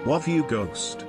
Love you, Ghost.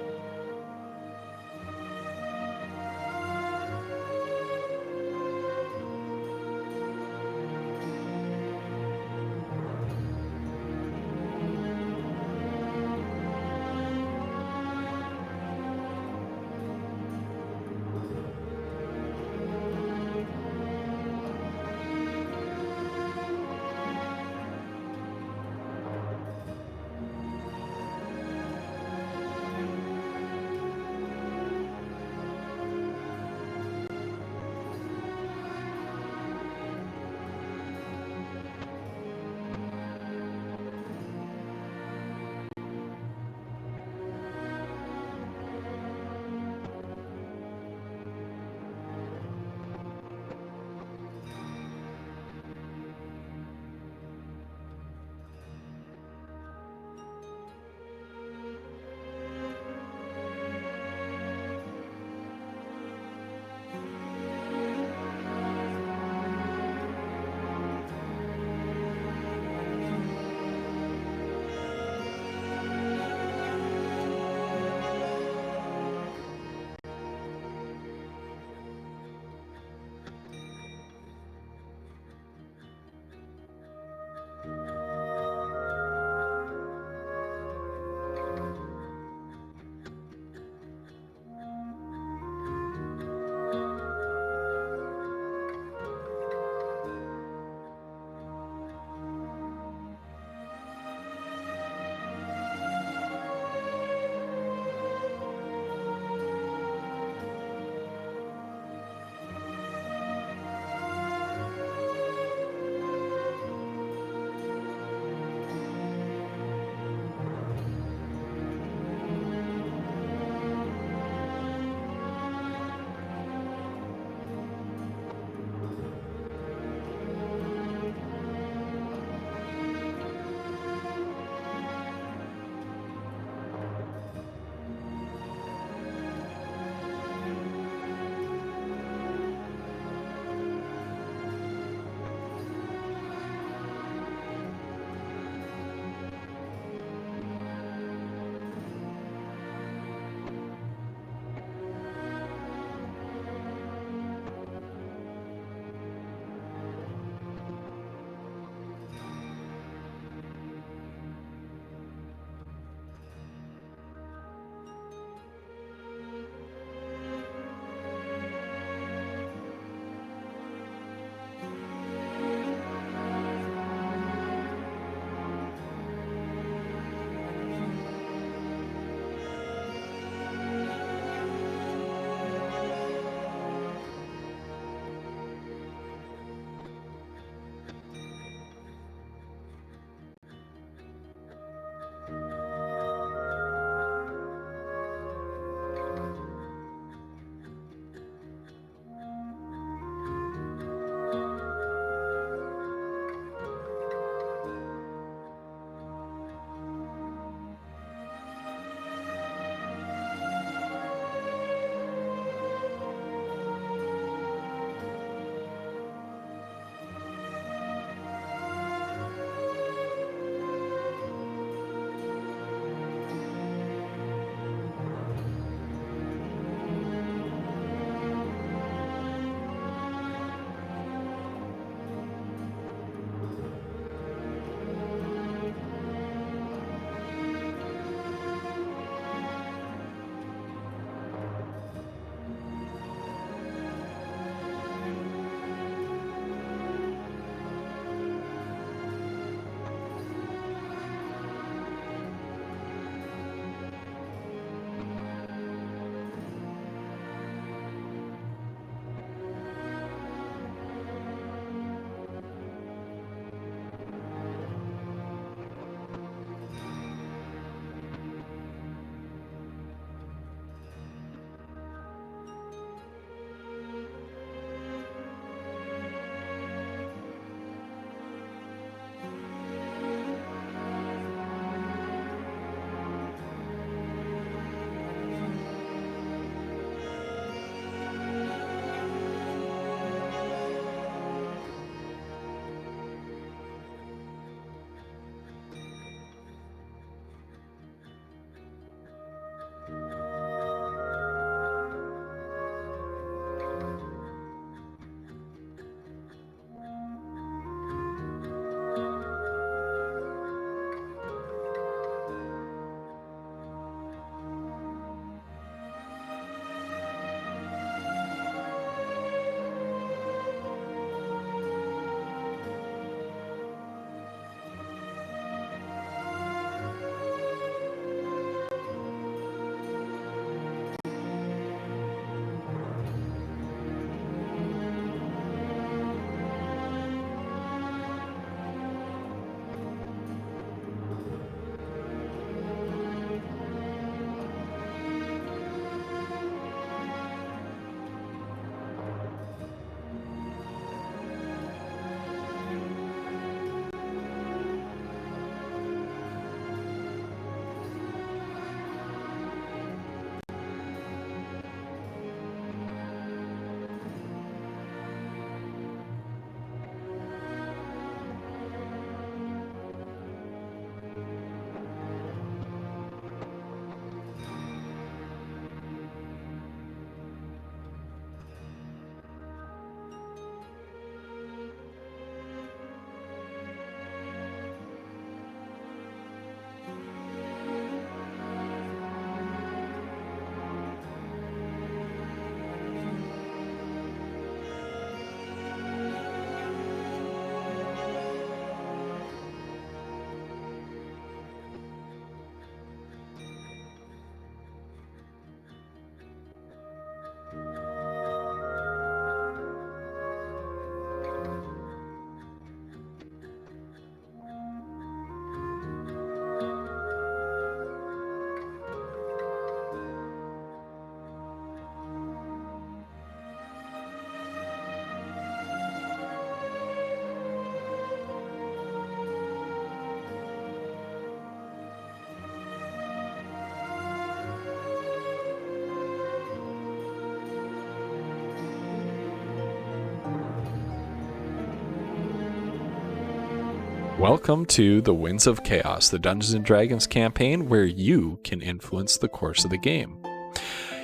Welcome to the Winds of Chaos, the Dungeons & Dragons campaign where you can influence the course of the game.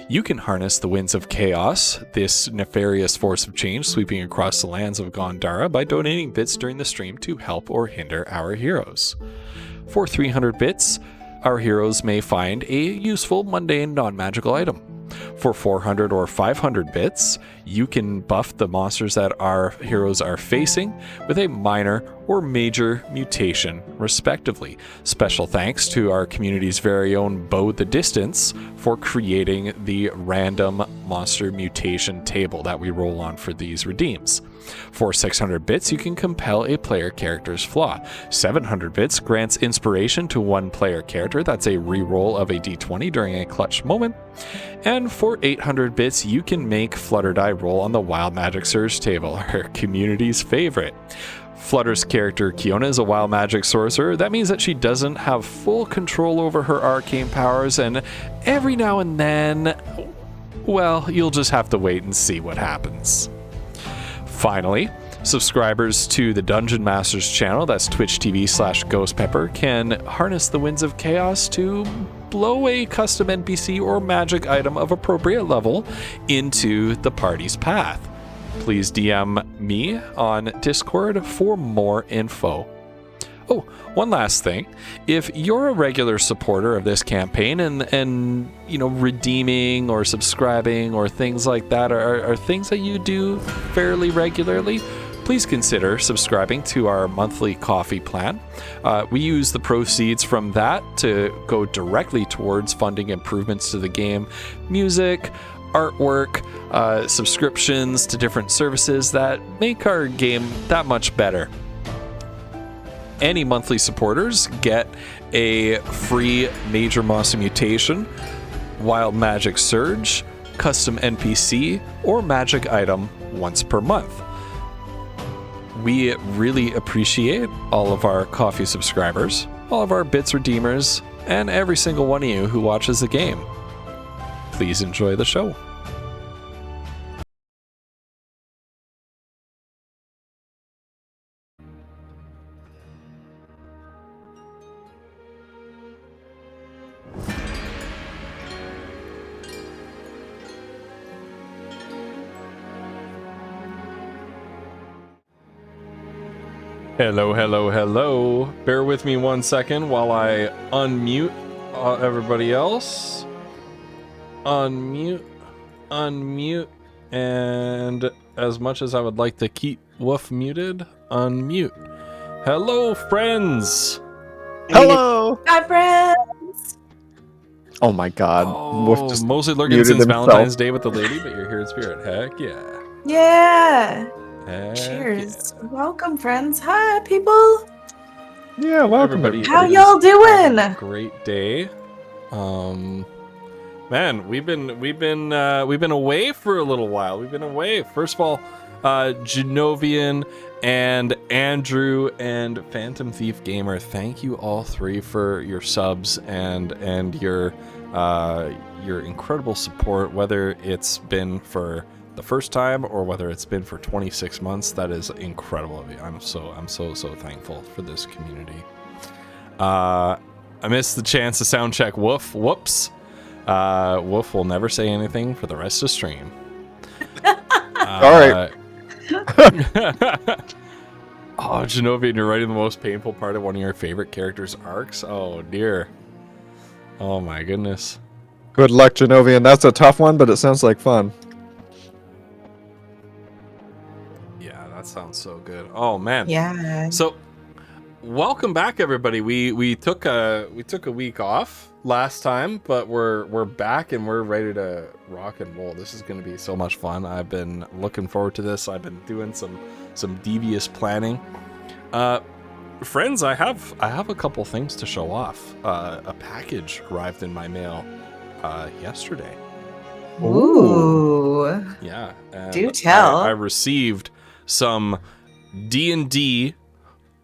You can harness the Winds of Chaos, this nefarious force of change sweeping across the lands of Gondara, by donating bits during the stream to help or hinder our heroes. For 300 bits, our heroes may find a useful, mundane, non-magical item. For 400 or 500 bits, you can buff the monsters that our heroes are facing with a minor or major mutation, respectively. Special thanks to our community's very own Bo the Distance for creating the random monster mutation table that we roll on for these redeems. For 600 bits, you can compel a player character's flaw. 700 bits grants inspiration to one player character. That's a reroll of a d20 during a clutch moment. And for 800 bits, you can make Flutter Die roll on the Wild Magic Surge table, our community's favorite. Flutter's character, Kiona, is a wild magic sorcerer. That means that she doesn't have full control over her arcane powers, and every now and then, well, you'll just have to wait and see what happens. Finally, subscribers to the Dungeon Masters channel, that's Twitch TV/GhostPepper, can harness the Winds of Chaos to blow a custom NPC or magic item of appropriate level into the party's path. Please DM me on Discord for more info. Oh, one last thing. If you're a regular supporter of this campaign and redeeming or subscribing or things like that are things that you do fairly regularly, please consider subscribing to our monthly coffee plan. We use the proceeds from that to go directly towards funding improvements to the game, music, artwork, subscriptions to different services that make our game that much better. Any monthly supporters get a free Major Monster Mutation, Wild Magic Surge, custom NPC, or magic item once per month. We really appreciate all of our coffee subscribers, all of our bits redeemers, and every single one of you who watches the game. Please enjoy the show. Hello. Bear with me 1 second while I unmute everybody else. Unmute. And as much as I would like to keep Woof muted, unmute. Hello, friends. Hello. Hi, friends. Oh my God. Woof just mostly lurking since Valentine's Day with the lady, but you're here in spirit. Heck yeah. Yeah. Heck Cheers. yeah. Welcome, friends. Hi, people. Yeah, welcome. Everybody. How y'all doing? Great day. Man, we've been away for a little while. We've been away. First of all, Genovian and Andrew and Phantom Thief Gamer, thank you all three for your subs and your incredible support, whether it's been for the first time or whether it's been for 26 months. That is incredible of you. I'm so thankful for this community. I missed the chance to sound check Woof. Whoops. Woof will never say anything for the rest of the stream. All right. Oh, Genovian, you're writing the most painful part of one of your favorite characters' arcs? Oh, dear. Oh, my goodness. Good luck, Genovian. That's a tough one, but it sounds like fun. Yeah, that sounds so good. Oh, man. Yeah. So, welcome back, everybody. We took a week off last time, but we're back and we're ready to rock and roll. This is going to be so much fun. I've been looking forward to this. I've been doing some devious planning. Friends, I have a couple things to show off. A package arrived in my mail yesterday. Ooh. Yeah. Do tell. I received some D&D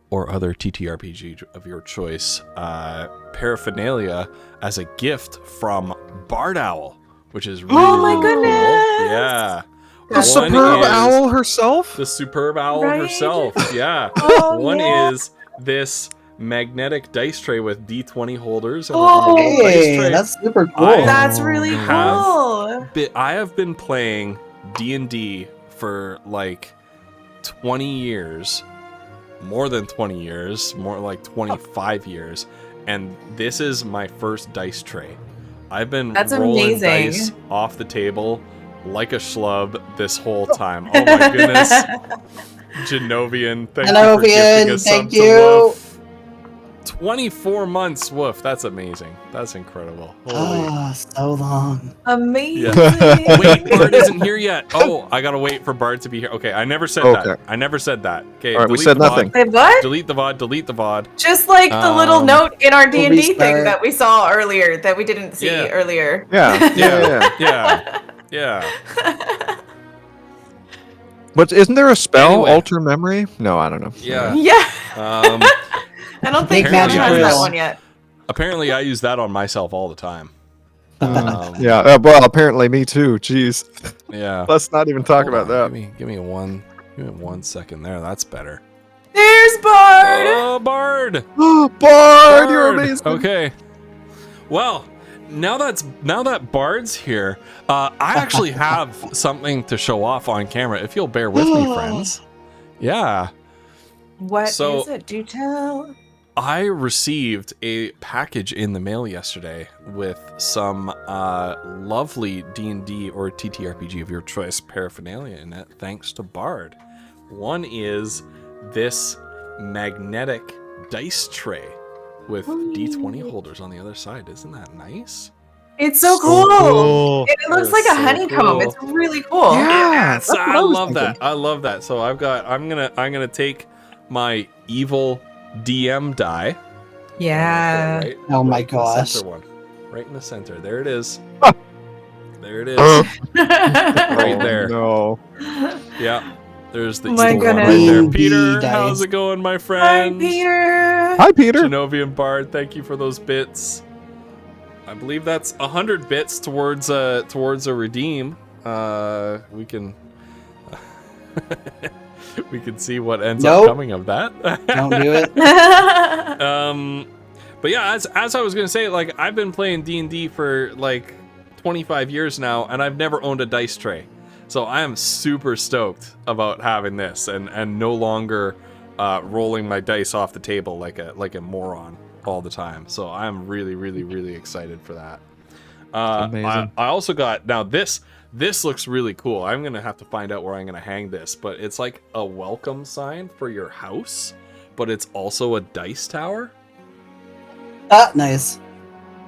or other TTRPG of your choice paraphernalia as a gift from Bard Owl, which is really, Oh my really cool. goodness. Yeah. The superb owl herself? The superb owl Right? herself, yeah. Oh, One yeah. is this magnetic dice tray with D20 holders and a little dice Hey, tray. that's super cool. That's really Have- cool. I have been playing D&D for like 20 years, more than 20 years, more like 25 years, and this is my first dice tray. I've been That's rolling amazing. dice off the table like a schlub this whole time. Oh my goodness. Genovian, thank you for gifting Genovian, us thank some to you. Woof. 24 months, woof. That's amazing. That's incredible. Holy. Oh, so long. Amazing. Wait, Bard isn't here yet. Oh, I gotta wait for Bard to be here. Okay, I never said that. Okay. I never said that. Okay, All right, we delete said the VOD. nothing. Wait, what? Delete the VOD. Delete the VOD. Just like the little note in our D&D thing restart. that we saw earlier that we didn't see Yeah. earlier. Yeah. Yeah. Yeah. But isn't there a spell, Anyway. alter memory? No, I don't know. Yeah. Yeah. Um, I don't think Big Matt magic has words. that one yet. apparently, I use that on myself all the time. Yeah. Well, apparently me too. Jeez. Yeah. Let's not even talk Hold about on, that. Give me 1 second there. That's better. There's Bard. Oh, Bard! Bard, you're amazing. Okay. Well, now that Bard's here, I actually have something to show off on camera. If you'll bear with me, friends. Yeah. What So- is it? Do tell. I received a package in the mail yesterday with some lovely D&D or TTRPG of your choice paraphernalia in it, thanks to Bard. One is this magnetic dice tray with D20 holders on the other side. Isn't that nice? It's so cool. It That looks is like a so honeycomb. cool. It's really cool. Yes, that's what I I was love that. thinking. I love that. So I'm gonna take my evil DM die. Yeah. Right, Oh my in the gosh. center one. Right in the center. There it is. Ah. There it is. Right there. No. Yeah. There's the My evil one right goodness. there. D&D Peter, dice. how's it going, my Hi, friend? Peter. Hi, Peter. Genovian Bard, thank you for those bits. I believe that's 100 bits towards a redeem. We can we can see what ends up Nope. coming of that. Don't do it. But yeah, as I was gonna say, like I've been playing D&D for like 25 years now, and I've never owned a dice tray. So I am super stoked about having this and no longer rolling my dice off the table like a moron all the time. So I'm really excited for that. Amazing. I also got now this looks really cool. I'm gonna have to find out where I'm gonna hang this, but it's like a welcome sign for your house, but it's also a dice tower. Ah, nice.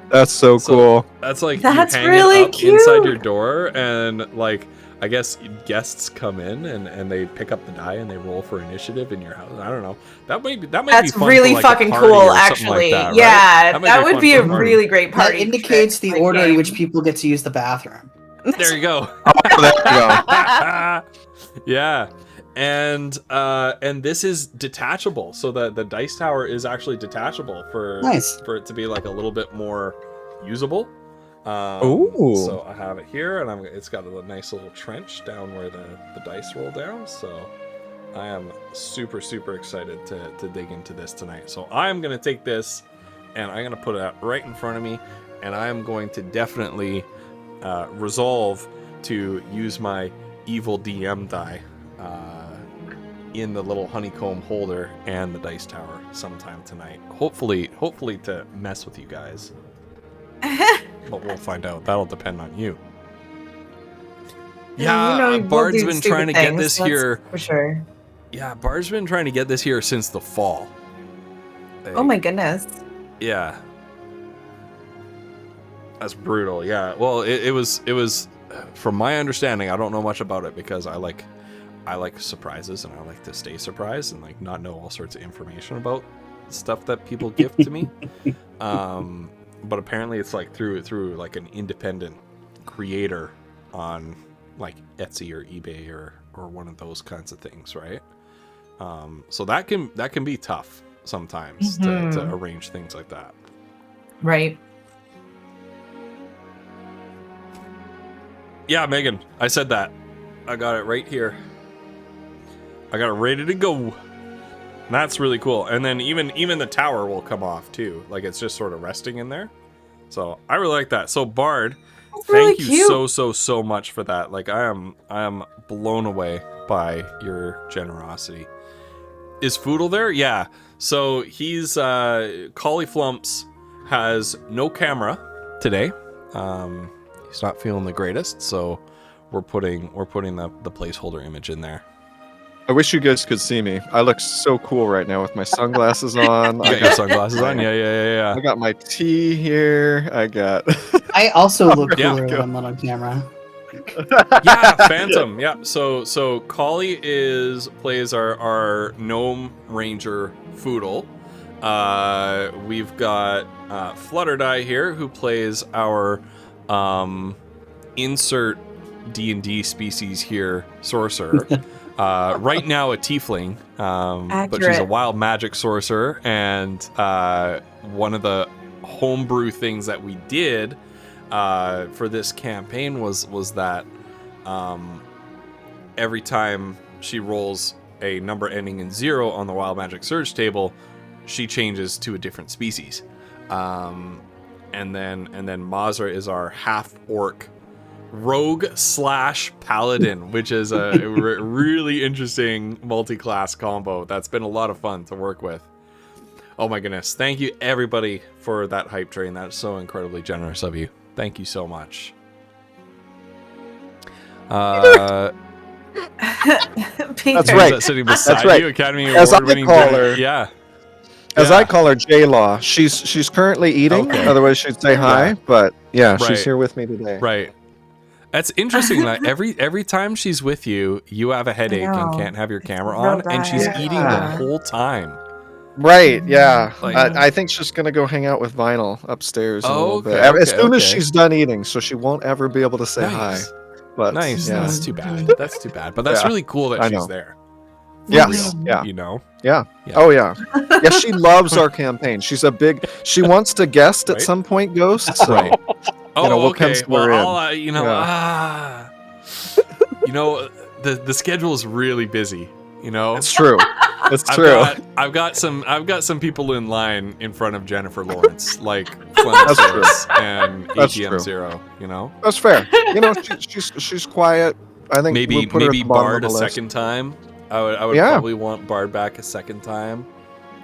That's so So- cool. That's like That's you hang really it up inside cute. your door, and like I guess guests come in and they pick up the die and they roll for initiative in your house. I don't know. That might be That's fun really for, like, a fucking party cool, or something actually. like that, right? Yeah, That might that be would fun be for a a party. really great That party. indicates the trick, order in game. which people get to use the bathroom. There you go. There you go. Yeah. And this is detachable, so the dice tower is actually detachable for Nice. for it to be like a little bit more usable. Ooh. So I have it here, and it's got a nice little trench down where the dice roll down. So I am super excited to dig into this tonight. So I'm gonna take this, and I'm gonna put it right in front of me, and I am going to definitely resolve to use my evil DM die in the little honeycomb holder and the dice tower sometime tonight. Hopefully to mess with you guys. But we'll find out. That'll depend on you. Yeah, we'll Bard's do been stupid trying to get things, this that's here. for sure. Yeah, Bard's been trying to get this here since the fall. Oh my goodness. Yeah. That's brutal. Yeah. Well, it was from my understanding, I don't know much about it because I like surprises and I like to stay surprised and like not know all sorts of information about stuff that people give to me. But apparently it's like through like an independent creator on like Etsy or eBay or one of those kinds of things, right? So that can be tough sometimes to arrange things like that. Right. Yeah, Megan, I said that. I got it right here. I got it ready to go. That's really cool. And then even the tower will come off too. Like it's just sort of resting in there. So I really like that. So Bard, That's really thank you cute. so much for that. Like I am blown away by your generosity. Is Foodle there? Yeah. So he's Collie Flumps has no camera today. He's not feeling the greatest, so we're putting the placeholder image in there. I wish you guys could see me. I look so cool right now with my sunglasses on. You got your sunglasses on? Yeah. I got my tea here. I got. I also look Yeah. cooler when I'm not on camera. Yeah, Phantom. Yeah. So Collie plays our gnome ranger Foodle. We've got Flutterdye here who plays our insert D&D species here sorcerer. Right now a tiefling, but she's a Accurate. wild magic sorcerer, and one of the homebrew things that we did for this campaign was that every time she rolls a number ending in 0 on the wild magic surge table, she changes to a different species. And then Mazra is our half orc rogue / paladin, which is a really interesting multi-class combo that's been a lot of fun to work with. Oh my goodness, thank you everybody for that hype train. That's so incredibly generous of you. Thank you so much. Peter. That's right. Is that sitting beside That's right. you, Academy As I Award-winning call dinner? her. Yeah. As Yeah. I call her, J-Law. She's currently eating. Okay. Otherwise, she'd say hi. Yeah. But yeah, Right. she's here with me today. Right. That's interesting that every time she's with you, you have a headache and know. can't have your camera real on, and she's bad. eating the Yeah. whole time. Right. Yeah. Like- I think she's gonna go hang out with Vinyl upstairs in a little Okay, bit. As okay, soon as okay. she's done eating, so she won't ever be able to say hi. Nice. But Nice. Yeah. That's too bad. That's too bad. But that's Yeah. really cool that I she's know. there. Yes. Mhm. Yeah. You know? Yeah. Yeah. Oh yeah. Yeah. She loves our campaign. She's a big. She wants to guest at Right. some point, Ghost. So. Right. Oh, know, we'll okay. pencil Well, her in. I'll, the schedule is really busy. You know, It's true. It's true. I've got some people in line in front of Jennifer Lawrence, like That's true. Flemings and That's ATM true. Zero. You know, That's fair. You know, she's quiet. I think maybe we'll put her at maybe the bottom of Bard the a list. second time. I would Yeah. probably want Bard back a second time.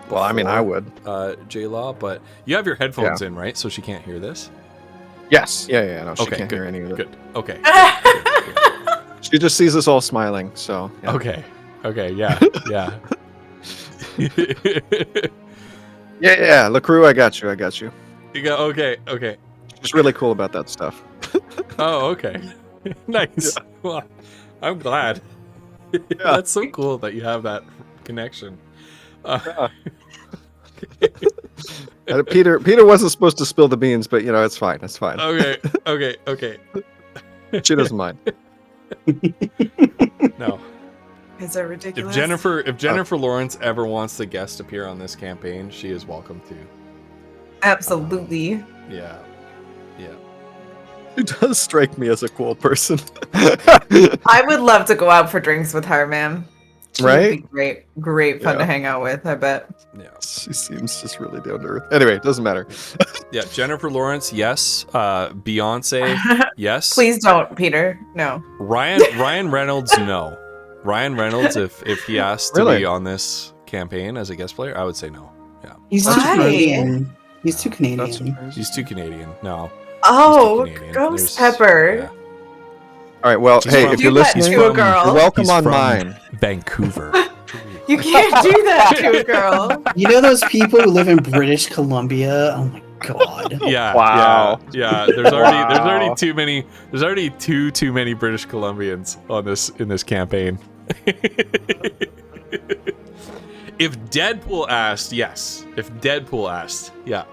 Well, I mean, I before, would. J Law, but you have your headphones in, right? So she can't hear this. Yes. Yeah. No, she Okay, can't good. hear any of it. Good. Okay. She just sees us all smiling. So. Yeah. Okay. Yeah. Yeah. Yeah. LaCrue, I got you. You go. Okay. She's really cool about that stuff. Oh, okay. Nice. Well, I'm glad. That's so cool that you have that connection. Peter wasn't supposed to spill the beans, but it's fine. It's fine. Okay. She doesn't mind. No. Is it If ridiculous? Jennifer Lawrence ever wants to guest appear on this campaign, she is welcome to. Absolutely. Yeah. She does strike me as a cool person. I would love to go out for drinks with her, man. She would Right? be great fun Yeah. to hang out with, I bet. Yeah. She seems just really down to earth. Anyway, it doesn't matter. Yeah. Jennifer Lawrence, yes. Beyonce, yes. Please don't, Peter. No. Ryan Reynolds, no. Ryan Reynolds, if he asked to Really? be on this campaign as a guest player, I would say no. Yeah. He's too Why? Canadian. He's too That's Canadian. surprising. He's too Canadian. No. Oh, Canadian. Ghost There's- Pepper. yeah. All right. Well, He's hey, from- if you're Do that listening, to a girl. you're welcome He's on from mine. Vancouver. You can't do that to a girl. You know those people who live in British Columbia? Oh my god. Yeah. Wow. Yeah. There's Wow. already too many. There's already too many British Columbians in this campaign. If Deadpool asked, yes. If Deadpool asked, yeah.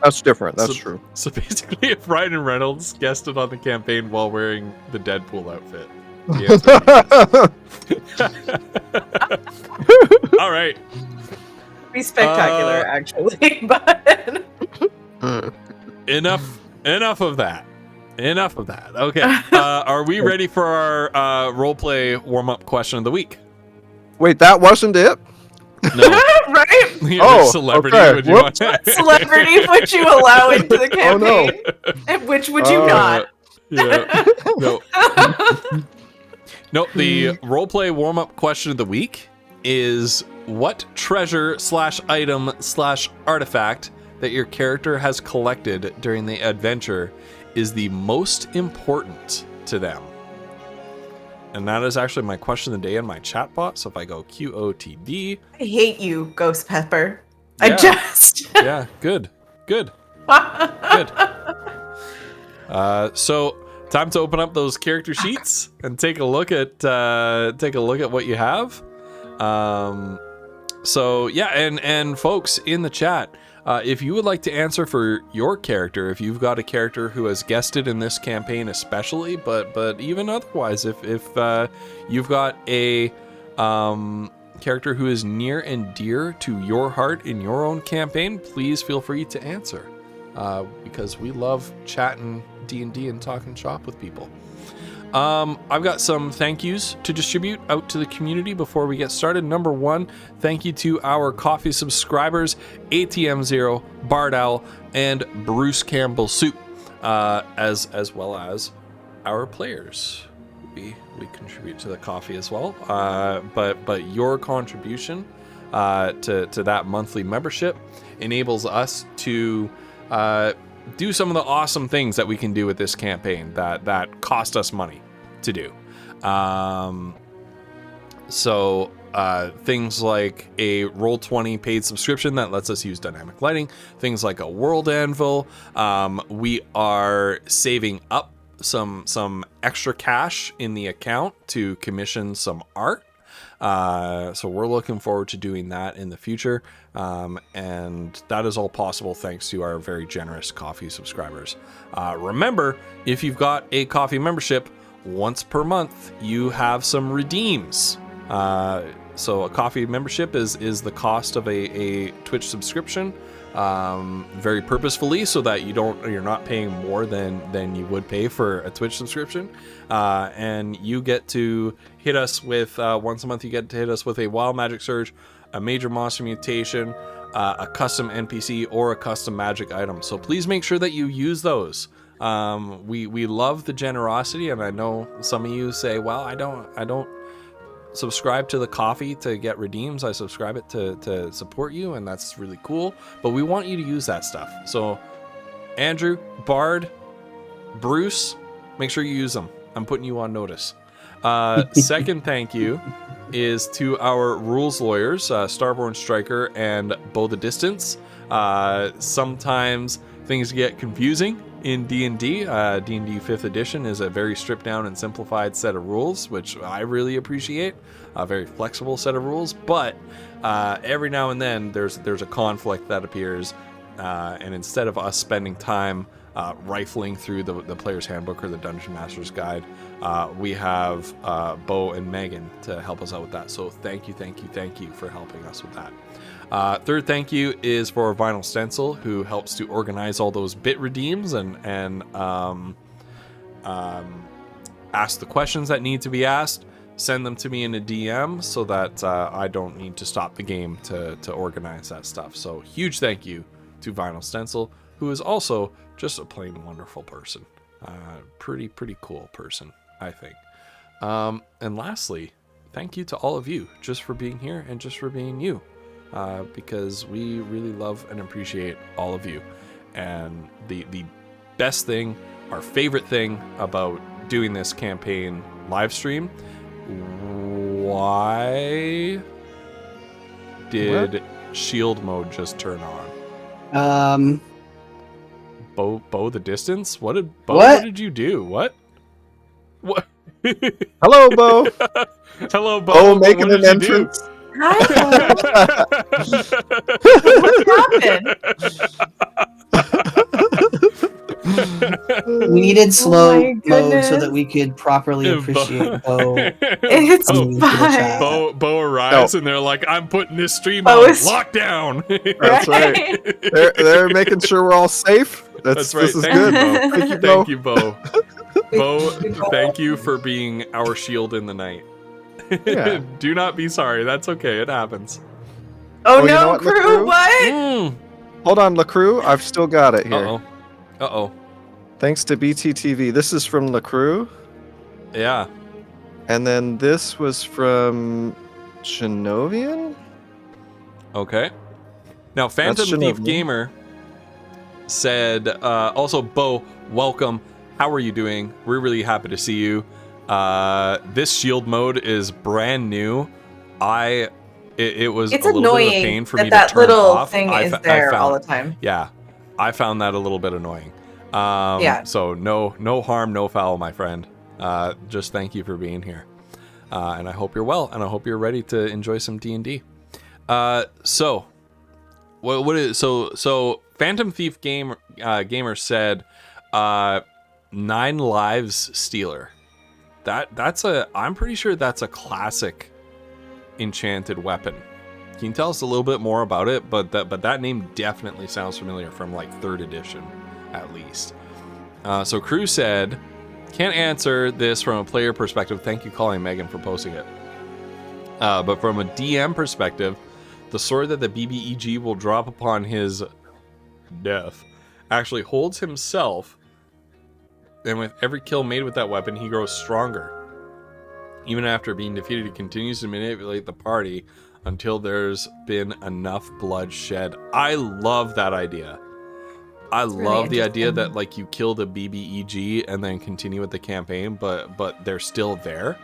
That's different. That's So- true. So basically, if Ryan Reynolds guested on the campaign while wearing the Deadpool outfit, the answer is- all right. Be spectacular, actually, but Enough of that. Okay. Are we ready for our roleplay warm-up question of the week? Wait, that wasn't it? No. Right? The Oh, other celebrity okay. would you Whoops. want? Celebrity would you allow into the Oh, no. campaign? And which would you not? Yeah. No. No, the roleplay warm-up question of the week is what treasure/item/artifact that your character has collected during the adventure is the most important to them? And that is actually my question of the day in my chat bot. So if I go QOTD. I hate you, Ghost Pepper. Yeah. I just. Yeah, good. So time to open up those character sheets and take a look at what you have. So yeah, and folks in the chat, if you would like to answer for your character, if you've got a character who has guested in this campaign especially, but even otherwise, if you've got a character who is near and dear to your heart in your own campaign, please feel free to answer, because we love chatting D&D and talking shop with people. I've got some thank yous to distribute out to the community before we get started. Number one, thank you to our coffee subscribers, ATM0, Bard Owl, and Bruce Campbell Soup, as well as our players. We contribute to the coffee as well, but your contribution to that monthly membership enables us to do some of the awesome things that we can do with this campaign that cost us money to do. So things like a Roll20 paid subscription that lets us use dynamic lighting, things like a world anvil. We are saving up some extra cash in the account to commission some art. So we're looking forward to doing that in the future. And that is all possible thanks to our very generous coffee subscribers. Remember, if you've got a coffee membership, once per month, you have some redeems. So a coffee membership is the cost of a Twitch subscription, very purposefully, so that you're not paying more than you would pay for a Twitch subscription. And you get to hit us with once a month. You get to hit us with a Wild Magic Surge, a Major Monster Mutation, a custom NPC, or a custom magic item. So please make sure that you use those. We love the generosity, and I know some of you say, well, I don't subscribe to the coffee to get redeems. I subscribe it to support you, and that's really cool. But we want you to use that stuff. So Andrew, Bard, Bruce, make sure you use them. I'm putting you on notice. Second thank you is to our rules lawyers, Starborn Striker and Bow the Distance. Sometimes things get confusing in D&D. D&D 5th edition is a very stripped down and simplified set of rules, which I really appreciate. A very flexible set of rules, but every now and then there's a conflict that appears, and instead of us spending time rifling through the player's handbook or the Dungeon Master's Guide, we have Bo and Megan to help us out with that. So thank you for helping us with that. Third thank you is for Vinyl Stencil, who helps to organize all those bit redeems and ask the questions that need to be asked, send them to me in a DM so that I don't need to stop the game to organize that stuff. So huge thank you to Vinyl Stencil, who is also just a plain wonderful person. Pretty cool person, I think. And lastly, thank you to all of you just for being here and just for being you. Because we really love and appreciate all of you. And the best thing, our favorite thing about doing this campaign live stream, why did shield mode just turn on? Bow the Distance? What did you do? What? Hello, Bo. Hello, Bo. Oh, making what an entrance. Hi, what happened? We needed slow my mode so that goodness. we could properly appreciate Bo. It's Oh, fine. Bo arrives and they're like, I'm putting this stream Bo on is- lockdown. That's right. They're making sure we're all safe. That's right. This is Thank good. you, Bo. Thank you, Bo. Bo, thank you for being our shield in the night. Yeah. Do not be sorry. That's okay. It happens. Oh, you know no, what, crew, LaCrew? what? Hold on, LaCrew. I've still got it here. Uh-oh. Thanks to BTTV. This is from LaCrew. Yeah. And then this was from Genovian? Okay. Now, Phantom Thief Shinobi. Gamer said, also, Bo, welcome. How are you doing? We're really happy to see you. This shield mode is brand new. It was It's a little bit of a annoying pain for me to that turn little off. thing I is fa- I there found- all the time. Yeah, I found that a little bit annoying. Yeah. So no harm, no foul, my friend. Just thank you for being here. And I hope you're well, and I hope you're ready to enjoy some D&D. So Phantom Thief Gamer said 9 lives stealer. I'm pretty sure that's a classic enchanted weapon. Can you tell us a little bit more about it? But that name definitely sounds familiar from like 3rd edition, at least. So Crew said, can't answer this from a player perspective. Thank you, Calling Megan, for posting it. But from a DM perspective, the sword that the BBEG will drop upon his death actually holds himself, and with every kill made with that weapon, he grows stronger. Even after being defeated, he continues to manipulate the party until there's been enough blood shed. I love that idea. I love the idea that like you kill the BBEG and then continue with the campaign, but they're still there.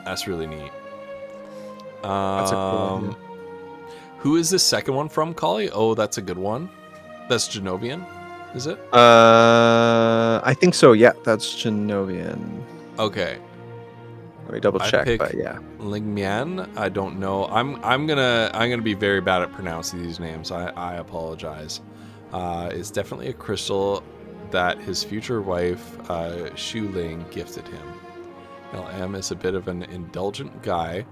That's really neat. That's a cool idea. Who is this second one from, Collie? Oh, that's a good one. That's Genovian, is it? I think so. Yeah, that's Genovian. Okay. Let me double check, pick but yeah. Lingmian. I don't know. I'm gonna be very bad at pronouncing these names. I apologize. It's definitely a crystal that his future wife Shu Ling gifted him. LM is a bit of an indulgent guy,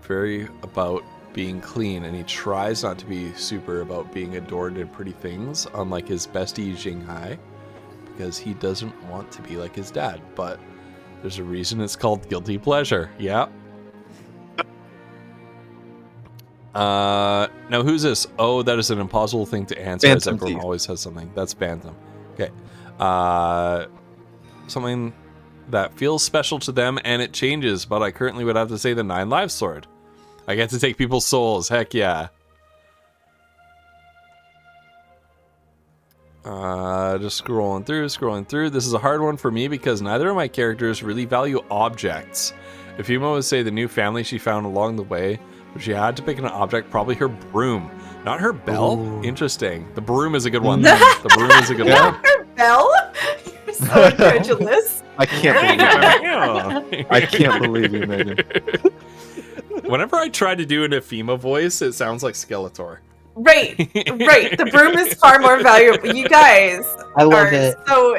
very about being clean, and he tries not to be super about being adored in pretty things, unlike his bestie Jinghai, because he doesn't want to be like his dad. But there's a reason it's called guilty pleasure. Yeah. Now who's this? Oh, that is an impossible thing to answer, as Phantom everyone Thief. always has something. That's Phantom. Okay. Something that feels special to them, and it changes, but I currently would have to say the 9 lives sword. I get to take people's souls. Heck yeah. Just scrolling through. This is a hard one for me because neither of my characters really value objects. Ifuma would say the new family she found along the way, but she had to pick an object, probably her broom. Not her bell? Ooh. Interesting. The broom is a good one. The broom is a good one. Her bell? You're so incredulous. I can't believe it. I can't believe you, Megan. Whenever I try to do an Ifuma voice, it sounds like Skeletor. Right. The broom is far more valuable. You guys I love are it. so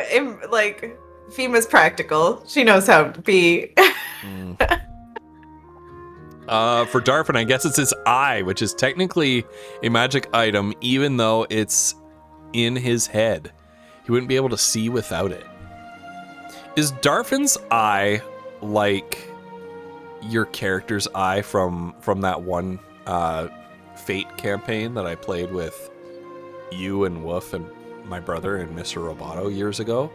like Fima's practical. She knows how to be. For Darfin, I guess it's his eye, which is technically a magic item, even though it's in his head. He wouldn't be able to see without it. Is Darfin's eye like your character's eye from that one Fate campaign that I played with you and Woof and my brother and Mr. Roboto years ago?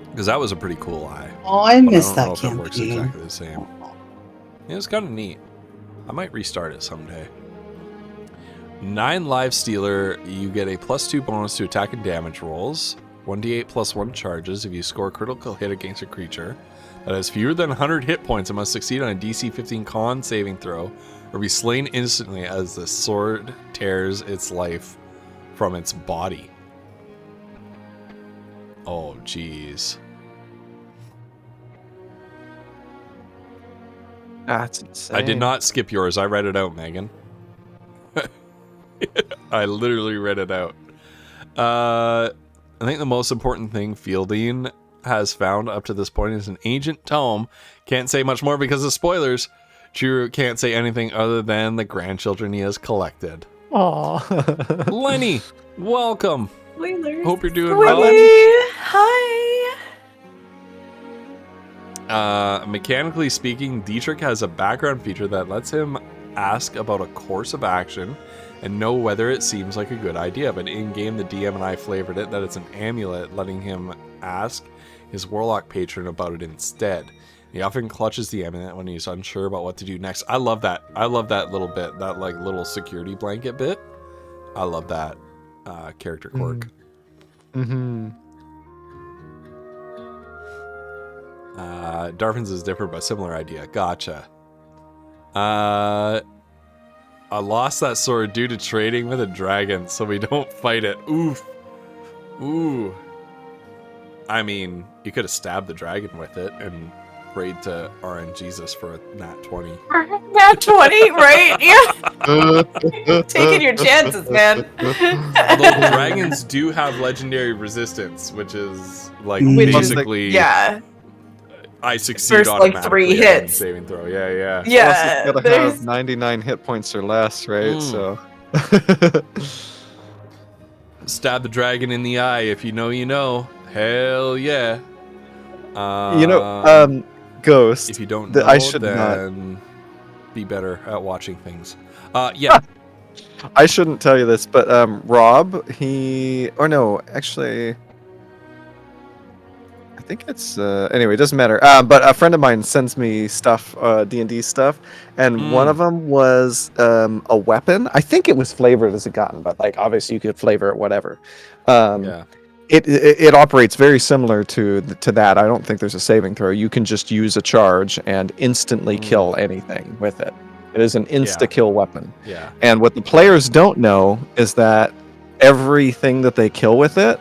Because that was a pretty cool eye. Oh, I But missed I don't that know if it works campaign. exactly the same. Yeah, it's kind of neat. I might restart it someday. 9 live stealer, you get a +2 bonus to attack and damage rolls. 1d8 +1 charges if you score a critical hit against a creature that has fewer than 100 hit points and must succeed on a DC 15 con saving throw or be slain instantly as the sword tears its life from its body. Oh, jeez. That's insane. I did not skip yours. I read it out, Megan. I literally read it out. I think the most important thing Fielding has found up to this point is an ancient tome. Can't say much more because of spoilers. Chiro can't say anything other than the grandchildren he has collected. Aww. Lenny, welcome. Spoilers. Hope you're doing well. Hi. Mechanically speaking, Dietrich has a background feature that lets him ask about a course of action and know whether it seems like a good idea. But in-game, the DM and I flavored it that it's an amulet, letting him ask his warlock patron about it instead. He often clutches the amulet when he's unsure about what to do next. I love that. I love that little bit, that like little security blanket bit. I love that character quirk. Mm-hmm. Darvin's is different, but similar idea. Gotcha. I lost that sword due to trading with a dragon, so we don't fight it. Oof. Ooh. I mean, you could have stabbed the dragon with it and prayed to RNGesus for a nat 20. Nat 20, right? Yeah. Taking your chances, man. Although dragons do have legendary resistance, which is like Which is basically Yeah. I succeed First, like, automatically 3 on hits. saving throw. Yeah. Yeah. You gotta there's- have 99 hit points or less, right? Mm. So. Stab the dragon in the eye. If you know, you know. Hell yeah. Ghost. If you don't the- know, I should not- then be better at watching things. Yeah. I shouldn't tell you this, but Rob, actually, I think it's anyway. It doesn't matter. But a friend of mine sends me stuff, D&D stuff, and one of them was a weapon. I think it was flavored as a gun, but like obviously you could flavor it whatever. Yeah. It operates very similar to that. I don't think there's a saving throw. You can just use a charge and instantly kill anything with it. It is an insta-kill weapon. Yeah. And what the players don't know is that everything that they kill with it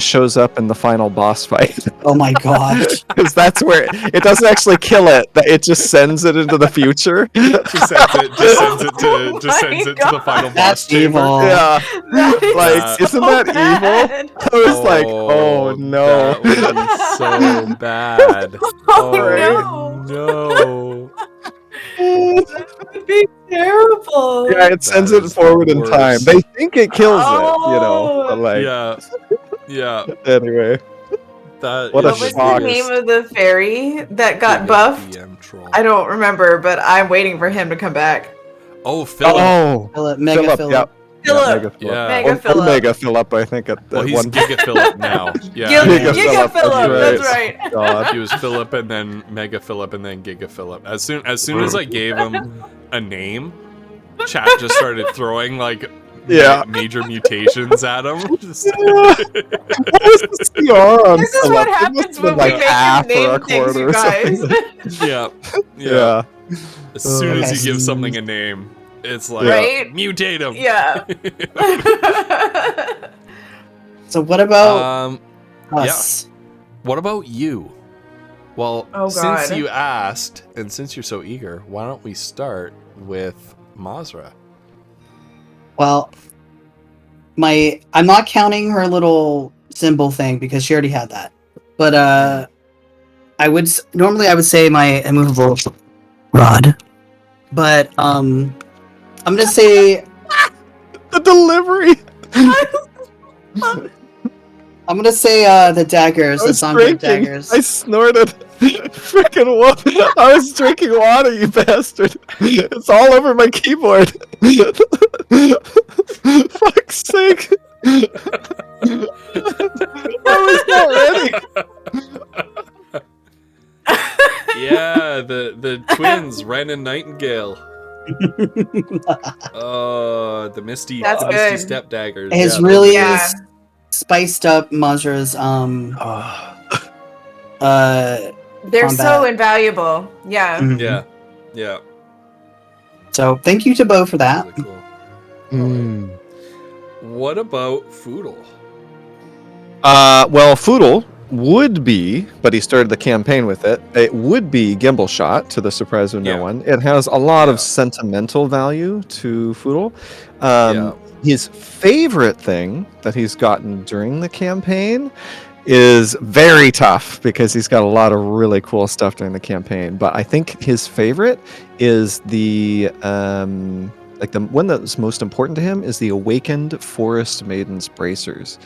shows up in the final boss fight. Oh my gosh. Because that's where it doesn't actually kill it. It just sends it into the future. Just sends it to the final boss That's chamber. evil. Yeah. That is Like, isn't that evil? bad. I was like, oh no. That would be so bad. Oh, no. That would be terrible. Yeah, it sends That it is forward the in worst. time. They think it kills it, but like, Yeah. anyway. That What a What was shock. the name of the fairy that got buffed? DM troll. I don't remember, but I'm waiting for him to come back. Oh, Philip. Oh, Philip, Mega Philip. Yep. Philip. Mega Philip. Yeah. Mega Or Philip. Mega Philip, I think at Well, that he's one Giga Philip now. Yeah. Giga Giga Philip, Philip, that's that's right. God. He was Philip and then Mega Philip and then Giga Philip. As soon as I gave him a name, chat just started throwing like Yeah. major mutations at him. Just- What was the CR on This is Philip? what It must happens have been when we like make half him or a name things, quarter you or guys. something. yeah. Yeah. As soon as Okay. you give something a name, it's like Right? mutate him. Yeah. So what about yeah. us? What about you? Well, Oh, since God. you asked, and since you're so eager, why don't we start with Mazra? Well, I'm not counting her little symbol thing because she already had that. But normally I would say my immovable rod. But I'm gonna say The delivery. I'm gonna say the daggers, I the was Songbook drinking. daggers. I snorted. Freaking water. I was drinking water, you bastard. It's all over my keyboard. Fuck's sake. I was not ready. Yeah, the twins, Ren and Nightingale. Oh, the Misty That's Misty good. Step Daggers. It's yeah, really Yeah. spiced up Mazra's They're so Combat. invaluable. Yeah. mhm. Yeah. So thank you to Bo for that. Really cool. What about Foodle? Well, Foodle would be, but he started the campaign with it. It would be Gimbal Shot, to the surprise of no Yeah. one. It has a lot Yeah. of sentimental value to Foodle. Yeah. His favorite thing that he's gotten during the campaign is very tough because he's got a lot of really cool stuff during the campaign. But I think his favorite is the like the one that's most important to him is the awakened forest maiden's bracers,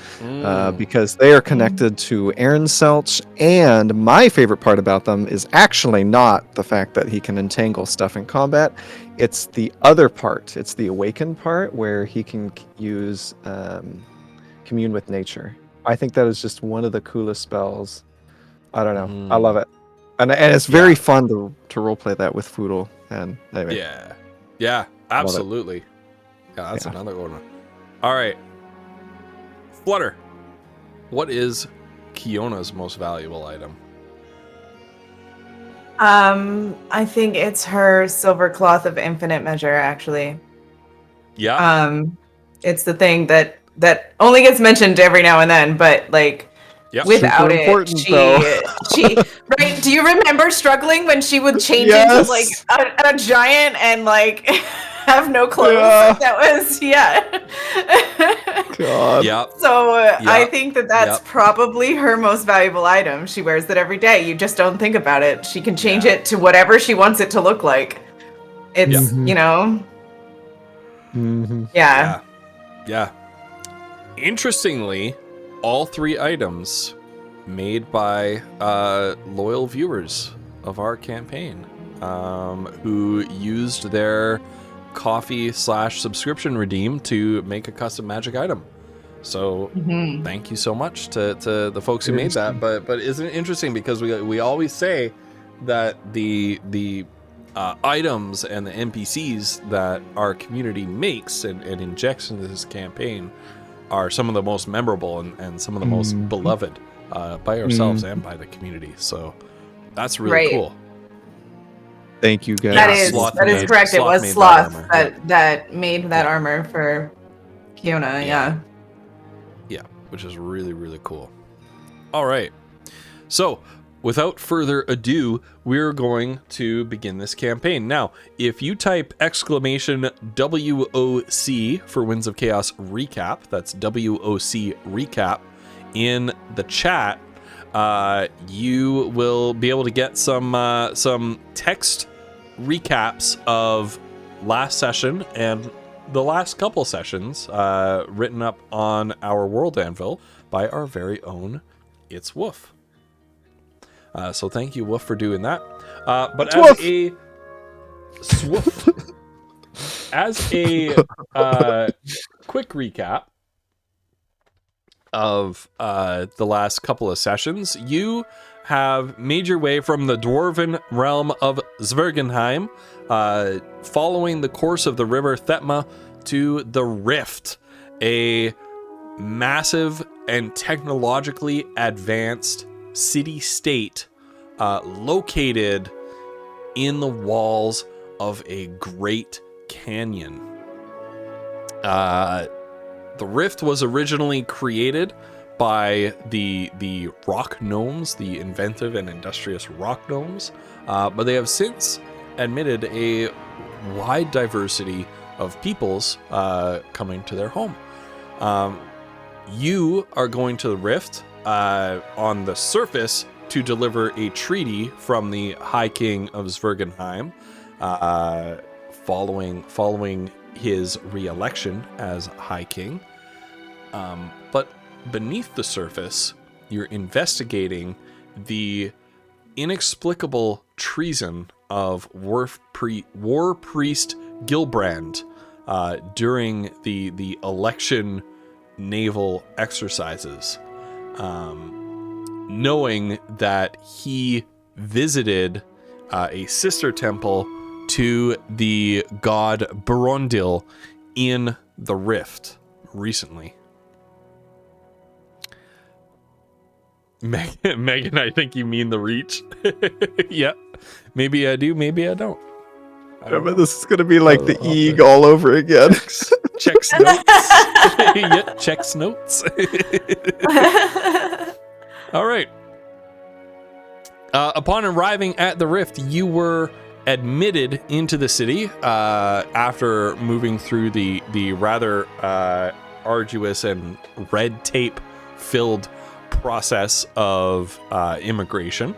because they are connected to Aaron Selch. And my favorite part about them is actually not the fact that he can entangle stuff in combat. It's the other part. It's the awakened part where he can use commune with nature. I think that is just one of the coolest spells. I don't know. I love it. And it's very fun to roleplay that with Foodle. And anyway. Yeah, absolutely. Yeah, that's another one. All right. Flutter, what is Kiona's most valuable item? I think it's her silver cloth of infinite measure, actually. Yeah. It's the thing that only gets mentioned every now and then, but like without super it, important, she right? Do you remember struggling when she would change into like a giant and like have no clothes? Yeah. That was God. Yeah. So I think that's probably her most valuable item. She wears it every day. You just don't think about it. She can change it to whatever she wants it to look like. It's you know. Yeah. Interestingly, all three items made by loyal viewers of our campaign, who used their coffee/subscription redeem to make a custom magic item. So thank you so much to the folks who made that. But isn't it interesting, because we always say that the items and the NPCs that our community makes and injects into this campaign are some of the most memorable and some of the most beloved by ourselves and by the community. So that's really cool. Thank you, guys. That is correct. It was Sloth that made that armor for Kiona. Yeah, which is really, really cool. All right. So without further ado, we're going to begin this campaign. Now, if you type !WOC for Winds of Chaos recap, that's WOC recap, in the chat, you will be able to get some text recaps of last session and the last couple sessions, written up on our World Anvil by our very own It's Woof. So thank you, Woof, for doing that. But as a swoof, as a quick recap of the last couple of sessions, you have made your way from the dwarven realm of Zwergenheim, following the course of the river Thetma to the Rift, a massive and technologically advanced city-state located in the walls of a great canyon. The Rift was originally created by the rock gnomes, the inventive and industrious rock gnomes, but they have since admitted a wide diversity of peoples coming to their home. You are going to the Rift on the surface to deliver a treaty from the High King of Zwergenheim, following his re-election as High King. But beneath the surface, you're investigating the inexplicable treason of war priest Gilbrand during the election naval exercises, knowing that he visited a sister temple to the god Borondil in the Rift recently. Megan, I think you mean the Reach. Yep. Maybe I do, maybe I don't. But this is going to be like the Eeg all over again. Checks notes. Yeah, checks notes. All right. Upon arriving at the Rift, you were admitted into the city after moving through the rather arduous and red tape filled process of immigration.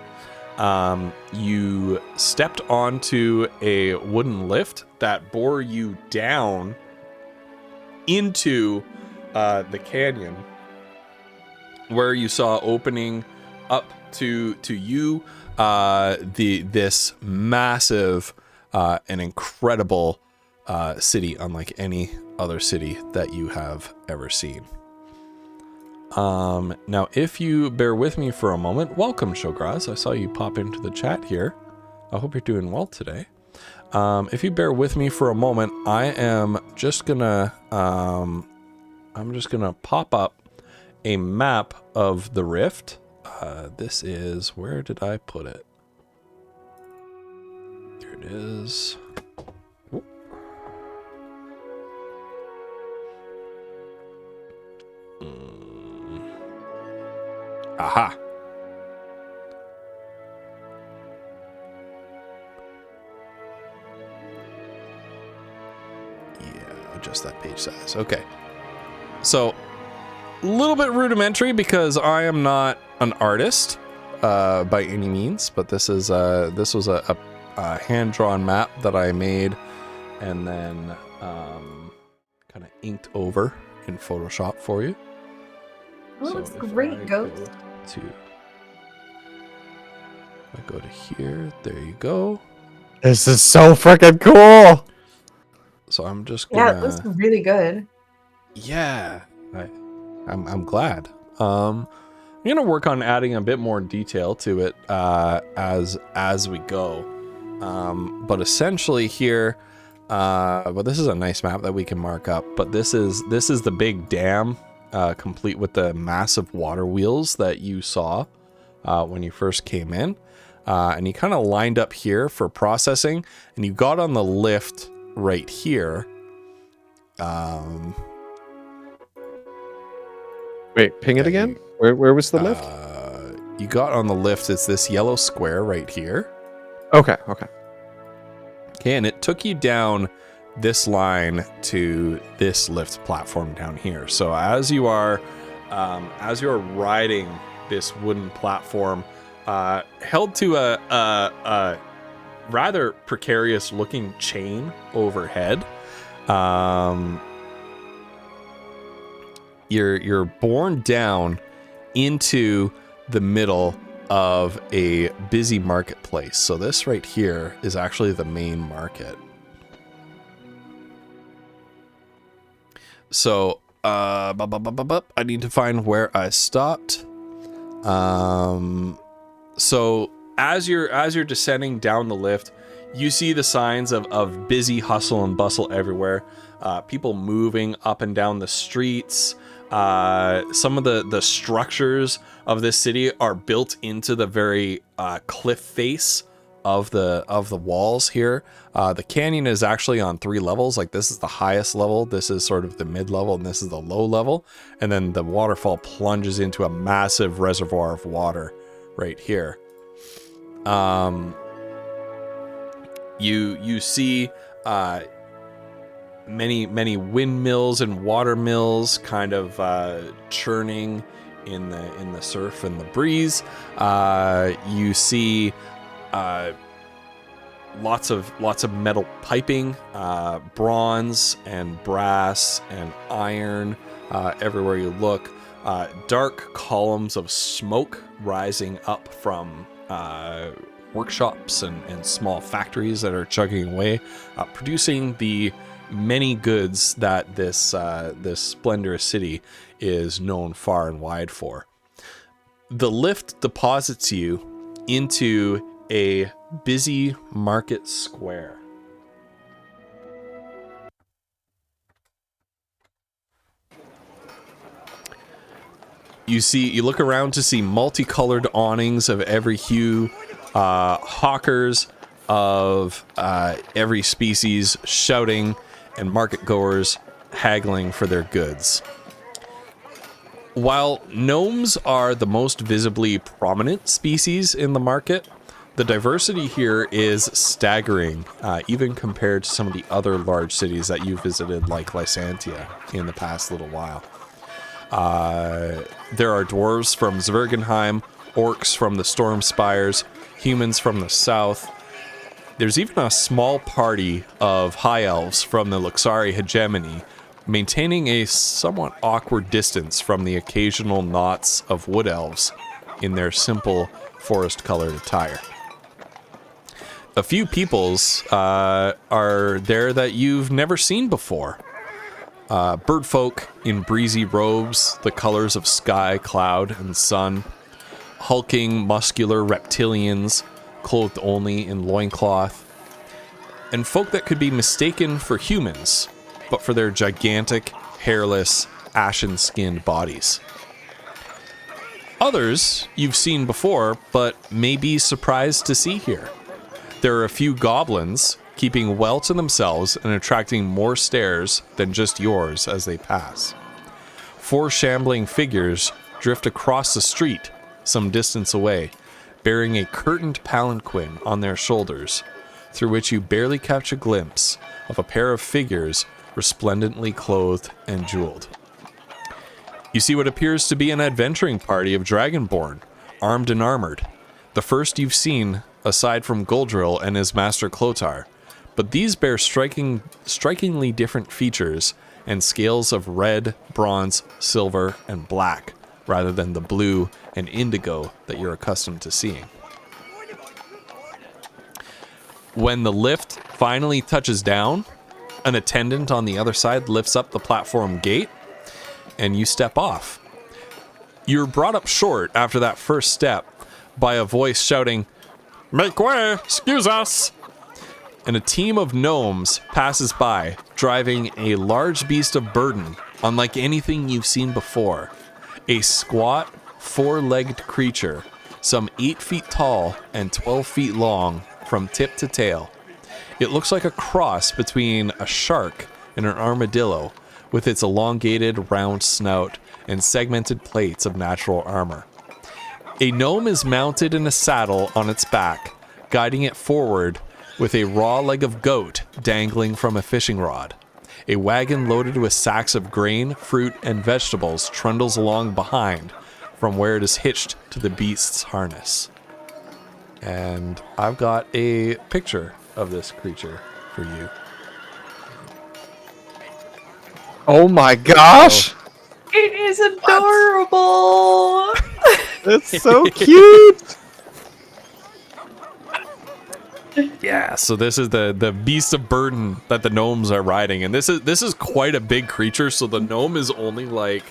You stepped onto a wooden lift that bore you down into the canyon, where you saw opening up to you this massive and incredible city, unlike any other city that you have ever seen. Now, if you bear with me for a moment, welcome, Shograz. I saw you pop into the chat here. I hope you're doing well today. If you bear with me for a moment, I am just gonna pop up a map of the rift. This is, where did I put it? There it is. Oop. Aha. Yeah, adjust that page size. Okay. So, a little bit rudimentary because I am not an artist by any means, but this was a hand-drawn map that I made and then kind of inked over in Photoshop for you. Oh, So looks if great, I Ghost. I go to here, there you go. This is so freaking cool. So I'm just gonna... Yeah, it looks really good. Yeah, I'm glad. I'm gonna work on adding a bit more detail to it as we go. But essentially here, well, this is a nice map that we can mark up. But this is the big dam, complete with the massive water wheels that you saw when you first came in, and you kind of lined up here for processing, and you got on the lift right here. Wait, ping it again? Where was the lift? You got on the lift. It's this yellow square right here. Okay. Okay, and it took you down this line to this lift platform down here. So as you are riding this wooden platform, held to a rather precarious looking chain overhead, you're borne down into the middle of a busy marketplace. So this right here is actually the main market. So I need to find where I stopped. So as you're descending down the lift, you see the signs of busy hustle and bustle everywhere. People moving up and down the streets. Some of the structures of this city are built into the very cliff face of the walls here. The canyon is actually on 3 levels. Like, this is the highest level, this is sort of the mid level, and this is the low level. And then the waterfall plunges into a massive reservoir of water right here. You see many windmills and water mills kind of churning in the surf and the breeze. You see lots of metal piping, bronze and brass and iron everywhere you look. Dark columns of smoke rising up from workshops and small factories that are chugging away, producing the many goods that this splendorous city is known far and wide for. The lift deposits you into a busy market square. You look around to see multicolored awnings of every hue, hawkers of every species shouting, and market goers haggling for their goods. While gnomes are the most visibly prominent species in the market, the diversity here is staggering, even compared to some of the other large cities that you visited, like Lysantia, in the past little while. There are dwarves from Zwergenheim, orcs from the Storm Spires, humans from the south. There's even a small party of high elves from the Luxari hegemony, maintaining a somewhat awkward distance from the occasional knots of wood elves in their simple forest-colored attire. A few peoples are there that you've never seen before. Birdfolk in breezy robes, the colors of sky, cloud, and sun. Hulking, muscular reptilians, clothed only in loincloth. And folk that could be mistaken for humans, but for their gigantic, hairless, ashen-skinned bodies. Others you've seen before, but may be surprised to see here. There are a few goblins, keeping well to themselves and attracting more stares than just yours as they pass. 4 shambling figures drift across the street some distance away, bearing a curtained palanquin on their shoulders, through which you barely catch a glimpse of a pair of figures resplendently clothed and jeweled. You see what appears to be an adventuring party of Dragonborn, armed and armored. The first you've seen, aside from Goldrill and his master Clotar, but these bear strikingly different features and scales of red, bronze, silver, and black, rather than the blue and indigo that you're accustomed to seeing. When the lift finally touches down, an attendant on the other side lifts up the platform gate, and you step off. You're brought up short after that first step by a voice shouting, "Make way! Excuse us!" And a team of gnomes passes by, driving a large beast of burden, unlike anything you've seen before. A squat, 4-legged creature, some 8 feet tall and 12 feet long from tip to tail. It looks like a cross between a shark and an armadillo, with its elongated, round snout and segmented plates of natural armor. A gnome is mounted in a saddle on its back, guiding it forward with a raw leg of goat dangling from a fishing rod. A wagon loaded with sacks of grain, fruit, and vegetables trundles along behind from where it is hitched to the beast's harness. And I've got a picture of this creature for you. Oh my gosh! It is adorable. It's so cute! Yeah, so this is the beast of burden that the gnomes are riding, and this is quite a big creature. So the gnome is only like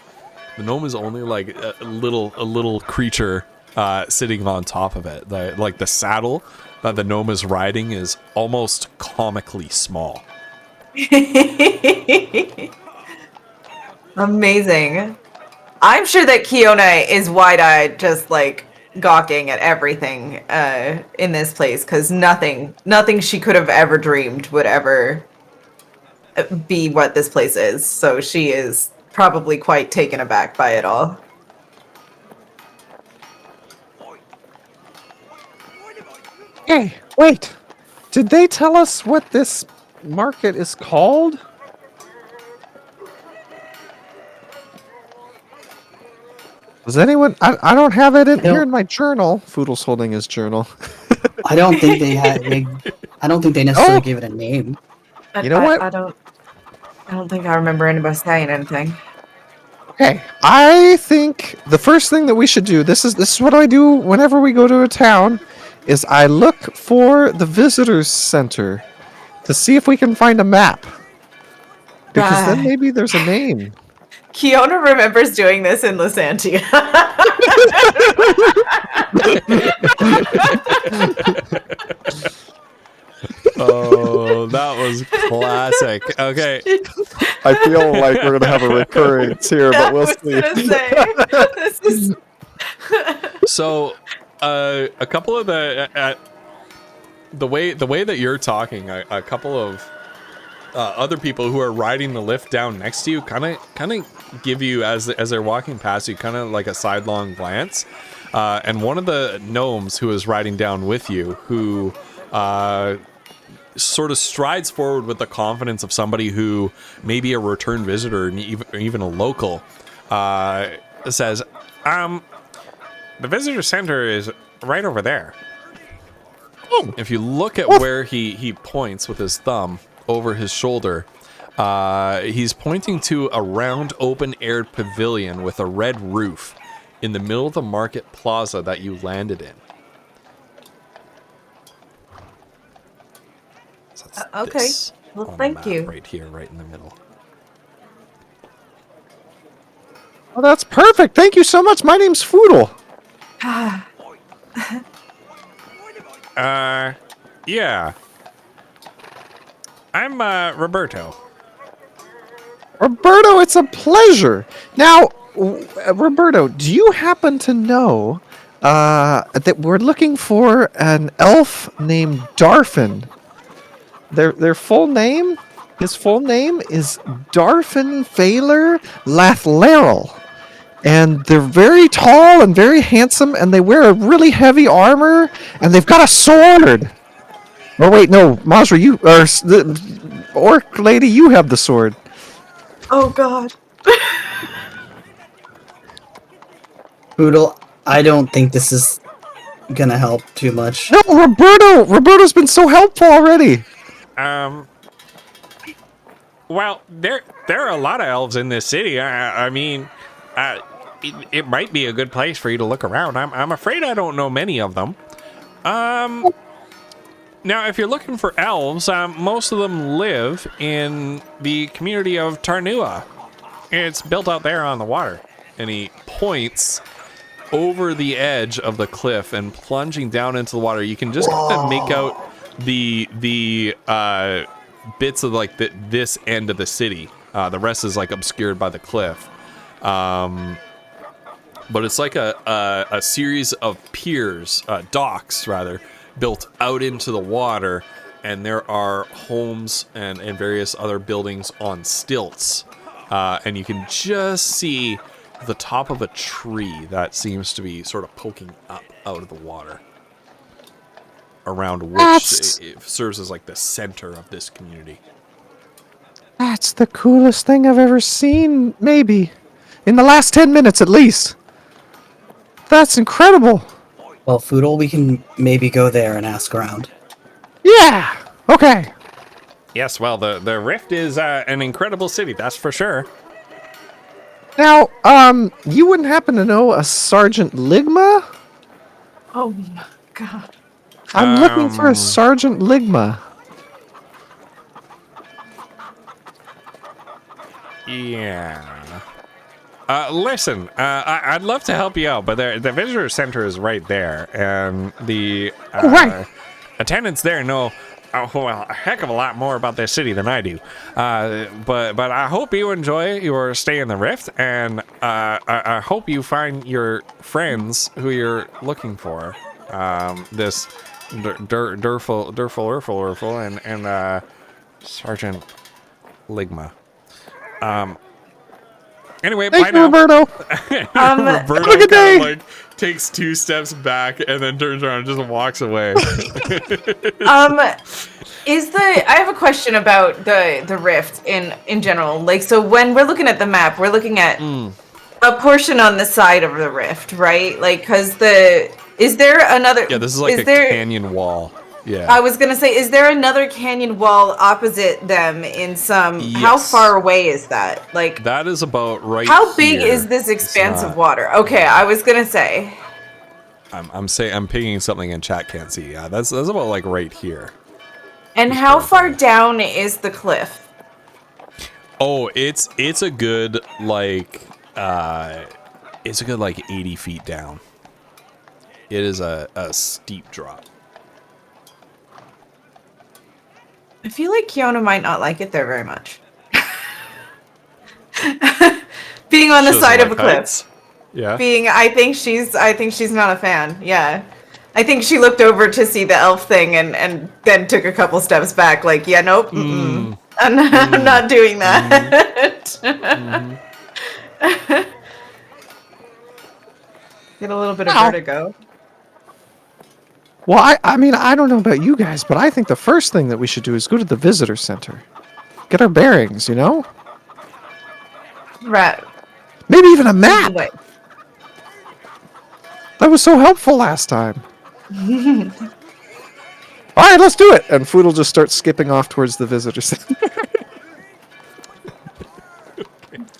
a little creature sitting on top of it. The saddle that the gnome is riding is almost comically small. Amazing. I'm sure that Kiona is wide-eyed, just like gawking at everything in this place, because nothing she could have ever dreamed would ever be what this place is. So she is probably quite taken aback by it all. Hey, wait! Did they tell us what this market is called? Does anyone? I don't have it here in my journal. Foodle's holding his journal. I don't think they had. I don't think they necessarily gave it a name. You know what? I don't think I remember anybody saying anything. Okay, I think the first thing that we should do. This is what I do whenever we go to a town. Is I look for the visitors center to see if we can find a map. Because then maybe there's a name. Kiona remembers doing this in Lysantia. Oh, that was classic. Okay. I feel like we're gonna have a recurrence here, but we'll see. This is... So, a couple of the way that you're talking, a couple of other people who are riding the lift down next to you kind of give you, as they're walking past you, kind of like a sidelong glance. And one of the gnomes who is riding down with you, who sort of strides forward with the confidence of somebody who may be a return visitor and even a local, says, "The visitor center is right over there." If you look at where he points with his thumb over his shoulder, he's pointing to a round open-aired pavilion with a red roof in the middle of the market plaza that you landed in. So that's Okay. this Well, on the thank map you. right here, right in the middle. Well, that's perfect. Thank you so much. My name's Foodle. Yeah. I'm Roberto. Roberto, it's a pleasure. Now, Roberto, do you happen to know that we're looking for an elf named Darfin? Their full name, his full name is Darfin Phaler Lathlarel. And they're very tall and very handsome, and they wear a really heavy armor, and they've got a sword. Oh wait, no, Mazra, you or the orc lady, you have the sword. Oh God. Poodle, I don't think this is gonna help too much. No, Roberto's been so helpful already. Well, there are a lot of elves in this city. I mean, it might be a good place for you to look around. I'm afraid I don't know many of them. Now, if you're looking for elves, most of them live in the community of Tarnua. It's built out there on the water. And he points over the edge of the cliff and plunging down into the water. You can just kind of make out the bits of like this end of the city. The rest is like obscured by the cliff. But it's like a series of piers, docks rather, built out into the water, and there are homes and various other buildings on stilts. And you can just see the top of a tree that seems to be sort of poking up out of the water, around which it serves as like the center of this community. That's the coolest thing I've ever seen, maybe. In the last 10 minutes at least. That's incredible. Well, Foodle, we can maybe go there and ask around. Yeah. Okay. Yes, well, the Rift is an incredible city, that's for sure. Now, you wouldn't happen to know a Sergeant Ligma? Oh my God. I'm looking for a Sergeant Ligma. Yeah. Listen, I'd love to help you out, but the visitor center is right there, and the Right. attendants there know a heck of a lot more about this city than I do. But I hope you enjoy your stay in the Rift, and I hope you find your friends who you're looking for. This Durful and Sergeant Ligma. Anyway, Thank bye you, now. Roberto. Roberto have a good day. kind of like takes 2 steps back and then turns around and just walks away. I have a question about the Rift in general. Like, so when we're looking at the map, we're looking at a portion on the side of the Rift, right? Like, because is there another? Yeah, this is like canyon wall. Yeah. I was gonna say, is there another canyon wall opposite them in some? Yes. How far away is that? Like, That is about right. how big here. is this expanse It's of not- water? Okay, I was gonna say. I'm pinging something in chat, can't see. Yeah, that's about like right here. And Just how right far there. down is the cliff? Oh, it's a good like 80 feet down. It is a steep drop. I feel like Kiona might not like it there very much. Being on the She doesn't side of a like cliff. heights. Yeah. I think she's not a fan. Yeah. I think she looked over to see the elf thing and then took a couple steps back, like, yeah, nope. Mm-mm. I'm not doing that. Get a little bit of Ow. vertigo. Well, I mean, I don't know about you guys, but I think the first thing that we should do is go to the visitor center. Get our bearings, you know? Right. Maybe even a map. Anyway. That was so helpful last time. All right, let's do it. And Foodle just starts skipping off towards the visitor center.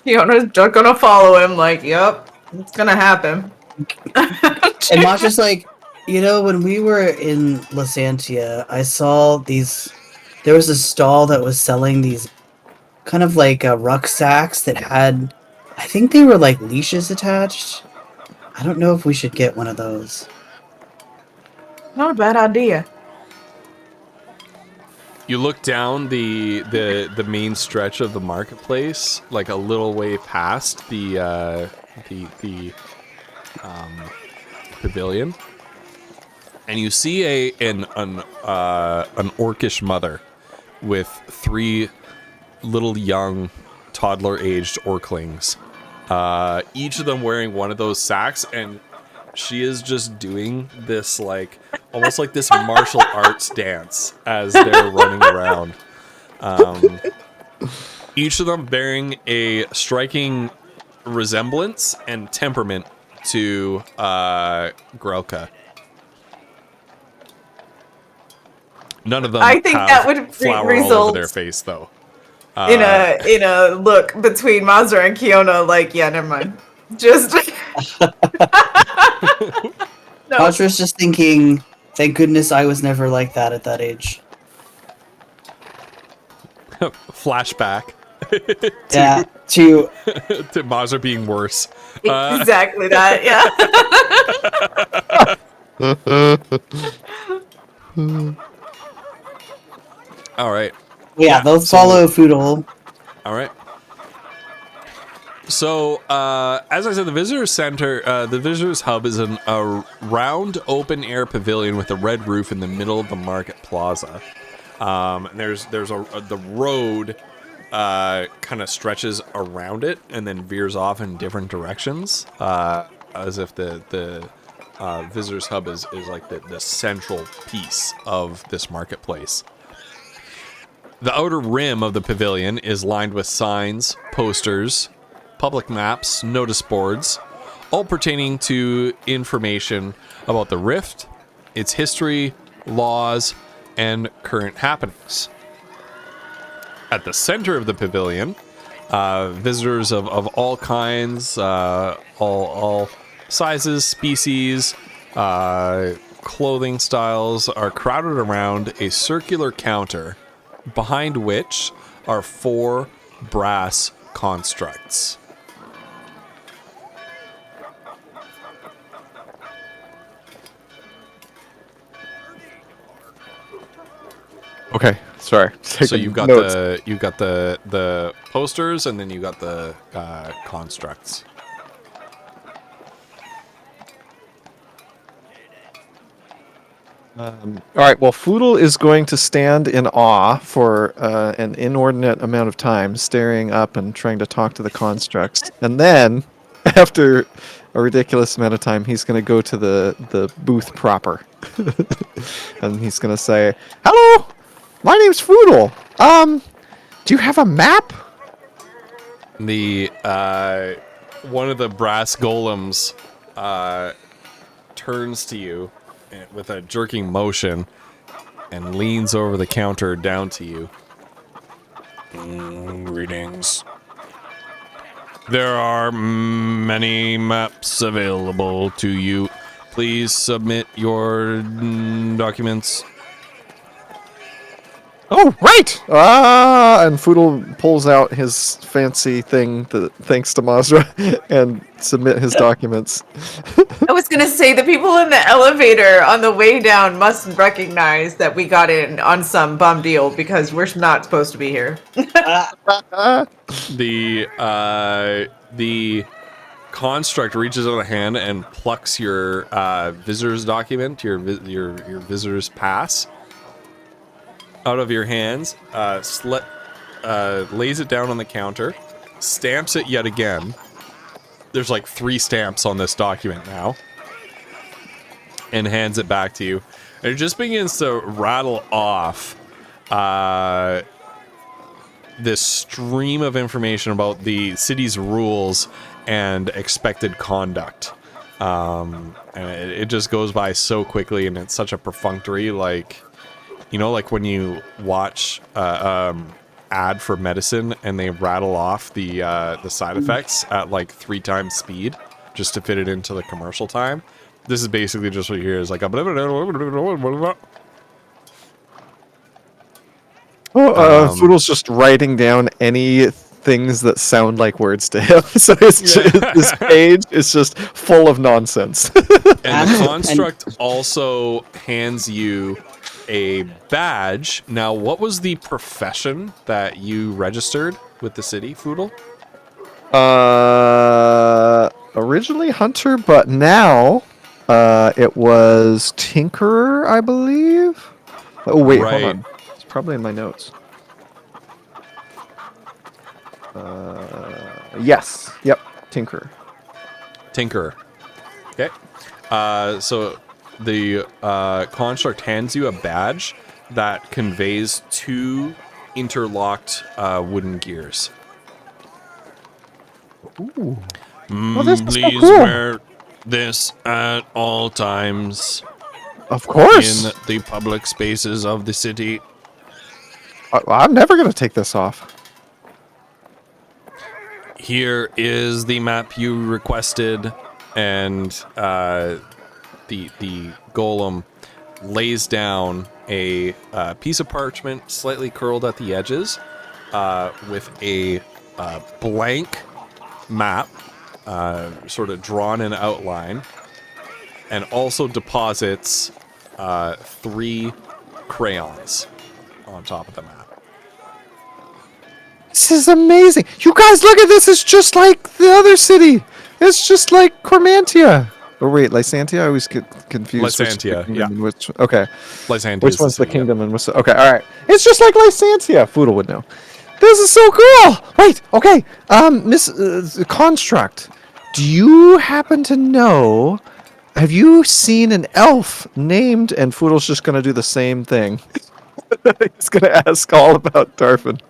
Fiona's just gonna follow him. Like, yep, it's gonna happen. And Masha's like, when we were in Lysantia, I saw these. There was a stall that was selling these kind of like rucksacks that had, I think they were like leashes attached. I don't know if we should get one of those. Not a bad idea. You look down the main stretch of the marketplace, like a little way past the pavilion, and you see an orcish mother with 3 little young toddler-aged orclings, each of them wearing one of those sacks, and she is just doing this almost like this martial arts dance as they're running around. Each of them bearing a striking resemblance and temperament to Grelka. None of them I think have that would flour all result over their face, though. in a look between Mazra and Kiona. Like, yeah, never mind. Just no. Masha's just thinking, thank goodness I was never like that at that age. Flashback Yeah, to to Mazra being worse. Exactly that. Yeah. All right. yeah, they'll follow Foodle. All right. So, as I said, the visitor center, the visitors hub is a round open-air pavilion with a red roof in the middle of the market plaza. And there's the road kind of stretches around it and then veers off in different directions, as if the visitors hub is like the central piece of this marketplace. The outer rim of the pavilion is lined with signs, posters, public maps, notice boards, all pertaining to information about the Rift, its history, laws, and current happenings. At the center of the pavilion, visitors of all kinds, all sizes, species, clothing styles are crowded around a circular counter, behind which are 4 brass constructs. Okay, sorry. So you've got the posters, and then you got the constructs. All right. Well, Foodle is going to stand in awe for an inordinate amount of time, staring up and trying to talk to the constructs. And then, after a ridiculous amount of time, he's going to go to the booth proper, and he's going to say, "Hello, my name's Foodle. Do you have a map?" The one of the brass golems turns to you with a jerking motion and leans over the counter down to you. Greetings. There are many maps available to you. Please submit your documents. Oh, right! And Foodle pulls out his fancy thing, thanks to Mazra, and submit his documents. I was gonna say the people in the elevator on the way down must recognize that we got in on some bum deal because we're not supposed to be here. The construct reaches out a hand and plucks your visitor's document, your visitor's pass, out of your hands, lays it down on the counter, stamps it yet again. There's like 3 stamps on this document now, and hands it back to you. And it just begins to rattle off this stream of information about the city's rules and expected conduct. And it just goes by so quickly, and it's such a perfunctory, like, You know, like when you watch ad for medicine and they rattle off the side effects at like 3 times speed just to fit it into the commercial time. This is basically just what you hear is like a Foodle's just writing down any things that sound like words to him. So this page is just full of nonsense. And the construct also hands you a badge. Now, what was the profession that you registered with the city, Foodle? Originally hunter, but now it was tinkerer, I believe. Oh wait, Right. hold on. It's probably in my notes. Yes. Yep. Tinkerer. Tinkerer. Okay. So the construct hands you a badge that conveys 2 interlocked wooden gears. Ooh. Well, this is so Please cool. wear this at all times Of course. in the public spaces of the city. I'm never gonna take this off. Here is the map you requested, and the golem lays down a piece of parchment slightly curled at the edges with a blank map sort of drawn in outline, and also deposits 3 crayons on top of the map. This is amazing. You guys, look at this. It's just like the other city. It's just like Cormantia. Oh wait, Lysantia. I always get confused. Lysantia, yeah. Okay. Lysantia Which is one's the city, yeah. kingdom and what's the... Okay, all right. It's just like Lysantia. Foodle would know. This is so cool. Wait. Okay. Miss Construct. Do you happen to know? Have you seen an elf named? And Foodle's just gonna do the same thing. He's gonna ask all about Darfin.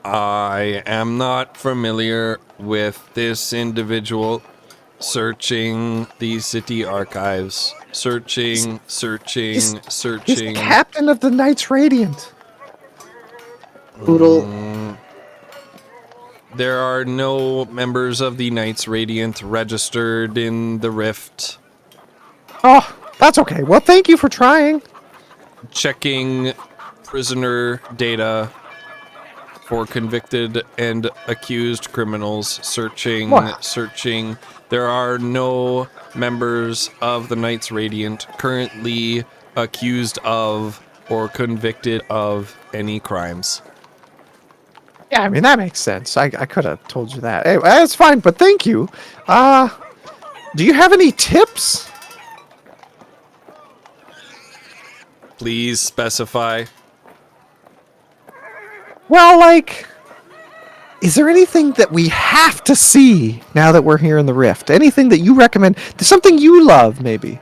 I am not familiar with this individual. Searching the city archives. Searching. He's the captain of the Knights Radiant. Poodle. There are no members of the Knights Radiant registered in the Rift. Oh, that's okay. Well, thank you for trying. Checking prisoner data for convicted and accused criminals. Searching. What? Searching. There are no members of the Knights Radiant currently accused of or convicted of any crimes. Yeah, I mean, that makes sense. I could have told you that. Hey, that's fine, but thank you. Do you have any tips? Please specify. Well, like, is there anything that we have to see now that we're here in the Rift? Anything that you recommend? There's something you love, maybe.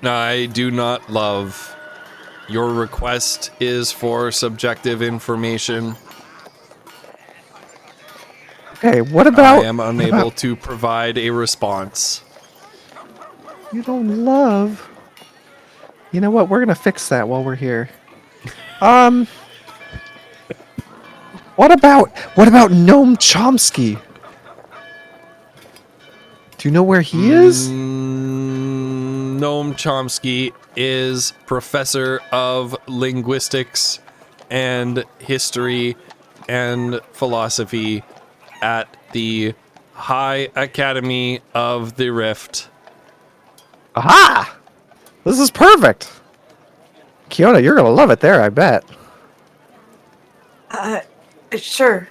I do not love. Your request is for subjective information. Okay, what about... I am unable to provide a response. You don't love... You know what? We're gonna fix that while we're here. What about Noam Chomsky? Do you know where he is? Noam Chomsky is professor of linguistics and history and philosophy at the High Academy of the Rift. Aha! This is perfect. Kiona, you're gonna love it there, I bet. Sure.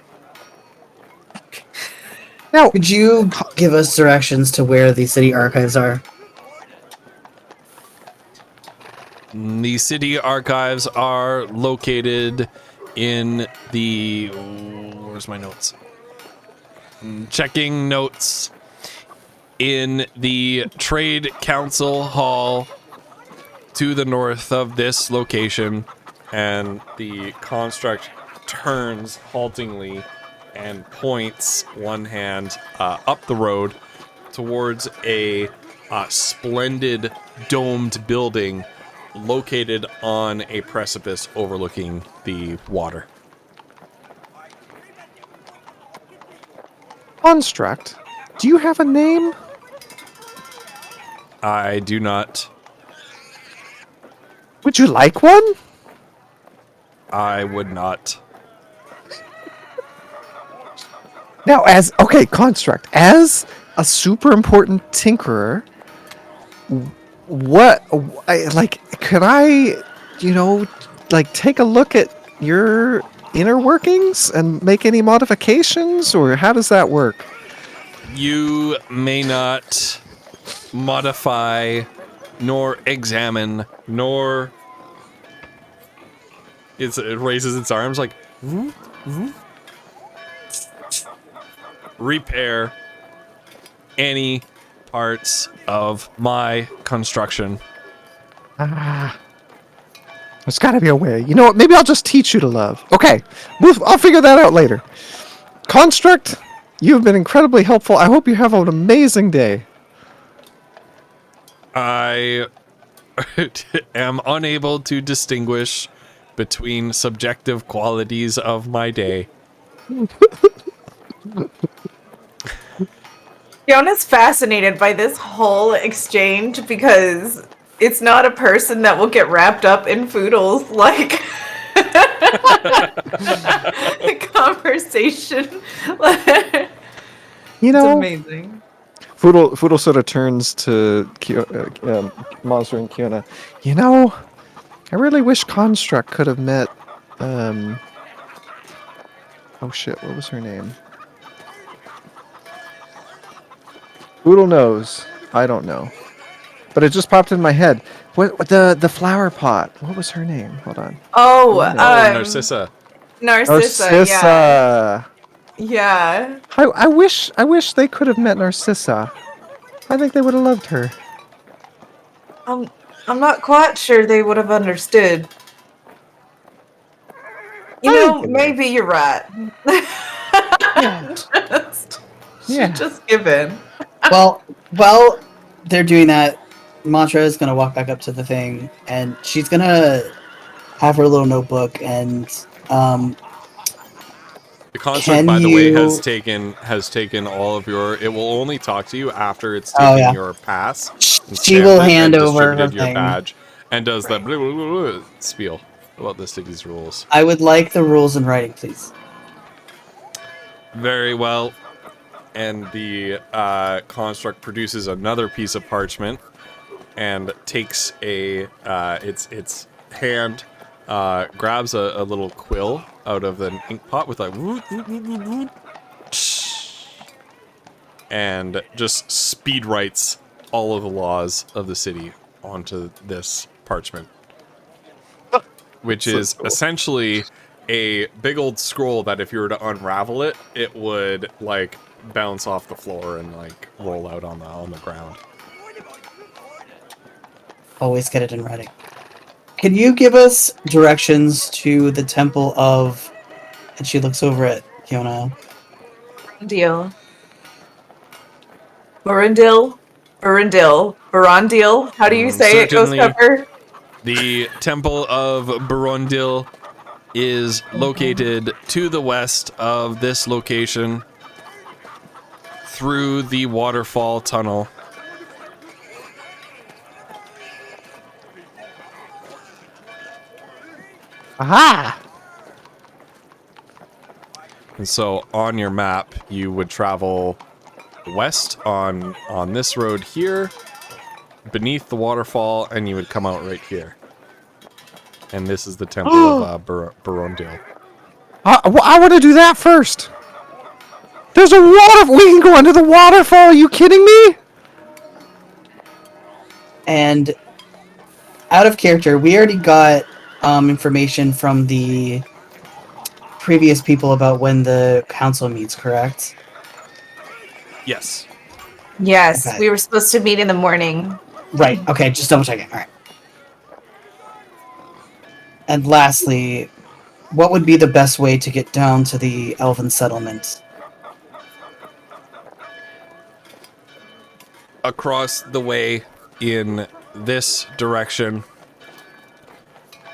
Now, Could you give us directions to where the city archives are? The city archives are located in the... Where's my notes? Checking notes. In the Trade Council Hall to the north of this location. And the construct turns haltingly and points one hand up the road towards a splendid domed building located on a precipice overlooking the water. Construct, do you have a name? I do not. Would you like one? I would not. Now, Construct, as a super important tinkerer, could I, take a look at your inner workings and make any modifications, or how does that work? You may not modify, nor examine, nor... It raises its arms like... repair any parts of my construction. There's got to be a way. You know what? Maybe I'll just teach you to love. Okay, I'll figure that out later. Construct, you've been incredibly helpful. I hope you have an amazing day. I am unable to distinguish between subjective qualities of my day. Fiona's fascinated by this whole exchange because it's not a person that will get wrapped up in Foodles like the conversation. You It's know, amazing. Foodle sort of turns to Monster and Kiona. You know, I really wish Construct could have met. Oh shit! What was her name? Foodle knows. I don't know, but it just popped in my head. What the flower pot? What was her name? Hold on. Oh, Narcissa. Narcissa. Yeah. I wish they could have met Narcissa. I think they would have loved her. I'm not quite sure they would have understood. Maybe you're right. Just give in. Well, while they're doing that, Mantra is going to walk back up to the thing, and she's going to have her little notebook, and the construct, by the way, has taken all of your. It will only talk to you after it's taken your pass. She will hand over her your thing. badge and does that blah, blah, blah, blah, spiel about the city's rules. I would like the rules in writing, please. Very well. And the construct produces another piece of parchment and takes its hand, grabs a little quill out of an ink pot with and just speed writes all of the laws of the city onto this parchment, which is cool. Essentially a big old scroll that if you were to unravel it, it would bounce off the floor and roll out on the ground. Always get it in writing. Can you give us directions to the temple of... And she looks over at Kiona. Barondil. How do you say it, Ghost Pepper? The temple of Barondil is located to the west of this location through the waterfall tunnel. Aha! And so on your map, you would travel west on this road here, beneath the waterfall, and you would come out right here. And this is the temple of Barondil. I want to do that first. There's a water. We can go under the waterfall. Are you kidding me? And out of character, we already got information from the previous people about when the council meets, correct? Yes. Yes, Okay. we were supposed to meet in the morning. Right, okay, just double checking. Alright. And lastly, what would be the best way to get down to the Elven settlement? across the way in this direction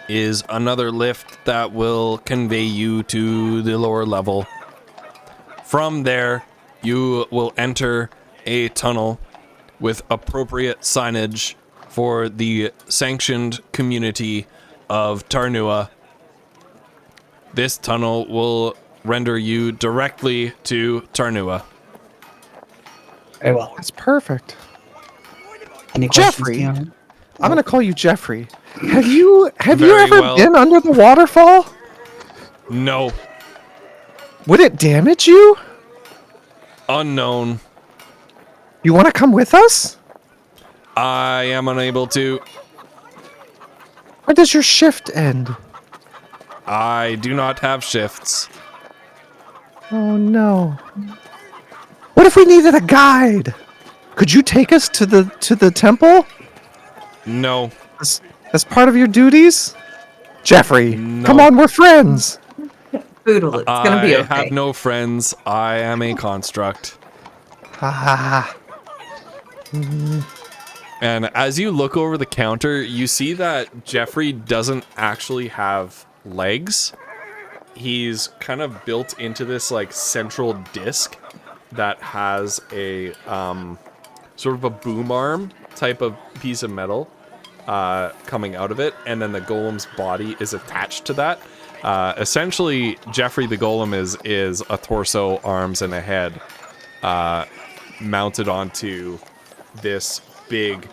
is another lift that will convey you to the lower level. From there, you will enter a tunnel with appropriate signage for the sanctioned community of Tarnua. This tunnel will render you directly to Tarnua. Very well. That's perfect. Any questions, Jeffrey? Keanu? I'm gonna call you Jeffrey. Have you Very ever well. been under the waterfall? No. Would it damage you? Unknown. You want to come with us? I am unable to. When does your shift end? I do not have shifts. Oh no. What if we needed a guide? Could you take us to the temple No. as part of your duties? Jeffrey, No. come on, we're friends. Boodle, it's gonna be I okay. have no friends. I am a construct. Ha ha ha. And as you look over the counter, you see that Jeffrey doesn't actually have legs. He's kind of built into this like central disc that has a sort of a boom arm type of piece of metal coming out of it, and then the golem's body is attached to that. Essentially, Jeffrey the golem is a torso, arms, and a head mounted onto this big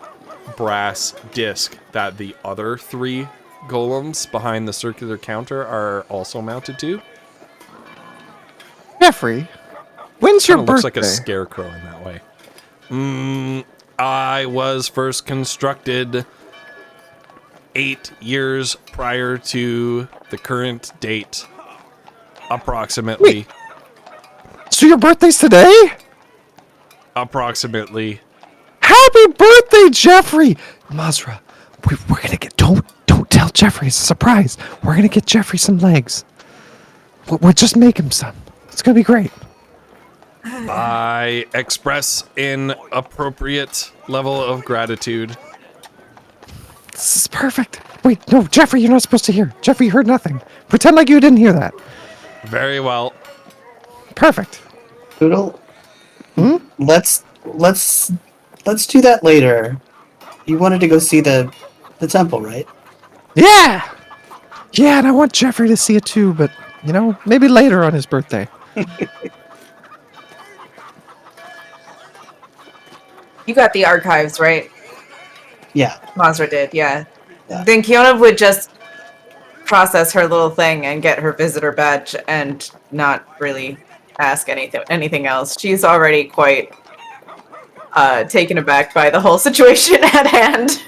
brass disc that the other 3 golems behind the circular counter are also mounted to. Jeffrey, when's your Kinda birthday? looks like a scarecrow in that way. I was first constructed 8 years prior to the current date, approximately. So your birthday's today? Approximately. Happy birthday, Jeffrey! Mazra, we're gonna get. Don't tell Jeffrey. It's a surprise. We're gonna get Jeffrey some legs. We'll just make him some. It's gonna be great. I express an appropriate level of gratitude. This is perfect. Wait, no, Jeffrey, you're not supposed to hear. Jeffrey, you heard nothing. Pretend like you didn't hear that. Very well. Perfect. Poodle? Let's do that later. You wanted to go see the temple, right? Yeah! Yeah, and I want Jeffrey to see it too, but, maybe later on his birthday. You got the archives, right? Yeah. Mazra did, yeah. Yeah. Then Kiona would just process her little thing and get her visitor badge and not really ask anything else. She's already quite taken aback by the whole situation at hand.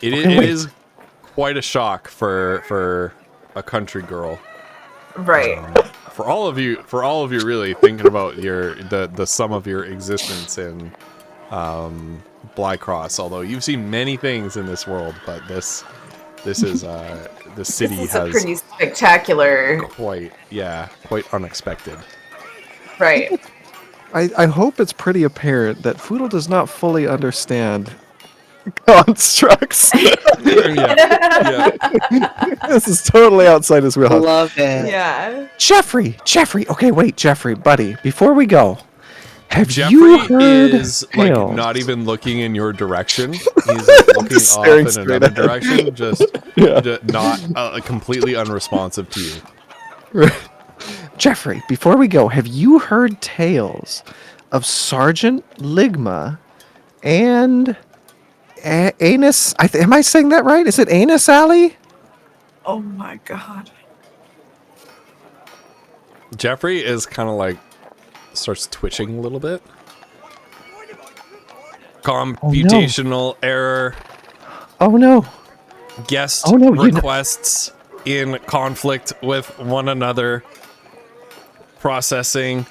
It wait. is quite a shock for a country girl. Right. For all of you really thinking about the sum of your existence in Blycross, although you've seen many things in this world, but this is the city This is a has pretty spectacular. quite unexpected. Right. I hope it's pretty apparent that Foodle does not fully understand constructs. yeah. This is totally outside his wheelhouse. Love it. Yeah. Jeffrey! Okay, wait, Jeffrey, buddy, before we go, have Jeffrey you heard is like tales? not even looking in your direction. He's like, looking Just off staring in straight another ahead. direction, just not completely unresponsive to you. Jeffrey, before we go, have you heard tales of Sergeant Ligma and Anus? Am I saying that right? Is it Anus Alley? Oh my god. Jeffrey is kind of like starts twitching a little bit. Computational error. Oh no. Guest Oh, no, you know- requests in conflict with one another. Processing.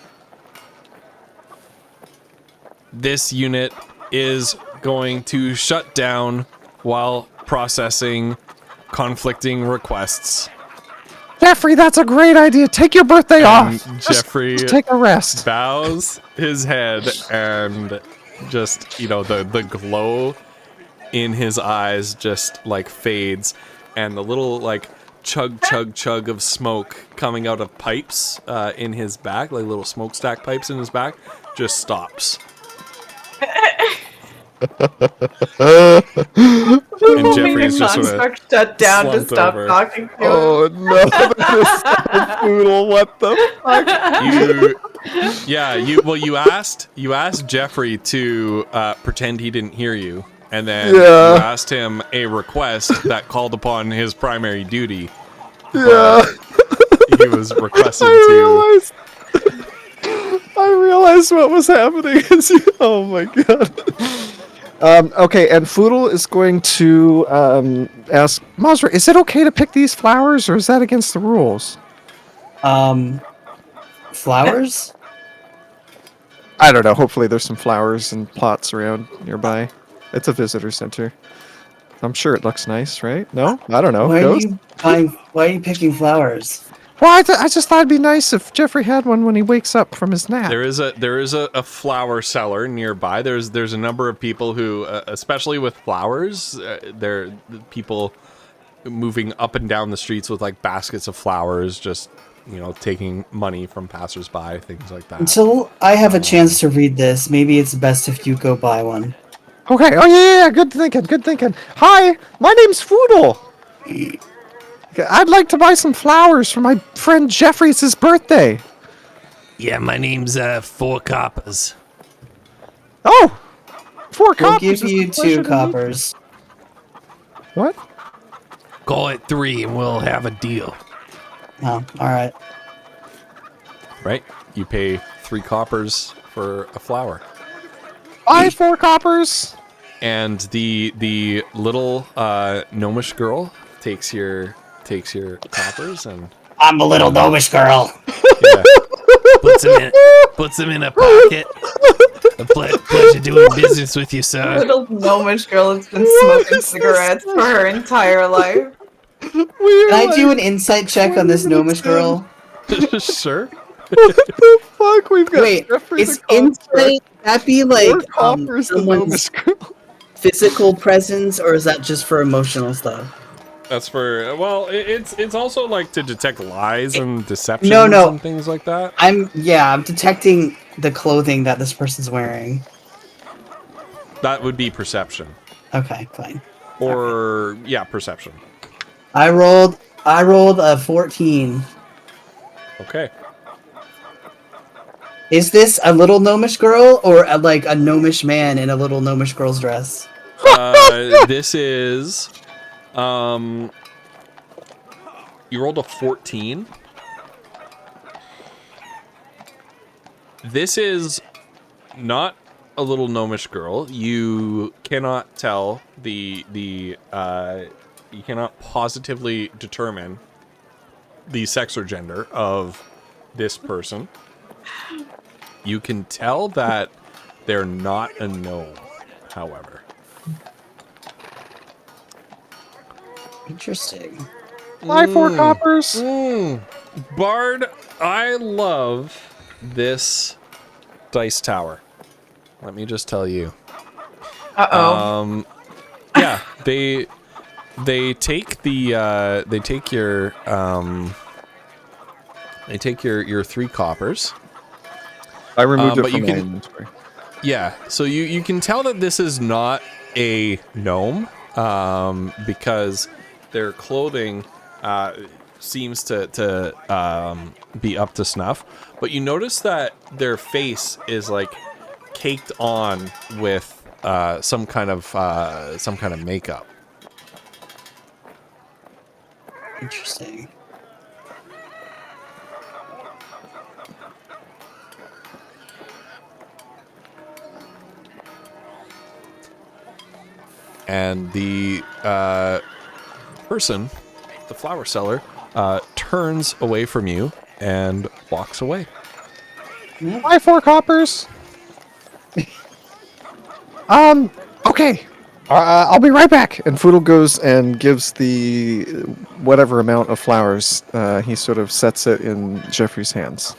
This unit is going to shut down while processing conflicting requests. Jeffrey, that's a great idea. Take your birthday off. Jeffrey just take a rest. bows his head and just, the glow in his eyes just like fades, and the little like chug of smoke coming out of pipes in his back, like little smokestack pipes in his back, just stops. And Jeffrey's just sort of shut down to slumped stop over. talking to him. Oh no, Poodle, what the fuck? You asked Jeffrey to pretend he didn't hear you, and then Yeah. you asked him a request that called upon his primary duty. Yeah. He was requested I realized what was happening. Oh my god. Okay, and Foodle is going to ask Mazra, is it okay to pick these flowers, or is that against the rules? Flowers? I don't know. Hopefully there's some flowers and pots around nearby. It's a visitor center. I'm sure it looks nice, right? No? I don't know. Why Ghost? are you picking flowers? Well, I just thought it'd be nice if Jeffrey had one when he wakes up from his nap. There is a flower seller nearby. There's a number of people who, especially with flowers, they're people moving up and down the streets with like baskets of flowers, just taking money from passersby, things like that. Until I have a chance to read this, maybe it's best if you go buy one. Okay. Oh yeah. Good thinking. Hi, my name's Foodle. I'd like to buy some flowers for my friend Jeffrey's his birthday. Yeah, my name's 4 coppers. Oh, 4 We'll coppers. give It's a you pleasure 2 to meet coppers. you. What? Call it 3 and we'll have a deal. Oh, alright. Right? You pay 3 coppers for a flower. Buy 4 coppers. And the little gnomish girl takes your coppers and I'm a little gnomish girl. yeah, Puts them in a pocket. A pleasure doing business with you, sir. Little gnomish girl has been smoking cigarettes for her entire life. Can I do an insight check on this gnomish girl? sure. What the fuck? We've got Wait, Jeffrey is the copper, insight that be 4 like coppers, the someone's gnomish girl. physical presence, or is that just for emotional stuff? That's for it's also like to detect lies and deceptions No. and things like that. I'm detecting the clothing that this person's wearing. That would be perception. Okay, fine. Or perception. I rolled a 14. Okay. Is this a little gnomish girl or like a gnomish man in a little gnomish girl's dress? This is you rolled a 14. This is not a little gnomish girl. You cannot tell you cannot positively determine the sex or gender of this person. You can tell that they're not a gnome, however. Interesting. Buy 4 coppers. Bard, I love this dice tower. Let me just tell you. Uh-oh. Yeah, they take your 3 coppers. I removed it but from you my can- inventory. Yeah, so you can tell that this is not a gnome because their clothing seems to be up to snuff. But you notice that their face is like caked on with some kind of makeup. Interesting. And the person, the flower seller, turns away from you and walks away. Buy 4 coppers. Okay. I'll be right back. And Foodle goes and gives the whatever amount of flowers. He sort of sets it in Jeffrey's hands.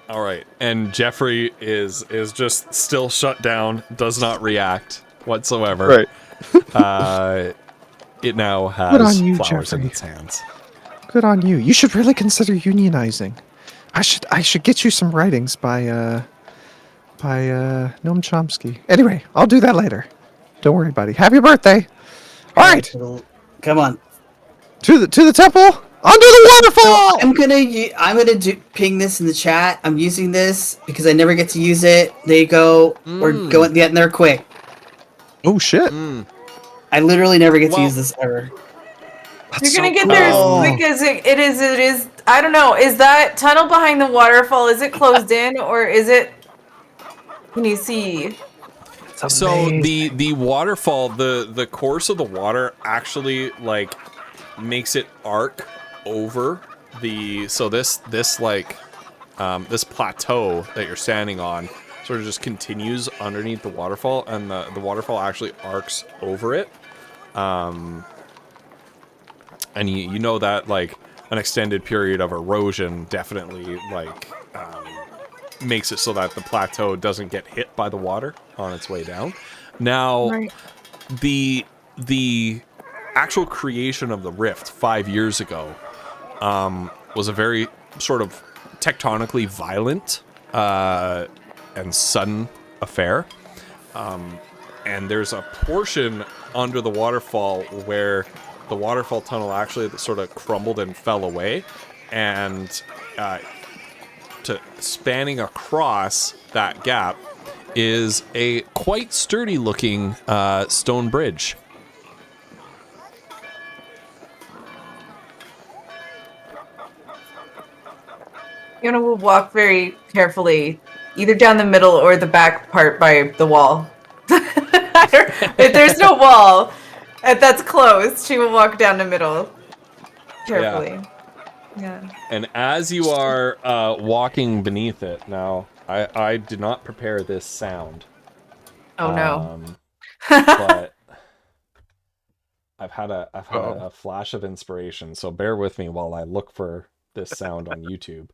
All right, and Jeffrey is just still shut down, does not react whatsoever. Right. It now Good on has you, flowers in Jeffrey. its hands. Good on you. You should really consider unionizing. I should get you some writings by Noam Chomsky. Anyway, I'll do that later. Don't worry, buddy. Happy birthday. All right, Come on. to the temple. Under the waterfall. I'm gonna ping this in the chat. I'm using this because I never get to use it. There you go. We're getting there quick. Oh shit. I literally never get to Well- use this ever. You're gonna get there cool. as quick as it is. I don't know. Is that tunnel behind the waterfall? Is it closed in or is it? Can you see? So the waterfall, the course of the water actually like makes it arc over this plateau that you're standing on sort of just continues underneath the waterfall, and the waterfall actually arcs over it. And you know that like an extended period of erosion definitely like makes it so that the plateau doesn't get hit by the water on its way down. Now, the actual creation of the rift 5 years ago was a very sort of tectonically violent and sudden affair. And there's a portion under the waterfall where the waterfall tunnel actually sort of crumbled and fell away, and spanning across that gap is a quite sturdy looking stone bridge. You know, we'll walk very carefully, either down the middle or the back part by the wall. If there's no wall, if that's closed, she will walk down the middle carefully. Yeah. And as you are walking beneath it, now I did not prepare this sound. Oh no. But I've had a flash of inspiration, so bear with me while I look for this sound on YouTube.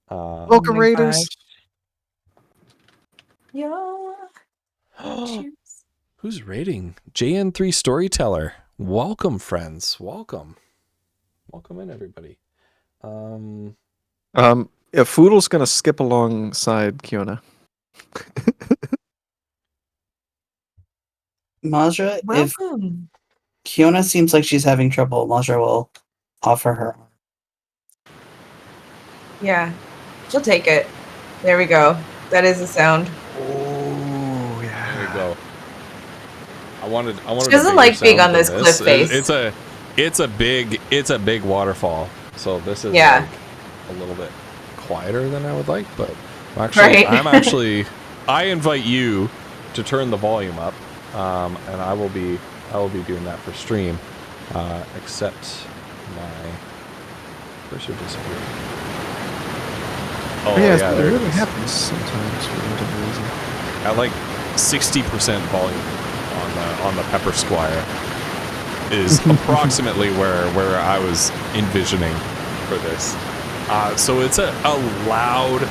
Welcome, my Raiders. Yeah. Who's raiding? JN3 Storyteller. Welcome, friends. Welcome. Welcome in, everybody. If Foodle's gonna skip alongside Kiona. Majra, if Welcome. Kiona seems like she's having trouble, Majra will offer her. Yeah. She'll take it. There we go. That is the sound. Oh yeah. There you go. I wanted. She doesn't like being on this cliff face. It's a big waterfall. So this is Yeah. like a little bit quieter than I would like, but actually, I invite you to turn the volume up, and I will be doing that for stream, except my cursor disappeared. Oh Yeah, yeah, it there it really is. happens sometimes for whatever reason. At like 60% volume on the Pepper Squire is approximately where I was envisioning for this. So it's a loud,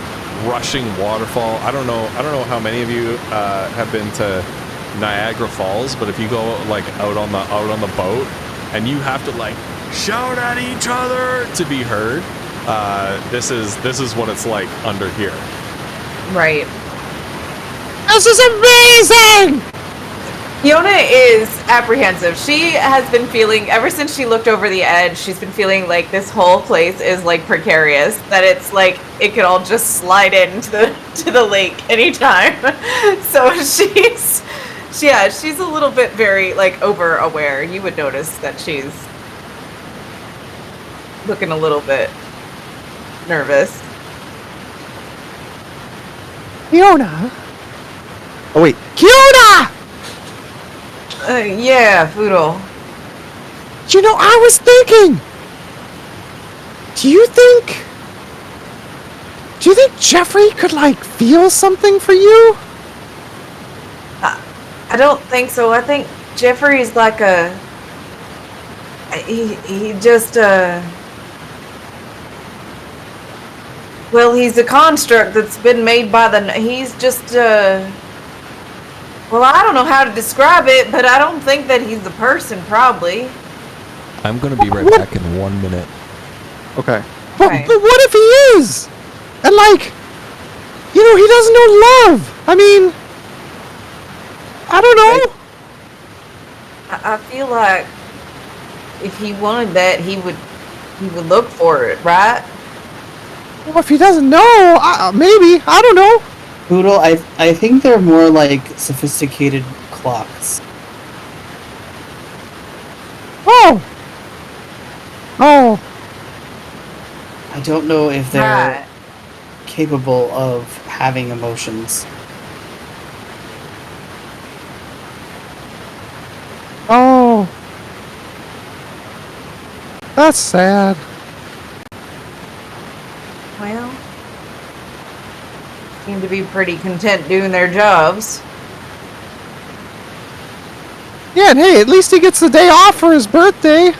rushing waterfall. I don't know how many of you have been to Niagara Falls, but if you go like out on the boat and you have to like shout at each other to be heard, this is what it's like under here. Right. This is amazing! Fiona is apprehensive. She has been feeling, ever since she looked over the edge, she's been feeling like this whole place is like precarious. That it's like it could all just slide into the lake anytime. So she's a little bit very like over aware. You would notice that she's looking a little bit nervous. Kiona! Oh wait, Kiona! Yeah, Foodle. You know, I was thinking. Do you think Jeffrey could like feel something for you? I don't think so. I think Jeffrey's like he just well, he's a construct that's been made by he's just well, I don't know how to describe it, but I don't think that he's a person, probably. I'm gonna be right back in 1 minute. Okay. Okay. But what if he is? And like, he doesn't know love. I mean, I don't know. I feel like if he wanted that, he would look for it, right? Well, if he doesn't know, maybe. I don't know. Poodle, I think they're more like sophisticated clocks. Oh. I don't know if they're Right. capable of having emotions. Oh. That's sad. Well, seem to be pretty content doing their jobs. Yeah, and hey, at least he gets the day off for his birthday.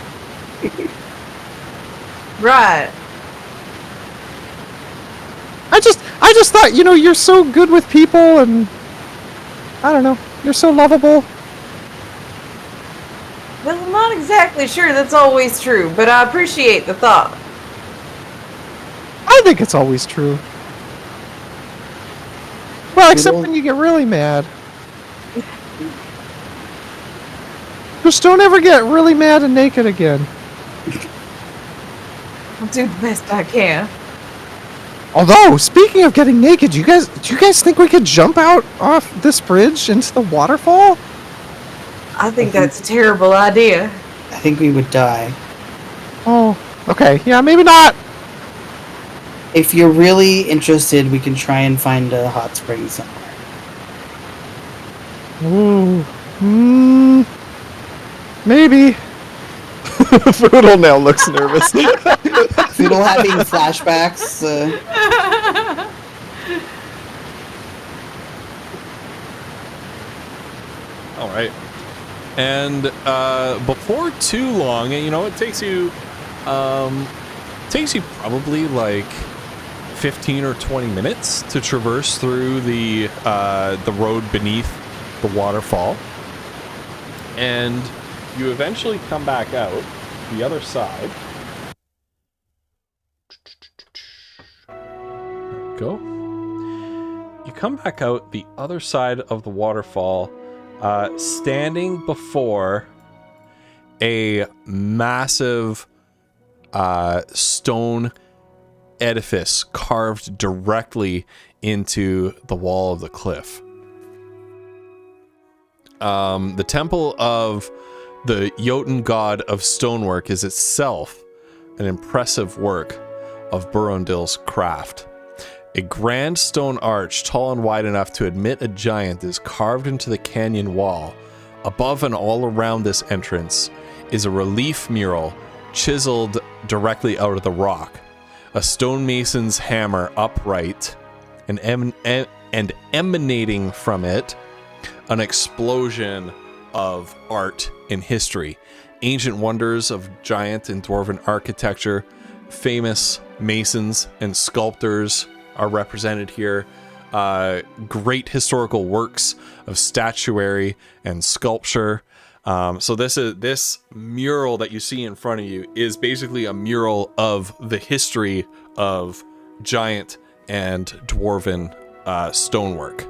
Right. I just thought, you're so good with people and I don't know, you're so lovable. Well, I'm not exactly sure that's always true, but I appreciate the thought. I think it's always true. Well, except Poodle? when you get really mad. Just don't ever get really mad and naked again. I'll do the best I can. Although, speaking of getting naked, do you guys think we could jump out off this bridge into the waterfall? I think that's a terrible idea. I think we would die. Oh, okay. Yeah, maybe not. If you're really interested, we can try and find a hot spring somewhere. Ooh. Maybe. Poodle now looks nervous. Poodle having flashbacks. All right. And before too long, it takes you probably like 15 or 20 minutes to traverse through the road beneath the waterfall, and you eventually come back out the other side. There we go. You come back out the other side of the waterfall, standing before a massive stone edifice carved directly into the wall of the cliff. The temple of the Jotun god of stonework is itself an impressive work of Burundil's craft. A grand stone arch, tall and wide enough to admit a giant, is carved into the canyon wall. Above and all around this entrance is a relief mural chiseled directly out of the rock. A stonemason's hammer upright, and emanating from it, an explosion of art and history. Ancient wonders of giant and dwarven architecture, famous masons and sculptors are represented here. Great historical works of statuary and sculpture. So this mural that you see in front of you is basically a mural of the history of giant and dwarven stonework.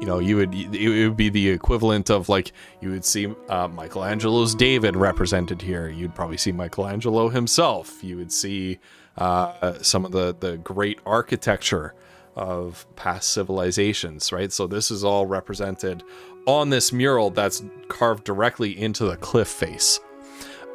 It would be the equivalent of, like, you would see Michelangelo's David represented here. You'd probably see Michelangelo himself. You would see some of the great architecture of past civilizations, right? So this is all represented on this mural that's carved directly into the cliff face.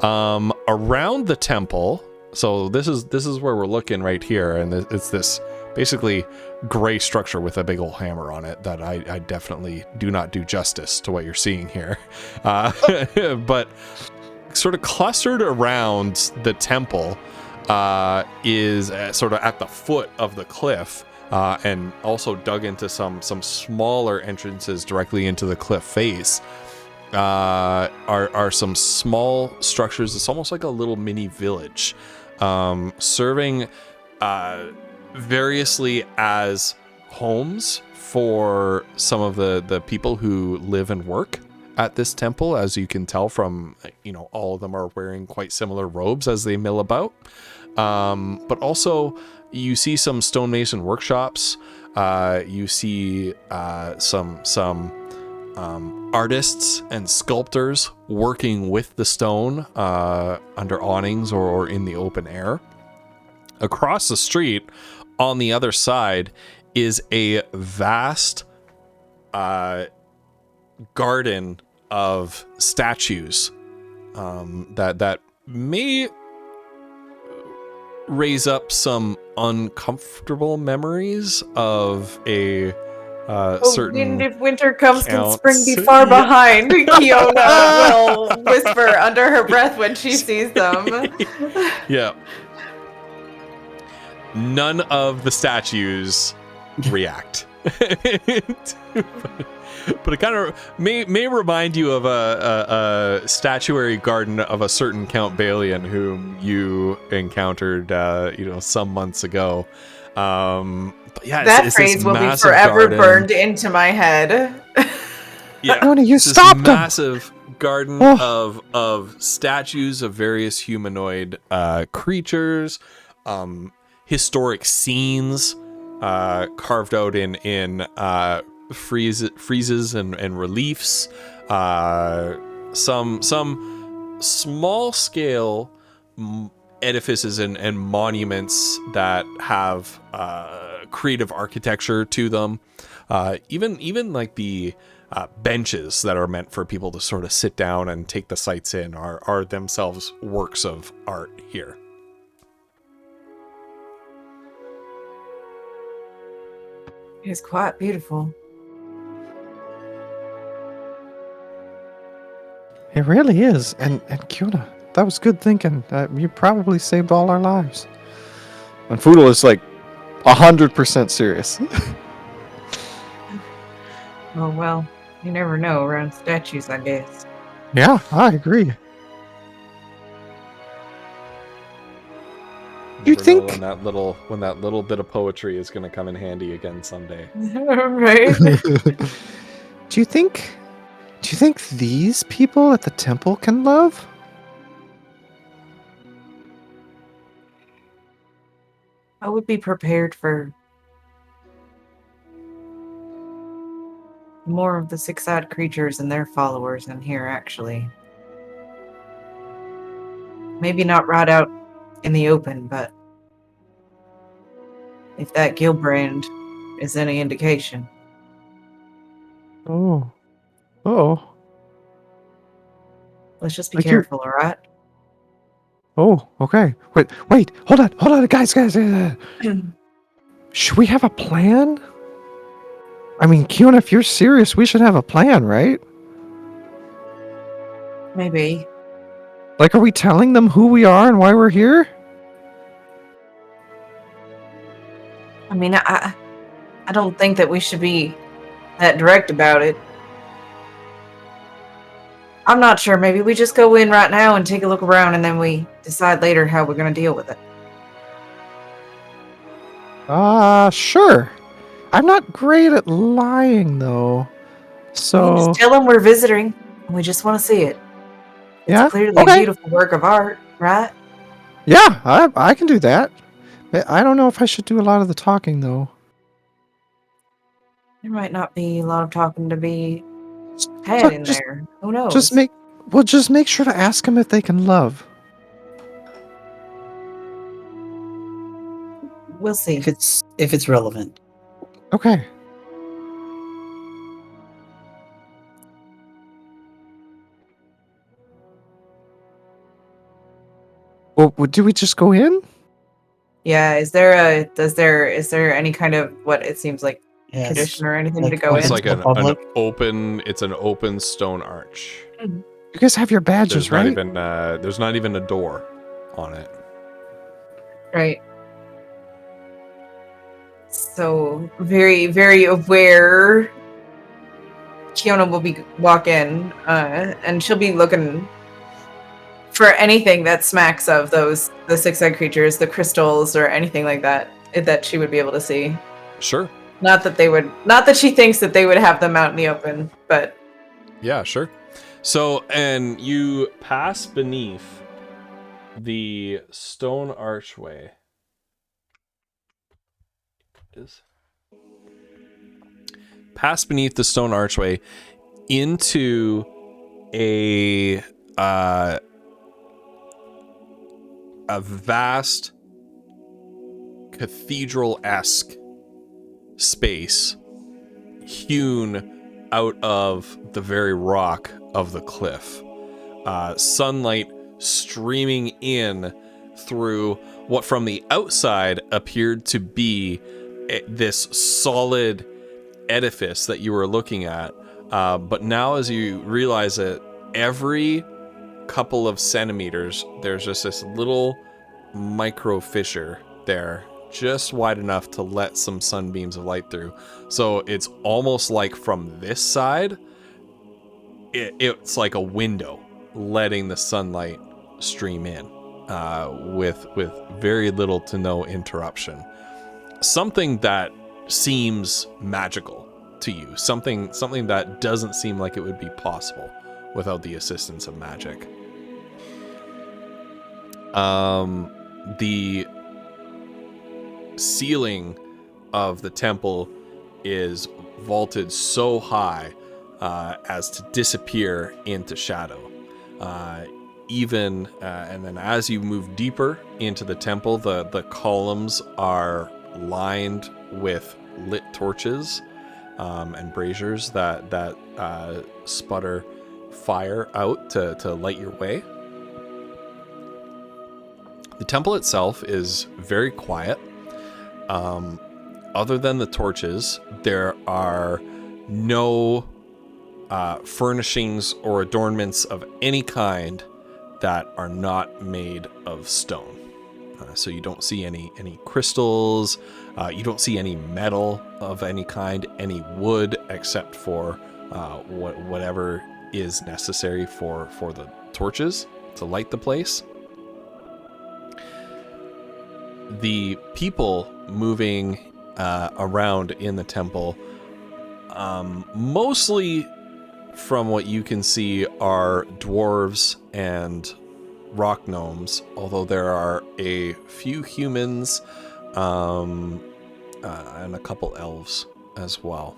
Around the temple, so this is where we're looking right here, and it's this basically gray structure with a big old hammer on it that I definitely do not do justice to what you're seeing here. But sort of clustered around the temple is sort of at the foot of the cliff, and also dug into some smaller entrances directly into the cliff face, are some small structures. It's almost like a little mini village, serving variously as homes for some of the people who live and work at this temple. As you can tell from, all of them are wearing quite similar robes as they mill about. But also you see some stonemason workshops. You see some artists and sculptors working with the stone under awnings or in the open air. Across the street, on the other side, is a vast garden of statues that may raise up some uncomfortable memories of a certain. If winter comes, can counts. spring be far behind? Kiona will whisper under her breath when she sees them. Yeah. None of the statues react. But it kind of may remind you of a statuary garden of a certain Count Balian whom you encountered, some months ago. But yeah, That it's phrase this will be massive forever garden. burned into my head. Yeah, Tony, you it's this stopped them. massive garden Oh. of statues of various humanoid creatures, historic scenes carved out in friezes and reliefs, some small scale edifices and monuments that have creative architecture to them, even like the benches that are meant for people to sort of sit down and take the sights in are themselves works of art here. It's quite beautiful. It really is. And Kiona, that was good thinking. You probably saved all our lives. And Foodle is like 100% serious. Oh, well, you never know around statues, I guess. Yeah, I agree. You Never know think- when that little bit of poetry is going to come in handy again someday? Right? Do you think these people at the temple can love? I would be prepared for more of the six-eyed creatures and their followers in here, actually. Maybe not right out in the open, but if that Gilbrand is any indication. Oh. Oh. Let's just be Like you're- careful, all right? Oh, okay. Wait, hold on, guys. Should we have a plan? I mean, Kiona, if you're serious, we should have a plan, right? Maybe. Like, are we telling them who we are and why we're here? I mean, I don't think that we should be that direct about it. I'm not sure. Maybe we just go in right now and take a look around, and then we decide later how we're going to deal with it. Sure. I'm not great at lying, though. You So, just tell them we're visiting, and we just want to see it. It's yeah, clearly okay. a beautiful work of art, right? Yeah, I can do that. I don't know if I should do a lot of the talking, though. There might not be a lot of talking to be had in just- there. Who knows? Just make sure to ask them if they can love. We'll see. If it's relevant. Okay. Well, do we just go in? Yeah. Is there any kind of what it seems like Yes. tradition or anything Like to go what in? It's like the public? it's an open stone arch. You guys have your badges, There's right? there's not even a door on it. Right. So So very, very aware. Kiona will walk in, and she'll be looking for anything that smacks of the six-eyed creatures, the crystals, or anything like that she would be able to see. Sure. Not that she thinks that they would have them out in the open, but Yeah, sure. So, and you pass beneath the stone archway. Pass beneath the stone archway into a vast cathedral-esque space hewn out of the very rock of the cliff. Sunlight streaming in through what from the outside appeared to be this solid edifice that you were looking at. But now as you realize that every couple of centimeters, there's just this little micro fissure there, just wide enough to let some sunbeams of light through. So it's almost like from this side, it's like a window letting the sunlight stream in with very little to no interruption. Something that seems magical to you, something that doesn't seem like it would be possible without the assistance of magic. The ceiling of the temple is vaulted so high as to disappear into shadow. And then as you move deeper into the temple, the columns are lined with lit torches and braziers that sputter fire out to light your way. The temple itself is very quiet. Other than the torches, there are no furnishings or adornments of any kind that are not made of stone. So you don't see any crystals, you don't see any metal of any kind, any wood, except for whatever is necessary for the torches to light the place. The people moving around in the temple, mostly from what you can see, are dwarves and rock gnomes, although there are a few humans and a couple elves as well.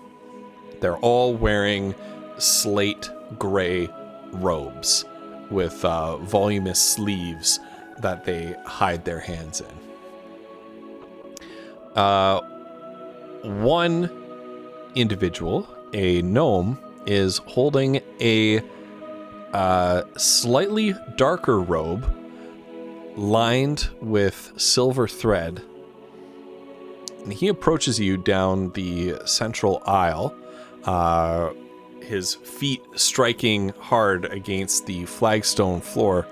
They're all wearing slate gray robes with voluminous sleeves that they hide their hands in. One individual, a gnome, is holding a slightly darker robe lined with silver thread. And he approaches you down the central aisle, his feet striking hard against the flagstone floor,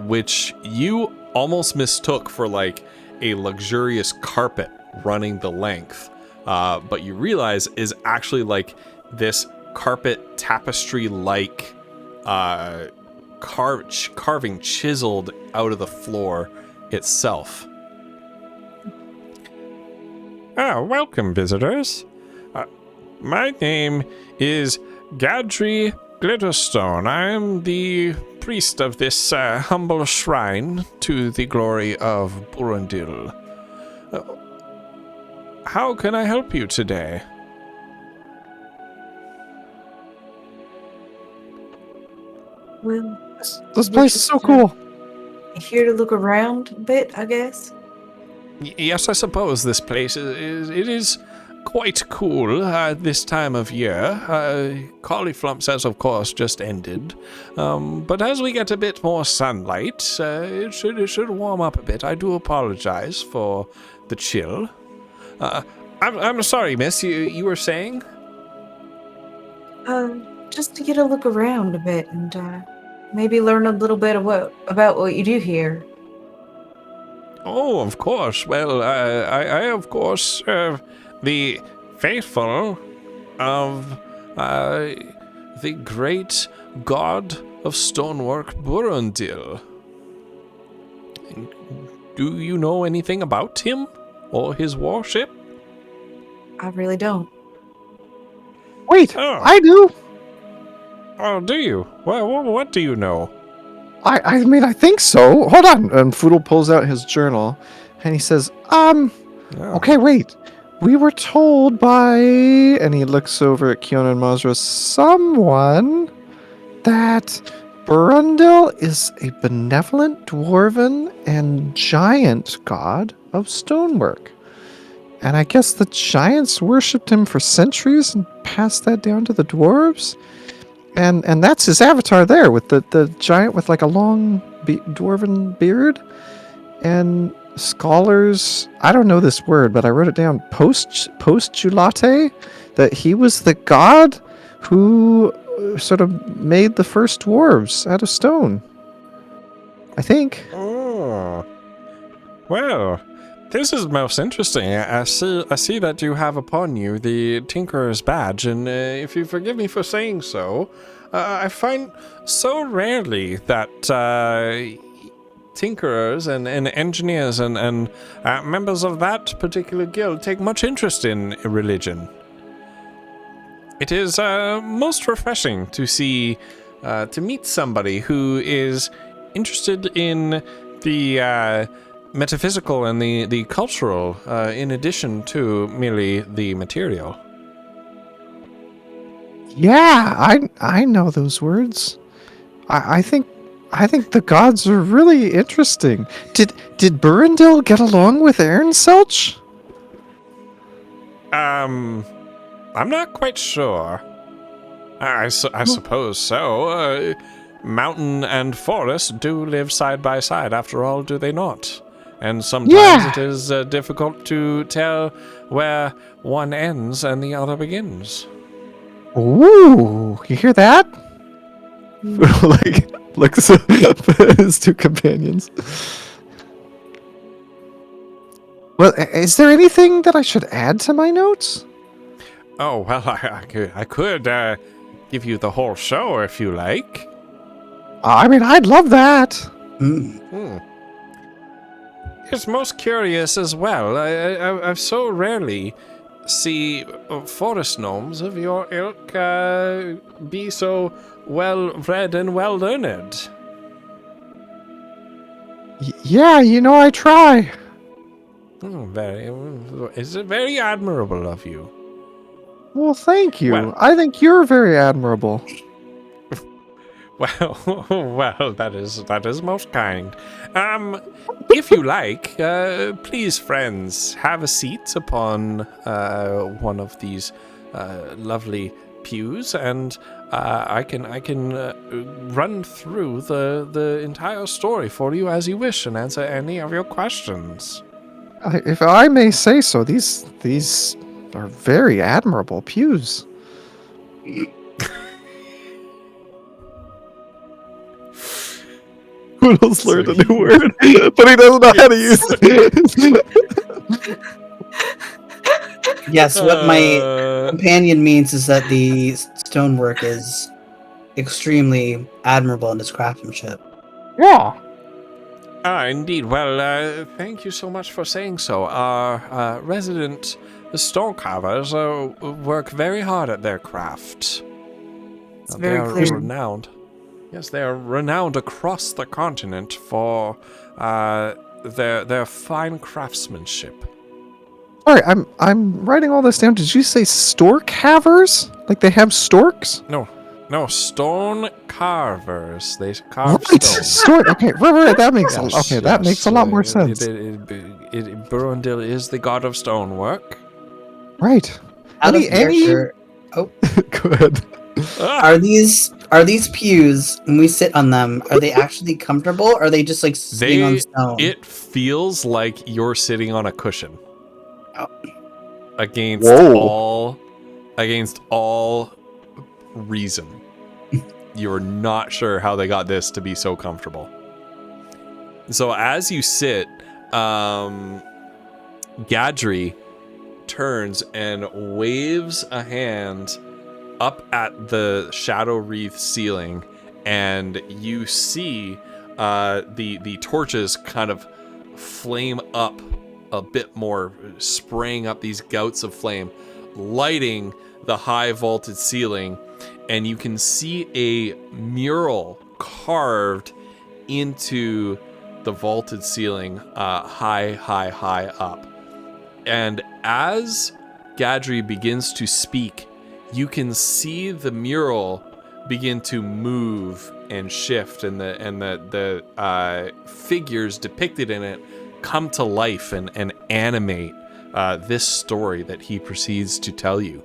which you almost mistook for like a luxurious carpet running the length, but you realize is actually like this carpet tapestry-like carving chiseled out of the floor itself. Welcome, visitors. My name is Gadri Glitterstone. I am the priest of this humble shrine to the glory of Burundil. How can I help you today? Well, This place is so cool. here to look around a bit, I guess. Yes, I suppose this place is quite cool this time of year. Cauliflumps has, of course, just ended. But as we get a bit more sunlight, it should warm up a bit. I do apologize for the chill. I'm sorry, miss. You were saying? Just to get a look around a bit and maybe learn a little bit about what you do here. Oh, of course. Well, I of course the faithful of the great god of stonework, Burundil. Do you know anything about him or his warship? I really don't. Wait, Oh. I do. Oh, do you? Well, what do you know? I mean, I think so. Hold on. And Foodle pulls out his journal, and he says, Oh. okay, wait. We were told by, and he looks over at Kiona and Mazra, someone that Burundil is a benevolent dwarven and giant god of stonework. And I guess the giants worshipped him for centuries and passed that down to the dwarves. And that's his avatar there, with the giant with like a long dwarven beard. And scholars, I don't know this word, but I wrote it down, postulate, that he was the god who sort of made the first dwarves out of stone. I think. Oh. Well, this is most interesting. I see that you have upon you the Tinkerer's badge, and if you forgive me for saying so, I find so rarely that tinkerers and engineers and members of that particular guild take much interest in religion. It is most refreshing to see, to meet somebody who is interested in the metaphysical and the cultural, in addition to merely the material. Yeah, I know those words. I think the gods are really interesting. Did Burundil get along with Aaron Selch? I'm not quite sure. I suppose so. Mountain and forest do live side by side, after all, do they not? And sometimes it is difficult to tell where one ends and the other begins. Ooh, you hear that? Like, looks up at his two companions. Well, is there anything that I should add to my notes? Oh, well, I could give you the whole show if you like. I mean, I'd love that. It's most curious as well. I've so rarely see forest gnomes of your ilk be so well read and well learned. Yeah, I try. It's very admirable of you. Well, thank you. Well- I think you're very admirable. Well, that is most kind. If you like, please, friends, have a seat upon one of these lovely pews, and I can run through the entire story for you as you wish and answer any of your questions. If I may say so, these are very admirable pews. Poodle's learned a new word, but he doesn't know how to use it. Yes, what my companion means is that the stonework is extremely admirable in its craftsmanship. Yeah. Indeed. Well, thank you so much for saying so. Our resident stone carvers work very hard at their craft. It's They very are clear. renowned. Yes, they are renowned across the continent for their fine craftsmanship. All right, I'm writing all this down. Did you say stork havers? Like they have storks? No, stone carvers. They carve Right, stone. stork. Okay, right. That makes Yes, that makes a lot more sense. Burundil is the god of stonework. Right. Out of Any- character, Go ahead. are these pews, when we sit on them, are they actually comfortable, or are they just like sitting on stone? It feels like you're sitting on a cushion. Oh. Against Whoa. all reason. You're not sure how they got this to be so comfortable. So as you sit, Gadri turns and waves a hand up at the shadow wreath ceiling, and you see the torches kind of flame up a bit more, spraying up these gouts of flame, lighting the high vaulted ceiling, and you can see a mural carved into the vaulted ceiling, high up. And as Gadri begins to speak, you can see the mural begin to move and shift, and the figures depicted in it come to life and animate this story that he proceeds to tell you.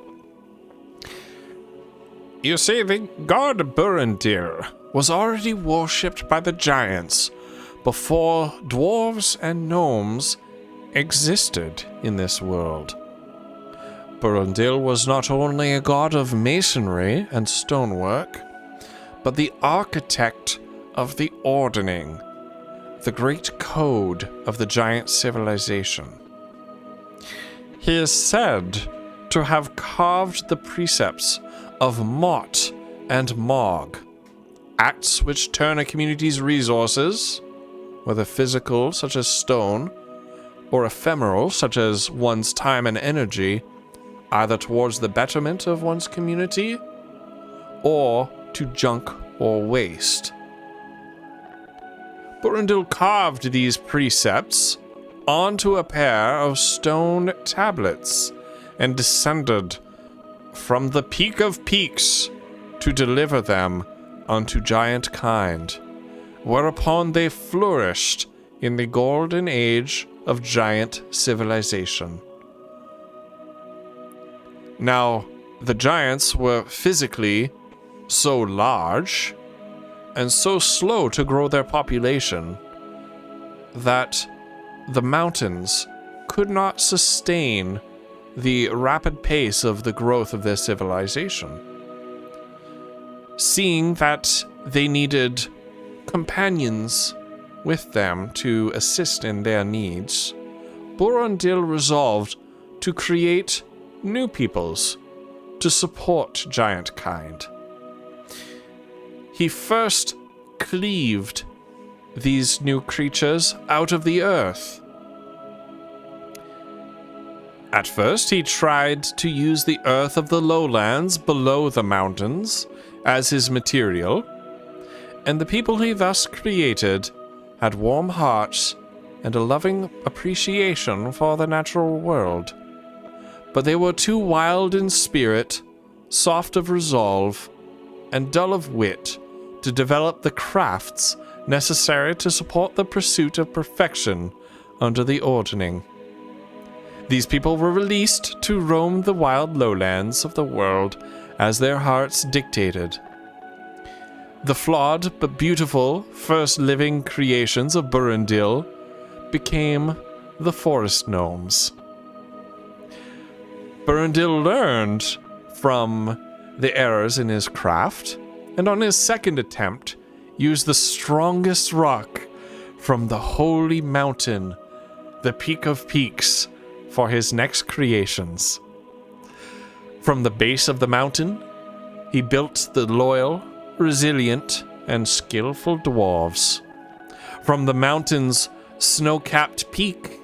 You see, the god Burundir was already worshipped by the giants before dwarves and gnomes existed in this world. Burundil was not only a god of masonry and stonework, but the architect of the Ordning, the great code of the giant civilization. He is said to have carved the precepts of Mott and Mog, acts which turn a community's resources, whether physical such as stone, or ephemeral such as one's time and energy, either towards the betterment of one's community, or to junk or waste. Burundil carved these precepts onto a pair of stone tablets and descended from the peak of peaks to deliver them unto giant kind, whereupon they flourished in the golden age of giant civilization. Now, the giants were physically so large and so slow to grow their population that the mountains could not sustain the rapid pace of the growth of their civilization. Seeing that they needed companions with them to assist in their needs, Burundil resolved to create new peoples to support giant kind. He first cleaved these new creatures out of the earth. At first, he tried to use the earth of the lowlands below the mountains as his material, and the people he thus created had warm hearts and a loving appreciation for the natural world. But they were too wild in spirit, soft of resolve, and dull of wit to develop the crafts necessary to support the pursuit of perfection under the Ordning. These people were released to roam the wild lowlands of the world as their hearts dictated. The flawed but beautiful first living creations of Burundil became the forest gnomes. Burundil learned from the errors in his craft, and on his second attempt, used the strongest rock from the holy mountain, the Peak of Peaks, for his next creations. From the base of the mountain, he built the loyal, resilient, and skillful dwarves. From the mountain's snow-capped peak,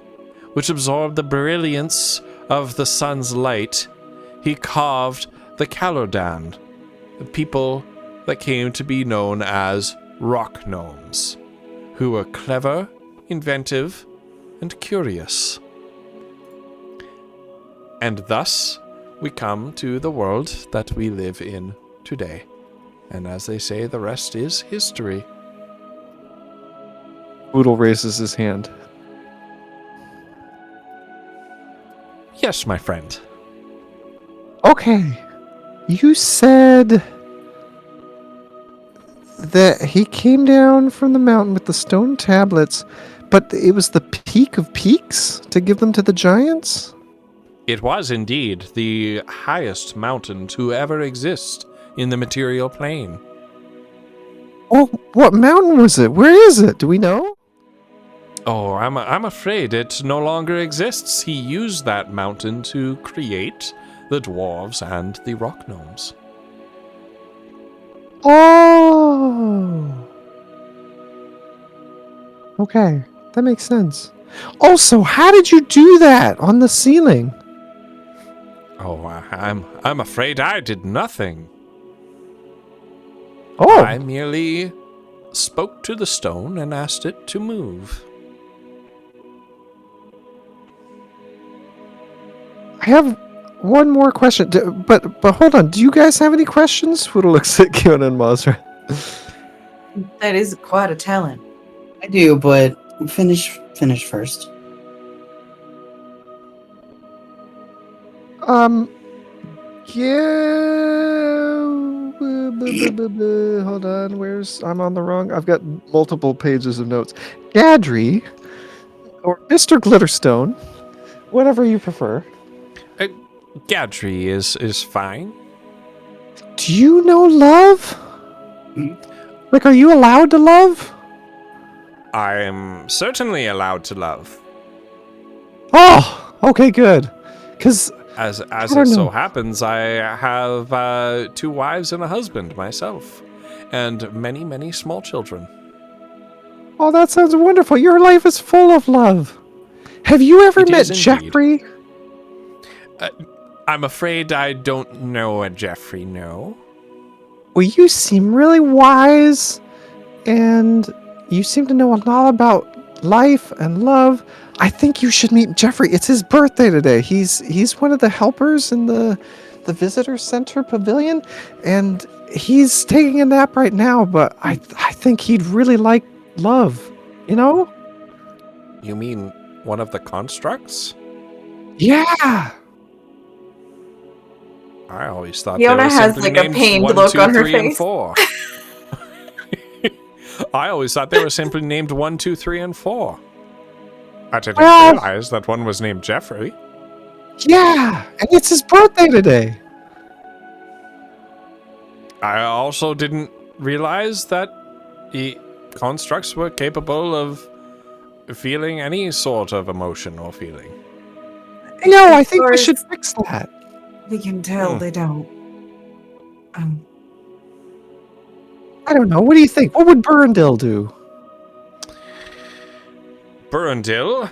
which absorbed the brilliance of the sun's light, he carved the Calodan, the people that came to be known as rock gnomes, who were clever, inventive, and curious. And thus we come to the world that we live in today. And as they say, the rest is history. Boodle raises his hand. Yes, my friend. Okay. You said that he came down from the mountain with the stone tablets, but it was the Peak of Peaks to give them to the giants? It was indeed the highest mountain to ever exist in the material plane. Oh, what mountain was it? Where is it? Do we know? Oh, I'm afraid it no longer exists. He used that mountain to create the dwarves and the rock gnomes. Oh. Okay, that makes sense. Also, how did you do that on the ceiling? Oh, I'm afraid I did nothing. Oh, I merely spoke to the stone and asked it to move. I have one more question. But hold on. Do you guys have any questions? Fudo looks at Kiona and Mazra. That is quite a talent. I do, but finish first. Yeah. Hold on. I'm on the wrong. I've got multiple pages of notes. Gadri, or Mr. Glitterstone, whatever you prefer. Gadri is fine. Do you know love? Like, are you allowed to love? I am certainly allowed to love. Oh, okay, good. Because As don't it so know. happens, I have 2 wives and a husband myself, and many, many small children. oh, that sounds wonderful. Your life is full of love. Have you ever It met is indeed. Jeffrey? I'm afraid I don't know a Jeffrey, no. Well, you seem really wise, and you seem to know a lot about life and love. I think you should meet Jeffrey. It's his birthday today. He's one of the helpers in the visitor center pavilion, and he's taking a nap right now. But I think he'd really like love. You know? You mean one of the constructs? Yeah. I always thought Fiona they were has, simply like, a named pained 1, look 2, on her 3, and face. 4. I always thought they were simply named 1, 2, 3, and 4. I didn't Well- realize that one was named Jeffrey. Yeah, and it's his birthday today. I also didn't realize that the constructs were capable of feeling any sort of emotion or feeling. No, I think we course. should fix that. We can tell Hmm. they don't. I don't know. What do you think? What would Burndale do? Burundil,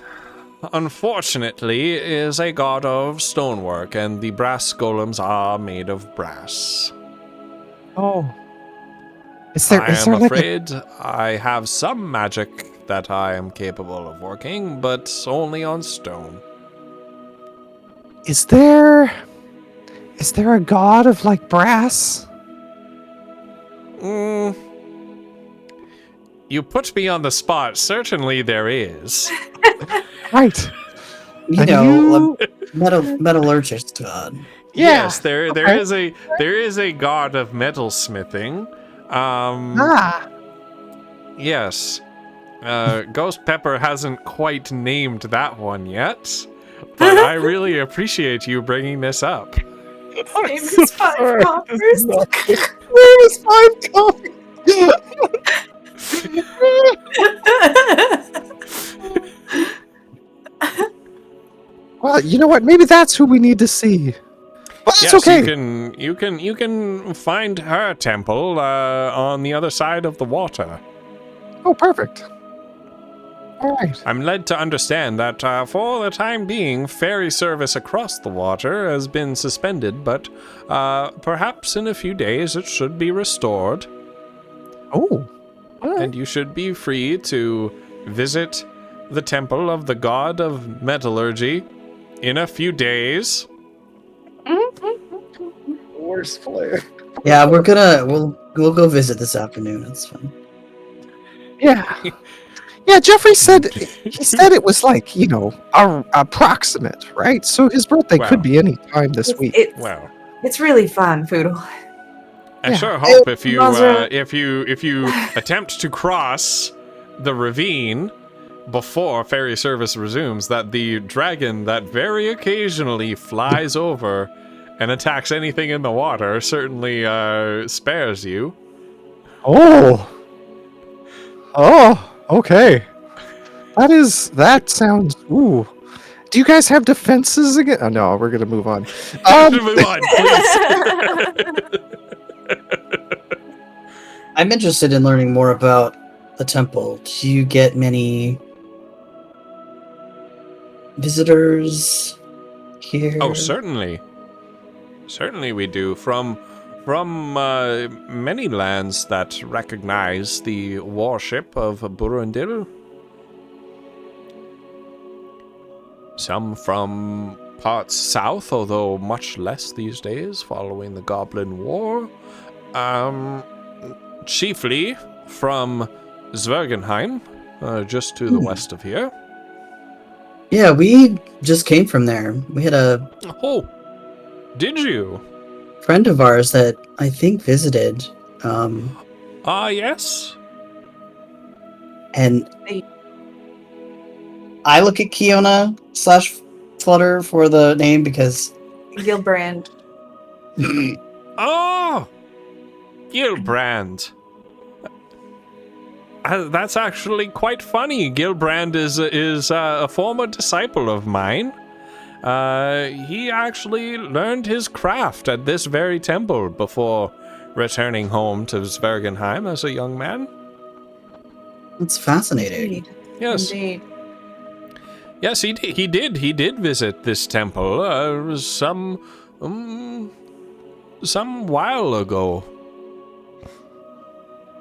unfortunately, is a god of stonework, and the brass golems are made of brass. Oh. Is I there am like a, afraid I have some magic that I am capable of working, but only on stone. is there a god of like brass? You put me on the spot. Certainly there is. Right. You And know, metallurgist god. Yeah, Yes, there okay. is a god of metalsmithing. Ah. Yes. Ghost Pepper hasn't quite named that one yet, but I really appreciate you bringing this up. Name is 5 coppers. Where is 5 coffee? Well, you know what? Maybe that's who we need to see. Well, that's Yes, okay. you can find her temple on the other side of the water. Oh, perfect. All right. I'm led to understand that for the time being, ferry service across the water has been suspended, but perhaps in a few days it should be restored, Oh. All right. and you should be free to visit the temple of the god of metallurgy in a few days. Worst player. Yeah, we'll go visit this afternoon. It's fun. Yeah. Yeah, Jeffrey said he said it was like, you know, approximate, right? So his birthday Well. could be any time this week. Well, It's really fun, Foodle. I Yeah. sure hope if you Mazra- if you attempt to cross the ravine before ferry service resumes, that the dragon that very occasionally flies over and attacks anything in the water certainly spares you. Oh. Oh, okay. That sounds. Ooh. Do you guys have defenses again? Oh no, we're gonna move on. Move on, please. I'm interested in learning more about the temple. Do you get many visitors here? Oh, certainly. Certainly we do. From many lands that recognize the warship of Burundil. Some from parts south, although much less these days, following the Goblin War. Chiefly from Zwergenheim, just to the west of here. Yeah, we just came from there. We had a Oh, did you? friend of ours that I think visited. Yes. And I look at Kiona / Flutter for the name because Gilbrand. Oh, Gilbrand. That's actually quite funny. Gilbrand is a former disciple of mine. He actually learned his craft at this very temple before returning home to Zwergenheim as a young man. it's fascinating. Indeed. Yes. Indeed. Yes, he did. He did visit this temple. It was some while ago.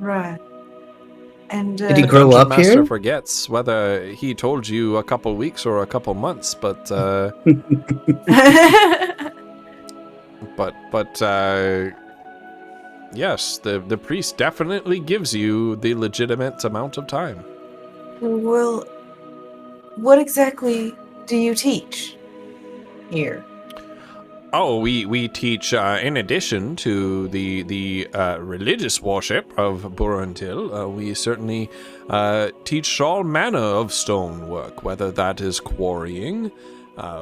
Right. And Did he The grow dungeon up master here? forgets whether he told you a couple weeks or a couple months, but yes, the priest definitely gives you the legitimate amount of time. well, what exactly do you teach here? Oh, we teach, in addition to the religious worship of Burundil, we certainly teach all manner of stone work, whether that is quarrying,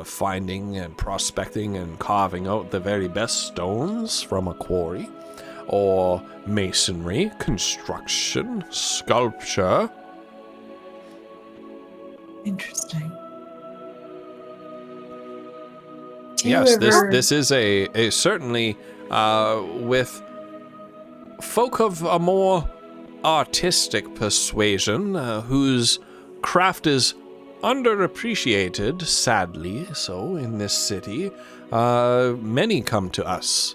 finding and prospecting and carving out the very best stones from a quarry, or masonry, construction, sculpture. Interesting. Do you Yes, ever- this is a certainly with folk of a more artistic persuasion whose craft is underappreciated, sadly so, in this city. Many come to us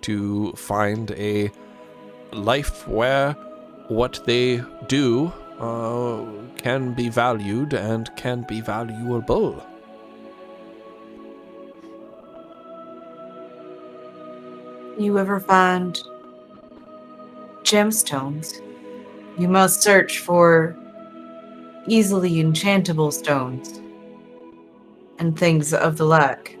to find a life where what they do can be valued and can be valuable. You ever find gemstones? You must search for easily enchantable stones and things of the like.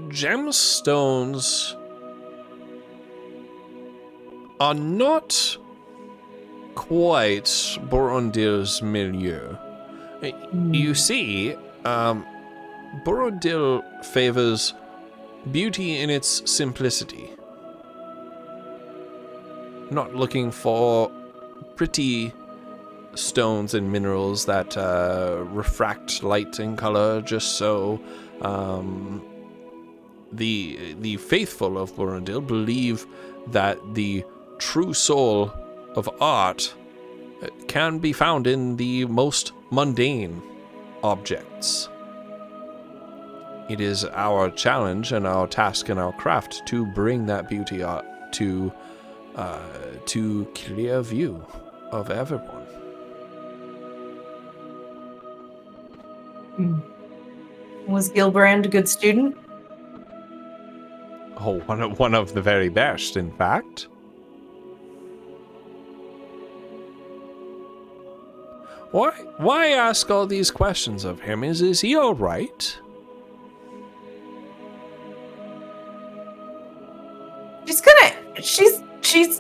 Gemstones are not quite Burundil's milieu. You see, Burundil favors beauty in its simplicity. Not looking for pretty stones and minerals that refract light and color just so. The faithful of Burundil believe that the true soul of art can be found in the most mundane objects. It is our challenge and our task and our craft to bring that beauty to clear view of everyone. Was Gilbrand a good student? Oh, one of the very best, in fact. Why ask all these questions of him? Is he all right?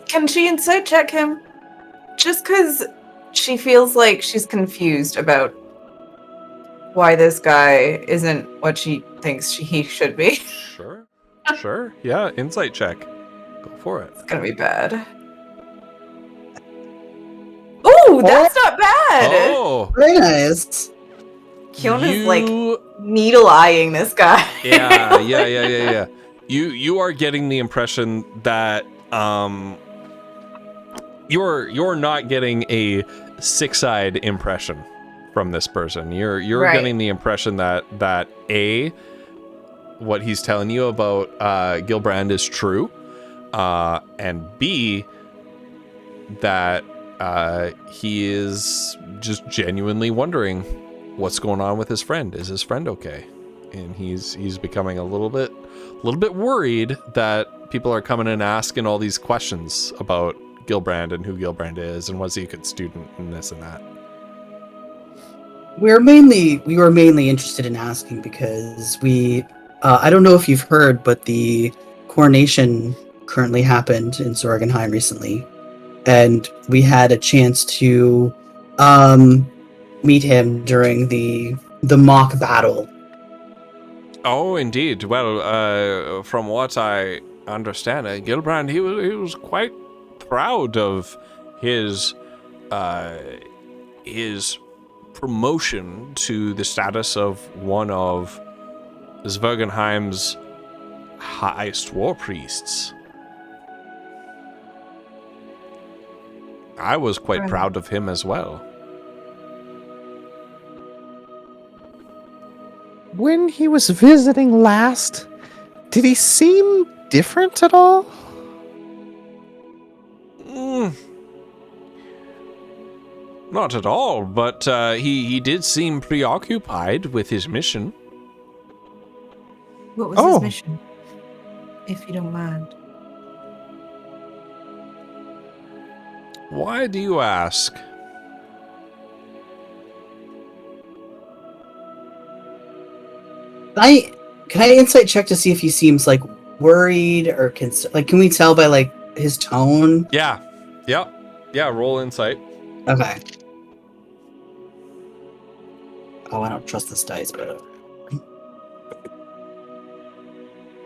Can she insight check him? Just because she feels like she's confused about why this guy isn't what she thinks he should be. Sure. Sure. Yeah, insight check. Go for it. It's gonna be bad. Ooh, that's not bad. Oh, Very nice. Kiona's like you- needle eyeing this guy. yeah. You are getting the impression that you're not getting a six-eyed impression from this person. You're Right. getting the impression that A, what he's telling you about Gilbrand is true, and B, that he is just genuinely wondering what's going on with his friend. Is his friend okay? And he's becoming a little bit worried that people are coming and asking all these questions about Gilbrand and who Gilbrand is and was he a good student and this and that. We were mainly interested in asking because I don't know if you've heard, but the coronation currently happened in Sorgenheim recently, and we had a chance to meet him during the mock battle. Oh, indeed. Well, from what I understand, Gilbrand, he was quite proud of his promotion to the status of one of Zwergenheim's highest war priests. I was quite Right. proud of him as well. When he was visiting last, did he seem different at all? Not at all, but he did seem preoccupied with his mission. What was Oh. his mission? If you don't mind. Why do you ask? Can I insight check to see if he seems like worried or like? Can we tell by like his tone? Yeah. Roll insight. Okay. Oh, I don't trust this dice, but.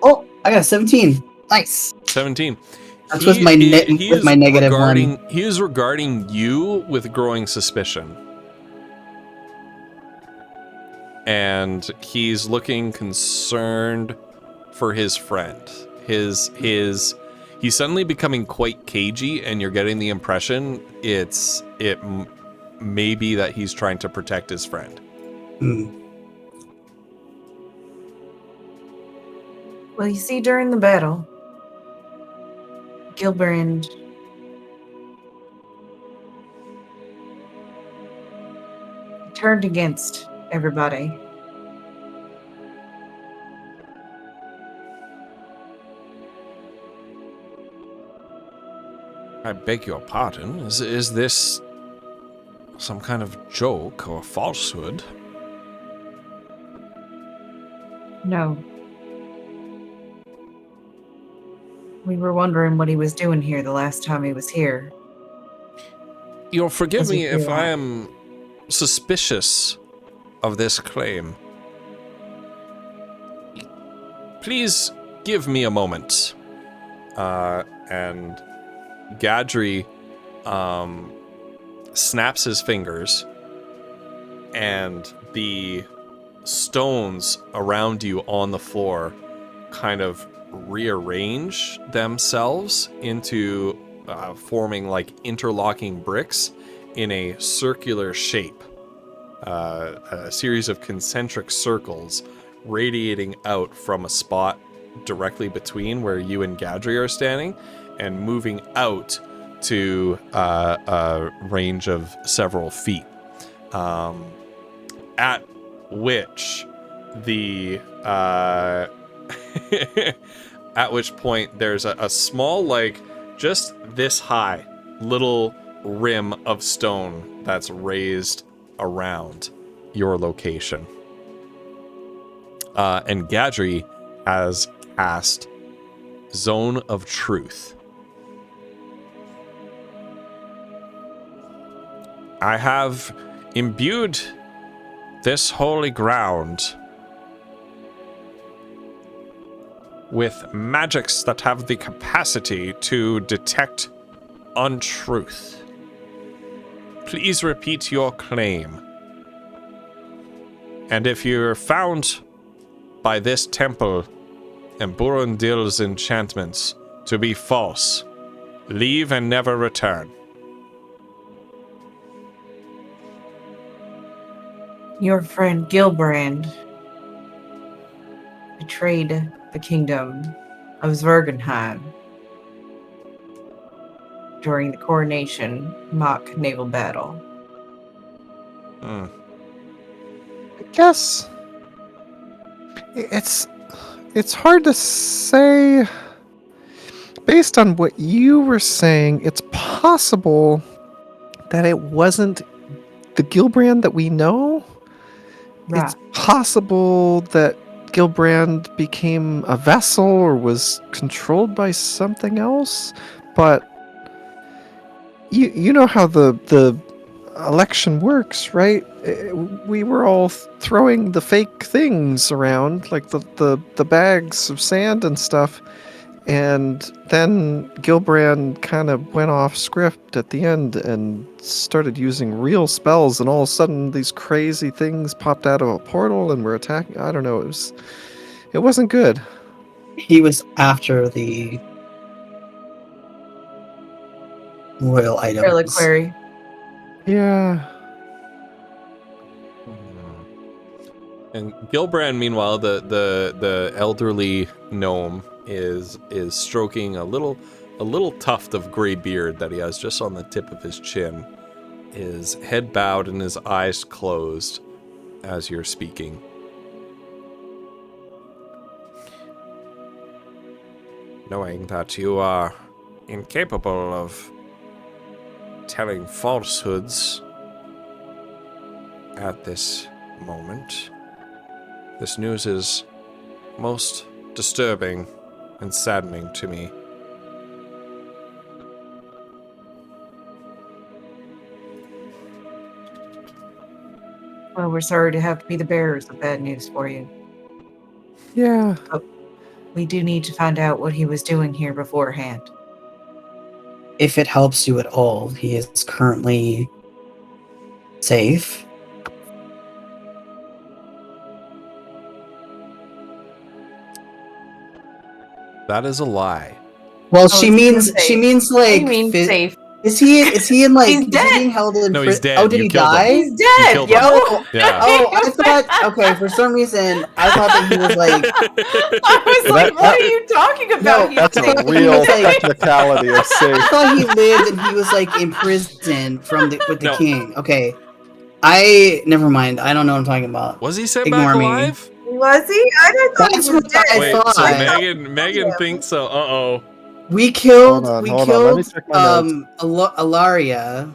Oh, I got a 17. Nice. 17. That's with my with my negative one. He is regarding you with growing suspicion. And he's looking concerned for his friend. He's suddenly becoming quite cagey, and you're getting the impression it may be that he's trying to protect his friend. Hmm. Well, you see, during the battle, Gilbrand turned against everybody. I beg your pardon. Is this some kind of joke or falsehood? No. We were wondering what he was doing here the last time he was here. You'll forgive As we me if grew I up. am suspicious of this claim. Please give me a moment. And Gadri snaps his fingers, and the stones around you on the floor kind of rearrange themselves into forming like interlocking bricks in a circular shape. A series of concentric circles radiating out from a spot directly between where you and Gadri are standing and moving out to a range of several feet. At which the at which point there's a small, like just this high little rim of stone that's raised around your location. And Gadri has cast Zone of Truth. I have imbued this holy ground with magics that have the capacity to detect untruth. please repeat your claim. And if you're found by this temple and Burundil's enchantments to be false, leave and never return. Your friend Gilbrand betrayed the kingdom of Zwergenheim during the coronation mock naval battle. Hmm. I guess it's hard to say. Based on what you were saying, it's possible that it wasn't the Gilbrand that we know. Right. It's possible that Gilbrand became a vessel or was controlled by something else, but you know how the election works, right? We were all throwing the fake things around, like the bags of sand and stuff, and then Gilbrand kind of went off script at the end and started using real spells, and all of a sudden these crazy things popped out of a portal and were attacking. I don't know, it wasn't good. He was after the royal items. Reliquary. Yeah. And Gilbrand, meanwhile, the elderly gnome is stroking a little tuft of gray beard that he has just on the tip of his chin, his head bowed and his eyes closed as you're speaking. Knowing that you are incapable of telling falsehoods at this moment, this news is most disturbing and saddening to me. Well, we're sorry to have to be the bearers of bad news for you. Yeah. We do need to find out what he was doing here beforehand. If it helps you at all, he is currently safe. That is a lie. Well, Oh, she it's means safe. she means What do like you mean safe? Is he in like He's is he dead. being held in No, he's pri- dead. Oh, did You he killed him. die? He's dead, killed yo! him. Yeah. Oh, I thought okay, for some reason I thought that he was like I was Well, like, that- what are you talking about? No, He's That's dead. a real He's like- technicality of I safe. thought he lived and he was like in prison with the No. king. Okay. I never mind. I don't know what I'm talking about. Was he sent Ignore back me. alive? Was he? I thought That's he was what dead. I Wait, thought. so Megan thinks so. Uh-oh. We killed Hold on, let me check my notes. Alaria.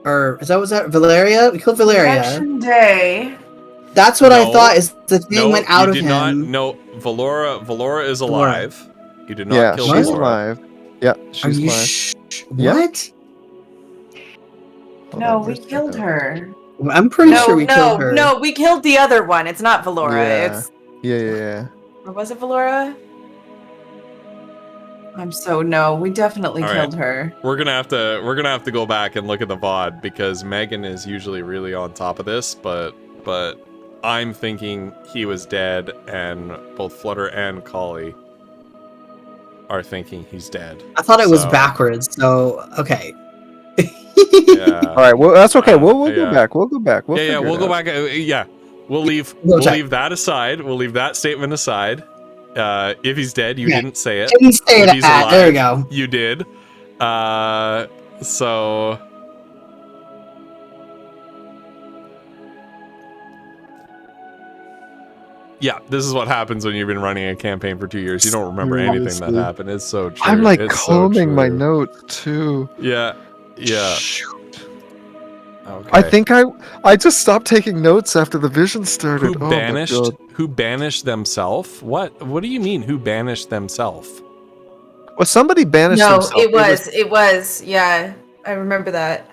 Or is that Valeria? We killed Valeria. Election day. That's what I No. thought is the thing went out you of did him. not. No, Valora is alive. You did not Yeah, kill she's Valora. alive. Yeah, Are she's you alive. Yeah. What? Hold No, on, we where's my killed notes? her. I'm pretty sure we killed her. No, we killed the other one. It's not Valora. Yeah. It's Yeah. or was it Valora? No, we definitely All killed her. We're gonna have to go back and look at the VOD because Megan is usually really on top of this, but I'm thinking he was dead, and both Flutter and Collie are thinking he's dead. I thought it was So, backwards. So okay. Yeah. All right. Well, that's okay. We'll yeah. go back. We'll go back. We'll yeah, figure we'll it go out. back. Yeah, we'll leave. We'll We'll check. leave that aside. We'll leave that statement aside. If he's dead, you Yeah. didn't say it. Didn't say If he's that. There we alive, go. You did. So. Yeah, this is what happens when you've been running a campaign for 2 years. You don't remember anything that Seriously. happened. It's so true. I'm like It's so combing my true. notes too. Yeah. Yeah. Shoot. Okay. I think I just stopped taking notes after the vision started. Who Oh my banished? God. Who banished themselves? What do you mean? Who banished themselves? Well, somebody banished No, himself. it was. Yeah, I remember that.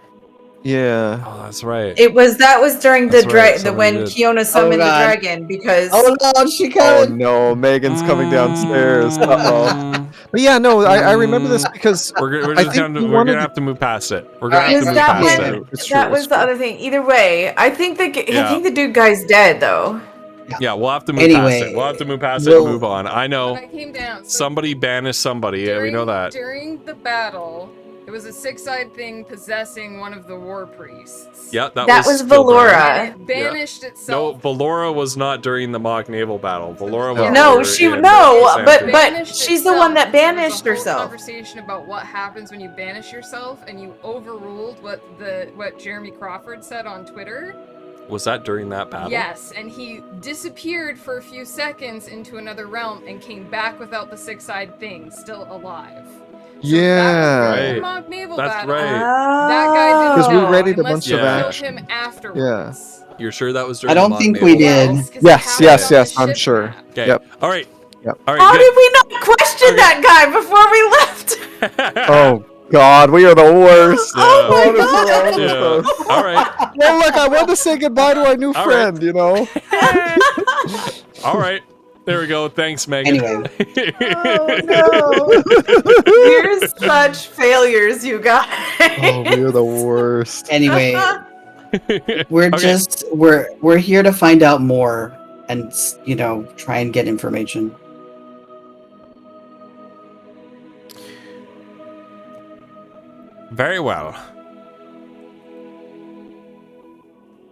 Yeah. Oh, that's right. That was during That's the right, when somebody did. Kiona summoned the God. dragon because Oh no, she Oh coming! no, Megan's coming downstairs. Uh-oh. But yeah, no, I remember this because We're I just think gonna he we're wanted gonna to- have to move past it. We're gonna Alright, have to because move that past went it. It's true, that was it's the true. other thing. Either way, I think I Yeah. think the dude guy's dead though. Yeah, we'll have to move past Anyway, it. We'll have to move past it and we'll- move on. I When know I came down, so somebody banished somebody. Yeah, we know that. During the battle, there was a six-eyed thing possessing one of the war priests. Yeah, That was Gilbrand. Valora. And it banished No, itself. Valora was not during the Mog naval battle. Valora was No, over she in but Xanthi. Banished she's the one that itself. There was banished a whole herself. Conversation about what happens when you banish yourself, and you overruled what Jeremy Crawford said on Twitter. Was that during that battle? Yes, and he disappeared for a few seconds into another realm and came back without the six-eyed thing, still alive. Yeah. Right. Mog naval That's battle. right. That guy didn't 'Cause we know readied a unless bunch you of killed action. him afterwards. You're sure that was during I don't the Mog think naval we battle? did. 'cause it Yes, happened yes, on the yes, I'm ship sure. map. Okay. Yep. All right. Yep. All right. How good. did we not question that guy before we left? Oh God, we are the worst. Oh my Honestly, God. I was the Yeah. All right. Well, look, I want to say goodbye to our new All friend, you know? All right. There we go. Thanks, Megan. Anyway, Oh no! You're such failures, you guys. Oh, we are the worst. anyway, we're Okay. just we're here to find out more and try and get information. Very well.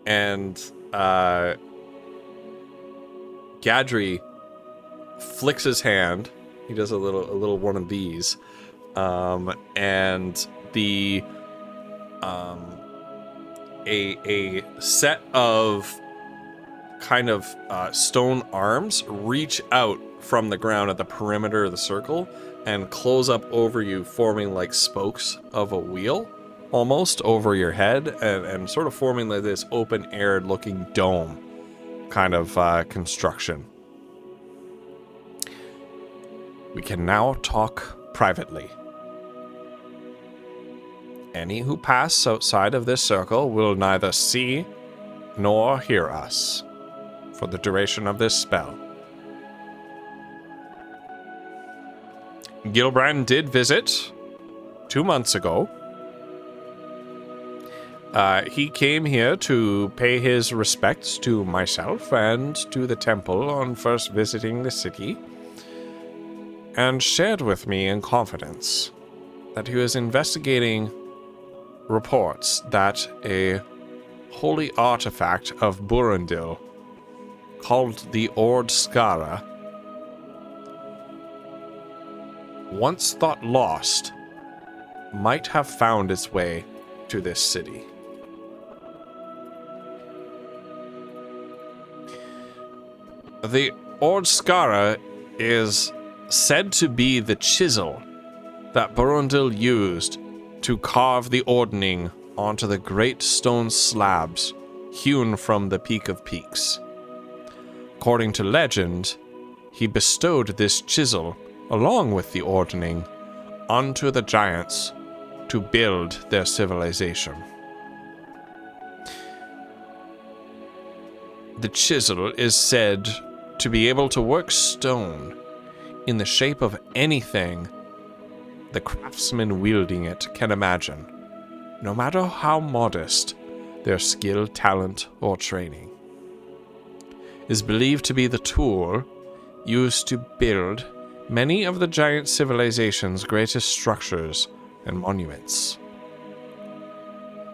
And Gadri flicks his hand. He does a little one of these. And the a set of kind of stone arms reach out from the ground at the perimeter of the circle and close up over you, forming like spokes of a wheel almost over your head, and sort of forming like this open-aired looking dome kind of construction. We can now talk privately. Any who pass outside of this circle will neither see nor hear us for the duration of this spell. Gilbrand did visit 2 months ago. He came here to pay his respects to myself and to the temple on first visiting the city, and shared with me in confidence that he was investigating reports that a holy artifact of Burundil called the Ord Skara, once thought lost, might have found its way to this city. The Ord Skara is said to be the chisel that Burundil used to carve the ordning onto the great stone slabs hewn from the Peak of Peaks. According to legend, he bestowed this chisel, along with the ordning, onto the giants to build their civilization. The chisel is said to be able to work stone in the shape of anything the craftsman wielding it can imagine, no matter how modest their skill, talent, or training. It is believed to be the tool used to build many of the giant civilization's greatest structures and monuments.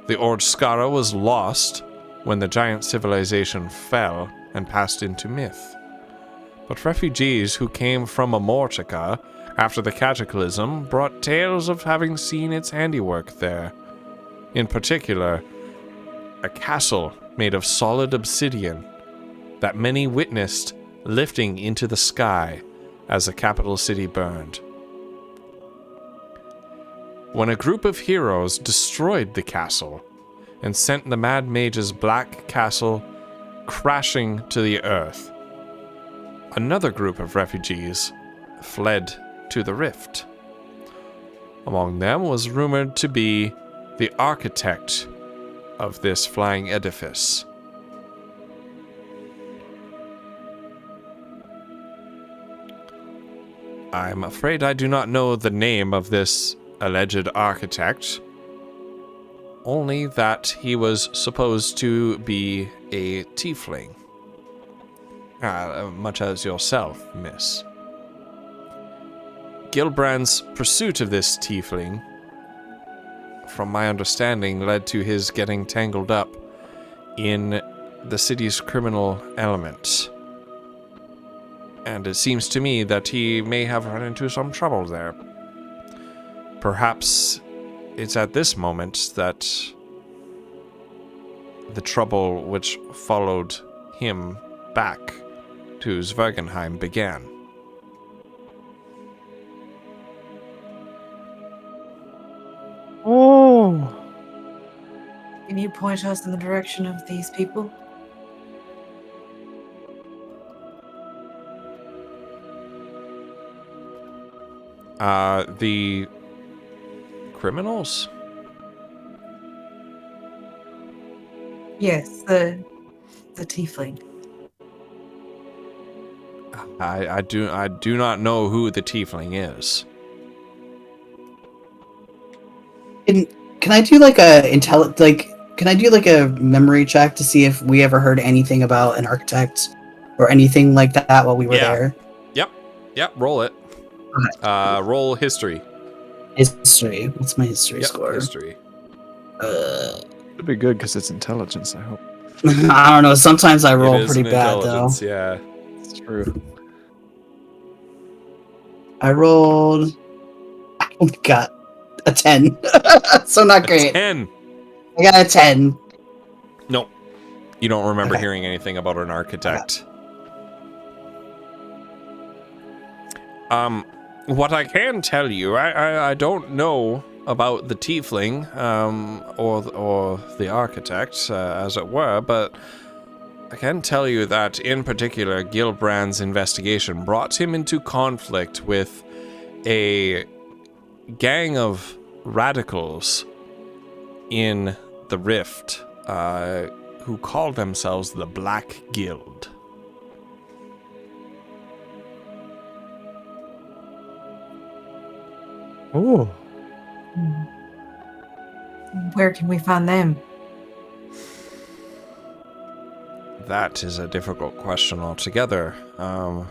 The Ord Skara was lost when the giant civilization fell and passed into myth. But refugees who came from Amortica after the cataclysm brought tales of having seen its handiwork there. In particular, a castle made of solid obsidian that many witnessed lifting into the sky as the capital city burned. When a group of heroes destroyed the castle and sent the Mad Mage's Black Castle crashing to the earth, another group of refugees fled to the rift. Among them was rumored to be the architect of this flying edifice. I'm afraid I do not know the name of this alleged architect, only that he was supposed to be a tiefling, much as yourself, miss. Gilbrand's pursuit of this tiefling, from my understanding, led to his getting tangled up in the city's criminal element. And it seems to me that he may have run into some trouble there. Perhaps it's at this moment that the trouble which followed him back to Zwergenheim began. Oh. Can you point us in the direction of these people? The criminals? Yes, the tiefling. I do not know who the tiefling is. Can I do like a can I do like a memory check to see if we ever heard anything about an architect or anything like that while we were there? Yep, roll it. Roll history. History. What's my history score? History. It'd be good because it's intelligence, I hope. I don't know. Sometimes I It roll is pretty an bad though. intelligence, yeah. It's true. I rolled. Oh my god, a 10. So not great. 10. I got a 10. No. You don't remember Okay. hearing anything about an architect. What I can tell you, I don't know about the tiefling, or the architect, as it were, but I can tell you that, in particular, Gilbrand's investigation brought him into conflict with a gang of radicals in the Rift, who called themselves the Black Guild. Oh. Where can we find them? That is a difficult question altogether. The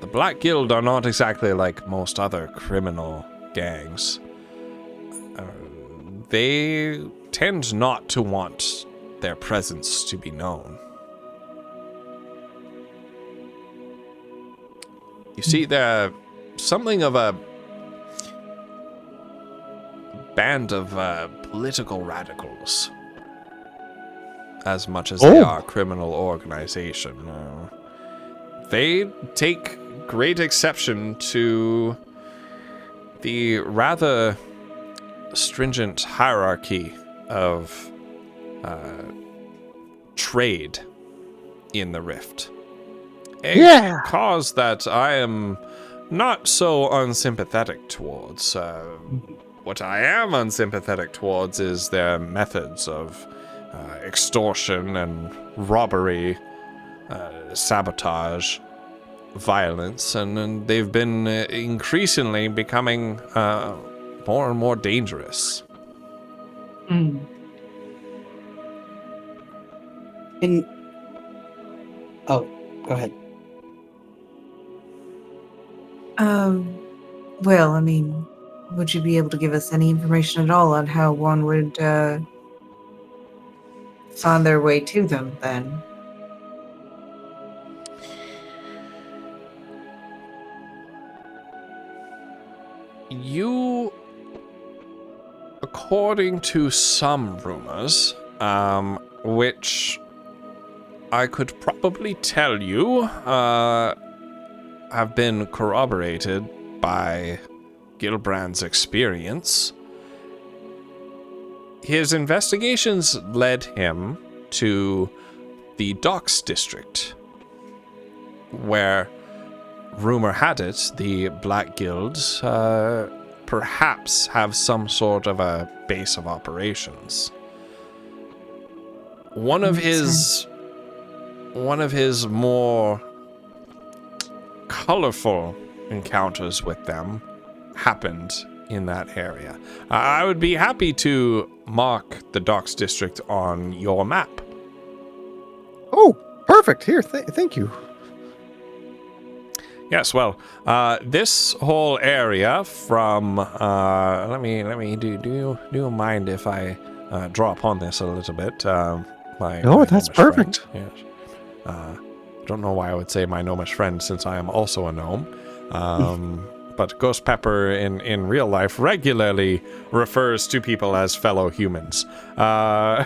Black Guild are not exactly like most other criminal gangs. They tend not to want their presence to be known. You see, they're something of a band of political radicals, as much as they are a criminal organization. They take great exception to the rather stringent hierarchy of trade in the Rift. A cause that I am not so unsympathetic towards. What I am unsympathetic towards is their methods of extortion and robbery, sabotage, violence, and they've been increasingly becoming more and more dangerous. Mm. Oh, go ahead. Well, I mean, would you be able to give us any information at all on how one would find their way to them then? You, according to some rumors, which I could probably tell you, have been corroborated by Gilbrand's experience. His investigations led him to the Docks District, where, rumor had it, the Black Guild perhaps have some sort of a base of operations. One of his more colorful encounters with them happened in that area. I would be happy to mark the Docks District on your map. Oh, perfect. Here, thank you. Yes, well, this whole area from let me do you mind if I draw upon this a little bit? My That's gnomish perfect. friend. Yes. Don't know why I would say my gnomish friend since I am also a gnome. But Ghost Pepper in real life regularly refers to people as fellow humans. Oh,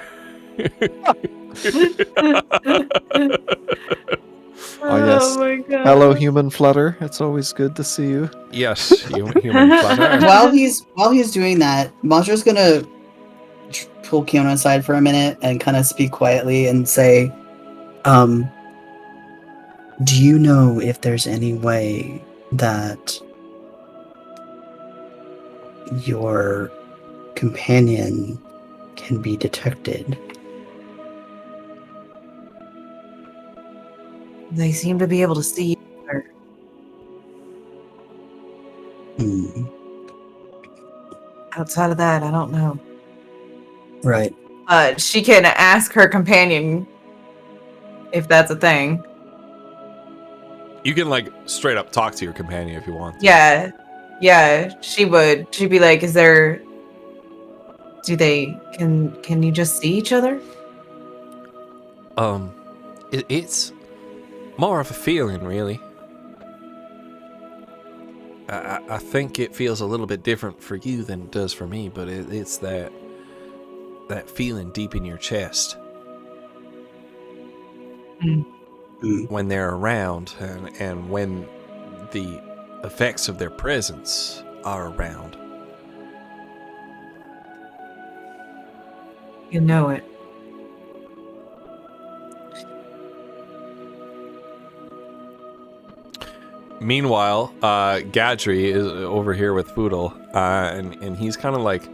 yes. my god. Hello, human flutter. It's always good to see you. Yes, human flutter. While he's doing that, Monster's gonna pull Kiona aside for a minute and kind of speak quietly and say, do you know if there's any way that your companion can be detected? They seem to be able to see her. Hmm. Outside of that, I don't know. Right. She can ask her companion if that's a thing. You can like straight up talk to your companion if you want to. Yeah, she would. She'd be like, "Is there? Can you just see each other?" It's more of a feeling, really. I think it feels a little bit different for you than it does for me, but it's that feeling deep in your chest when they're around, and when the effects of their presence are around. You know it. Meanwhile, Gadri is over here with Foodle, and he's kind of like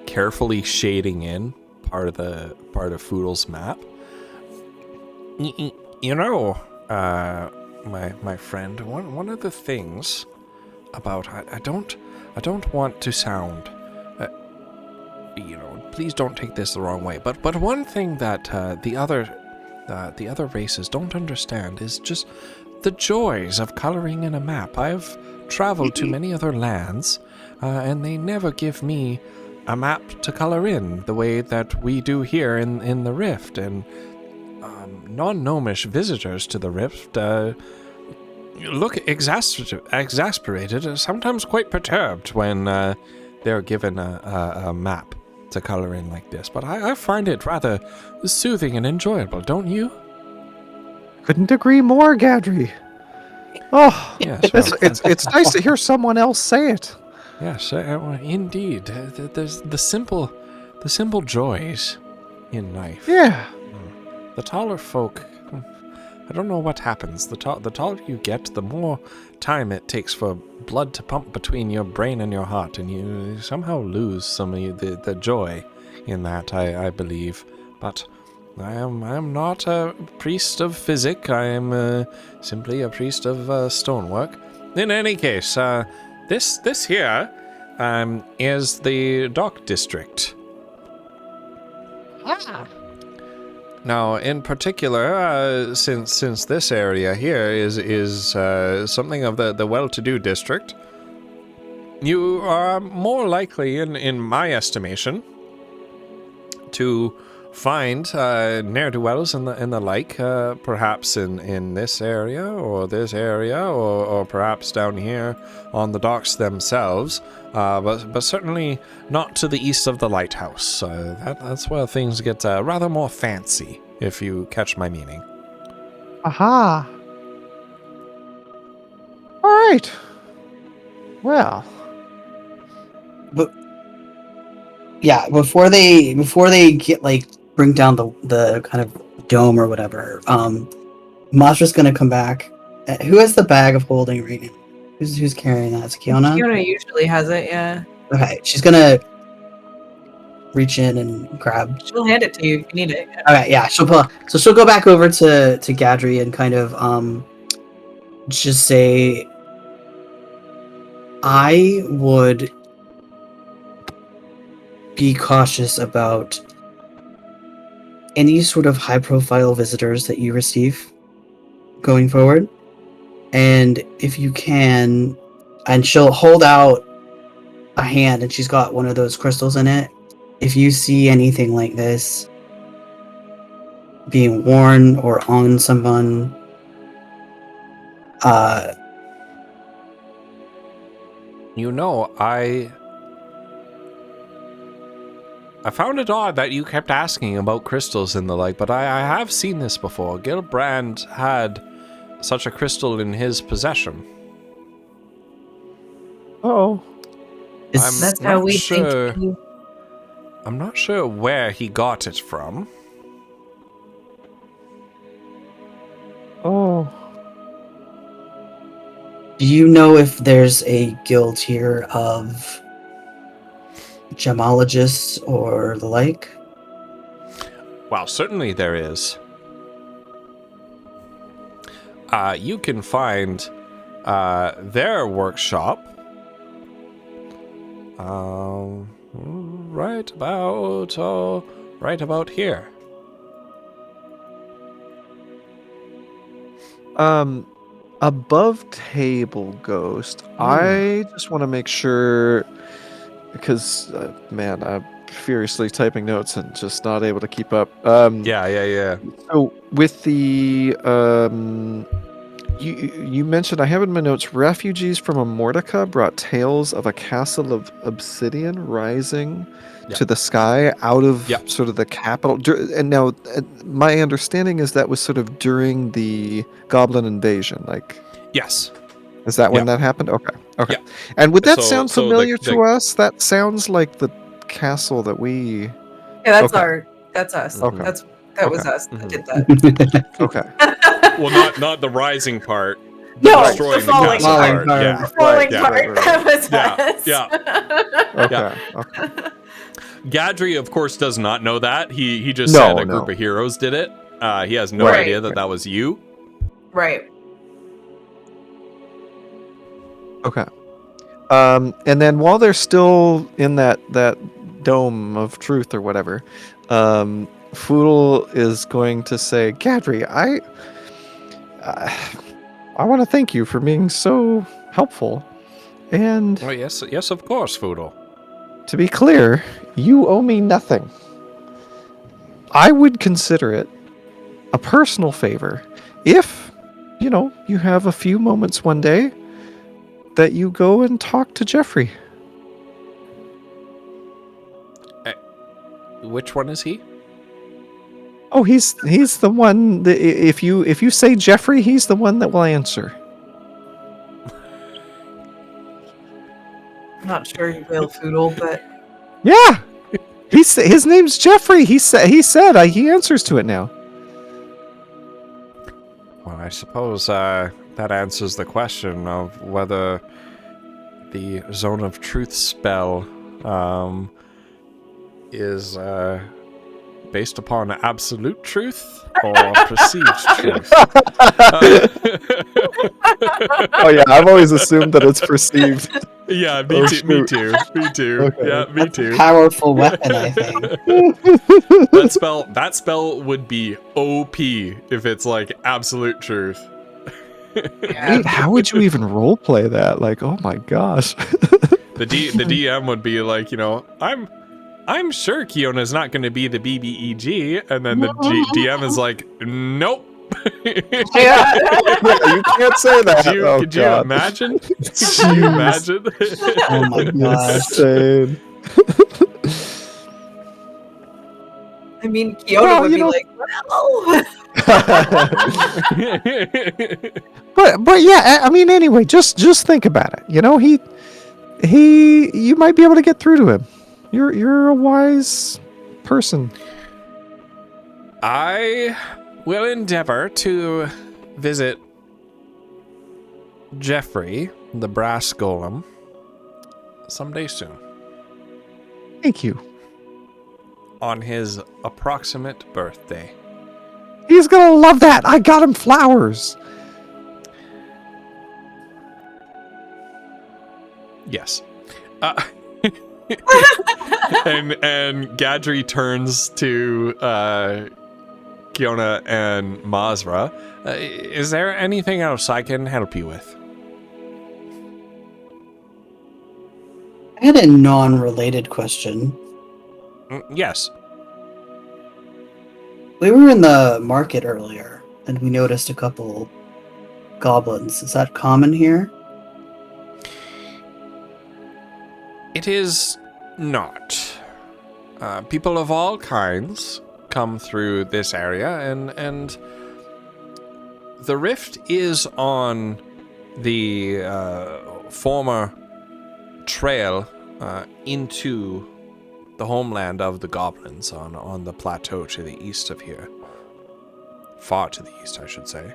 carefully shading in part of Foodle's map. You know, my friend, one of the things about I don't want to sound, please don't take this the wrong way, but one thing that the other races don't understand is just the joys of coloring in a map. I've traveled to many other lands, and they never give me a map to color in the way that we do here in the Rift. And non-gnomish visitors to the Rift look exasperated, sometimes quite perturbed when they're given a map to color in like this. But I find it rather soothing and enjoyable, don't you? Couldn't agree more, Gadri. Oh, Yes, it's nice to hear someone else say it. Yes, indeed. There's the simple joys in life. Yeah. The taller folk, I don't know what happens. The taller you get, the more time it takes for blood to pump between your brain and your heart, and you somehow lose some of the joy in that, I believe. But I am not a priest of physic. I am simply a priest of stonework. In any case, this here is the Dock District. Now, in particular, since this area here is something of the well-to-do district, you are more likely, in my estimation, to find ne'er-do-wells and the like, perhaps in this area, or perhaps down here on the docks themselves, but certainly not to the east of the lighthouse. That's where things get rather more fancy, if you catch my meaning. Aha. All right. Well. But yeah, before they get like bring down the kind of dome or whatever, Masha's gonna come back. Who has the bag of holding right now? Who's carrying that? It's Kiona? Kiona usually has it, yeah. Okay, she's gonna reach in and grab. She'll hand it to you if you need it. Okay, yeah, she'll go back over to Gadri and kind of just say, I would be cautious about any sort of high profile visitors that you receive going forward. And if you can, and she'll hold out a hand and she's got one of those crystals in it. If you see anything like this being worn or on someone, You know, I found it odd that you kept asking about crystals and the like, but I have seen this before. Gilbrand had such a crystal in his possession. Oh. is- That's not how we sure. think. I'm not sure where he got it from. Oh. do you know if there's a guild here of gemologists or the like? Well, certainly there is. You can find their workshop right about here. Above table ghost. I just want to make sure because man, I'm furiously typing notes and just not able to keep up. Yeah. So with the you mentioned, I have in my notes, refugees from Amortica brought tales of a castle of obsidian rising Yeah. to the sky out of Yeah. sort of the capital. And now my understanding is that was sort of during the goblin invasion. Like, Yes. is that when Yeah. that happened? Okay. Okay. Yeah. And would that So- sound so the- familiar the- to us? That sounds like the castle that we... Yeah, that's Okay. that's us. Okay. That was Okay. us that Mhm. did that. Okay. Well, not the rising part. No, destroying the falling castle part. Yeah. The falling yeah, part, right, right, that was Yeah, us. yeah. Okay. Okay. Gadri, of course, does not know that. He just No, said a no. group of heroes did it. He has no Right. idea that was you. Right. Okay. And then while they're still in that dome of truth or whatever, Foodle is going to say, Gadri, I want to thank you for being so helpful. And Oh, yes, of course, Foodle. to be clear, you owe me nothing. I would consider it a personal favor if, you have a few moments one day that you go and talk to Jeffrey. Which one is he? Oh, he's the one that if you say Jeffrey, he's the one that will answer. I'm not sure you will, Foodle, but Yeah. His name's Jeffrey. He said he answers to it now. Well, I suppose that answers the question of whether the Zone of Truth spell is based upon absolute truth or perceived truth. Oh yeah, I've always assumed that it's perceived. Yeah, Oh, me shoot. too. Okay. Yeah, me too. Powerful weapon, I think. That spell would be OP if it's like absolute truth. yeah. Wait, how would you even role play that? Like, oh my gosh. The DM would be like, I'm sure Kiona's not going to be the BBEG, and then the DM is like, nope. Yeah. Yeah, you can't say that. Could you imagine? Could you imagine? Oh my gosh. Insane. I mean, Kiona Well, would you be know- like, well. But yeah, I mean, anyway, just think about it. You might be able to get through to him. You're a wise person. I will endeavor to visit Jeffrey, the brass golem, someday soon. Thank you. On his approximate birthday. He's gonna love that. I got him flowers. Yes. And Gadri turns to Kiona and Mazra. Is there anything else I can help you with? I had a non-related question. Yes. We were in the market earlier, and we noticed a couple goblins. Is that common here? It is not. People of all kinds come through this area, and the rift is on the former trail into the homeland of the goblins on the plateau to the east of here. Far to the east, I should say.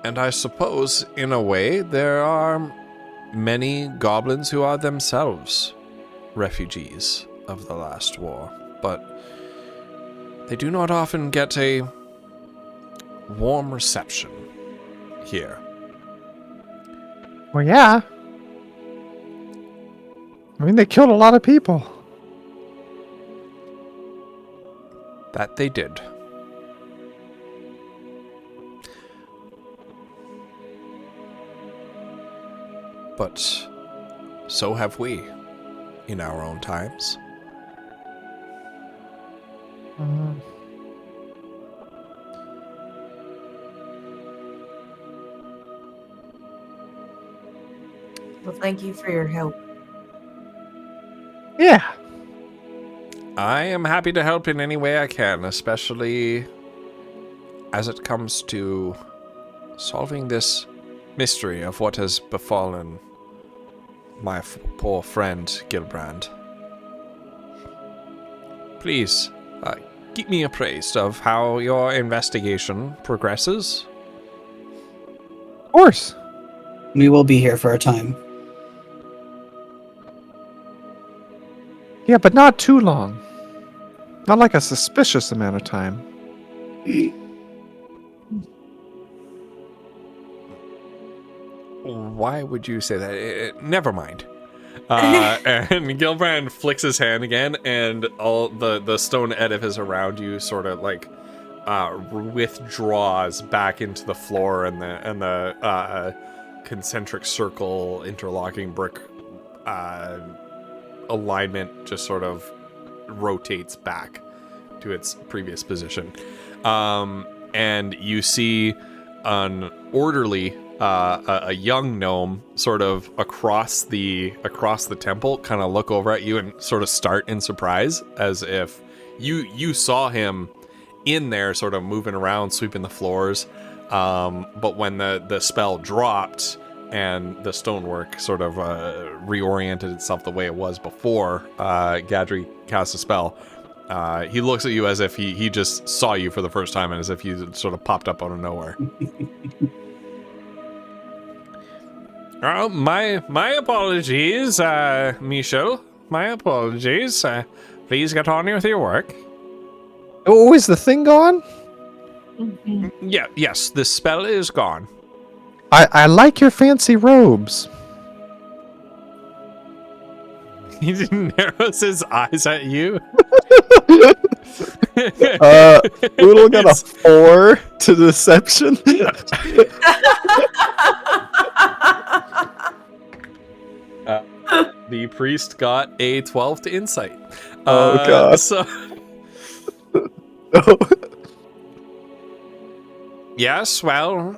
And I suppose, in a way, there are many goblins who are themselves refugees of the last war, but they do not often get a warm reception here. Well, yeah. I mean, they killed a lot of people. That they did. But so have we in our own times. Well, thank you for your help. Yeah. I am happy to help in any way I can, especially as it comes to solving this mystery of what has befallen my poor friend Gilbrand. Please, keep me appraised of how your investigation progresses. Of course. We will be here for a time. Yeah, but not too long. Not like a suspicious amount of time. Why would you say that? Never mind. And Gilbrand flicks his hand again, and all the stone edifice around you sort of like withdraws back into the floor, and the concentric circle interlocking brick alignment just sort of rotates back to its previous position. And you see an orderly, a young gnome sort of across the temple kind of look over at you and sort of start in surprise, as if you saw him in there sort of moving around, sweeping the floors. But when the spell dropped and the stonework sort of reoriented itself the way it was before Gadri cast a spell, he looks at you as if he just saw you for the first time, and as if you sort of popped up out of nowhere. My apologies, Michel. My apologies. Please get on with your work. Oh, is the thing gone? Yes, the spell is gone. I like your fancy robes. He narrows his eyes at you. Oodle got a 4 to deception. The priest got a 12 to insight. Oh, God. So, yes, well,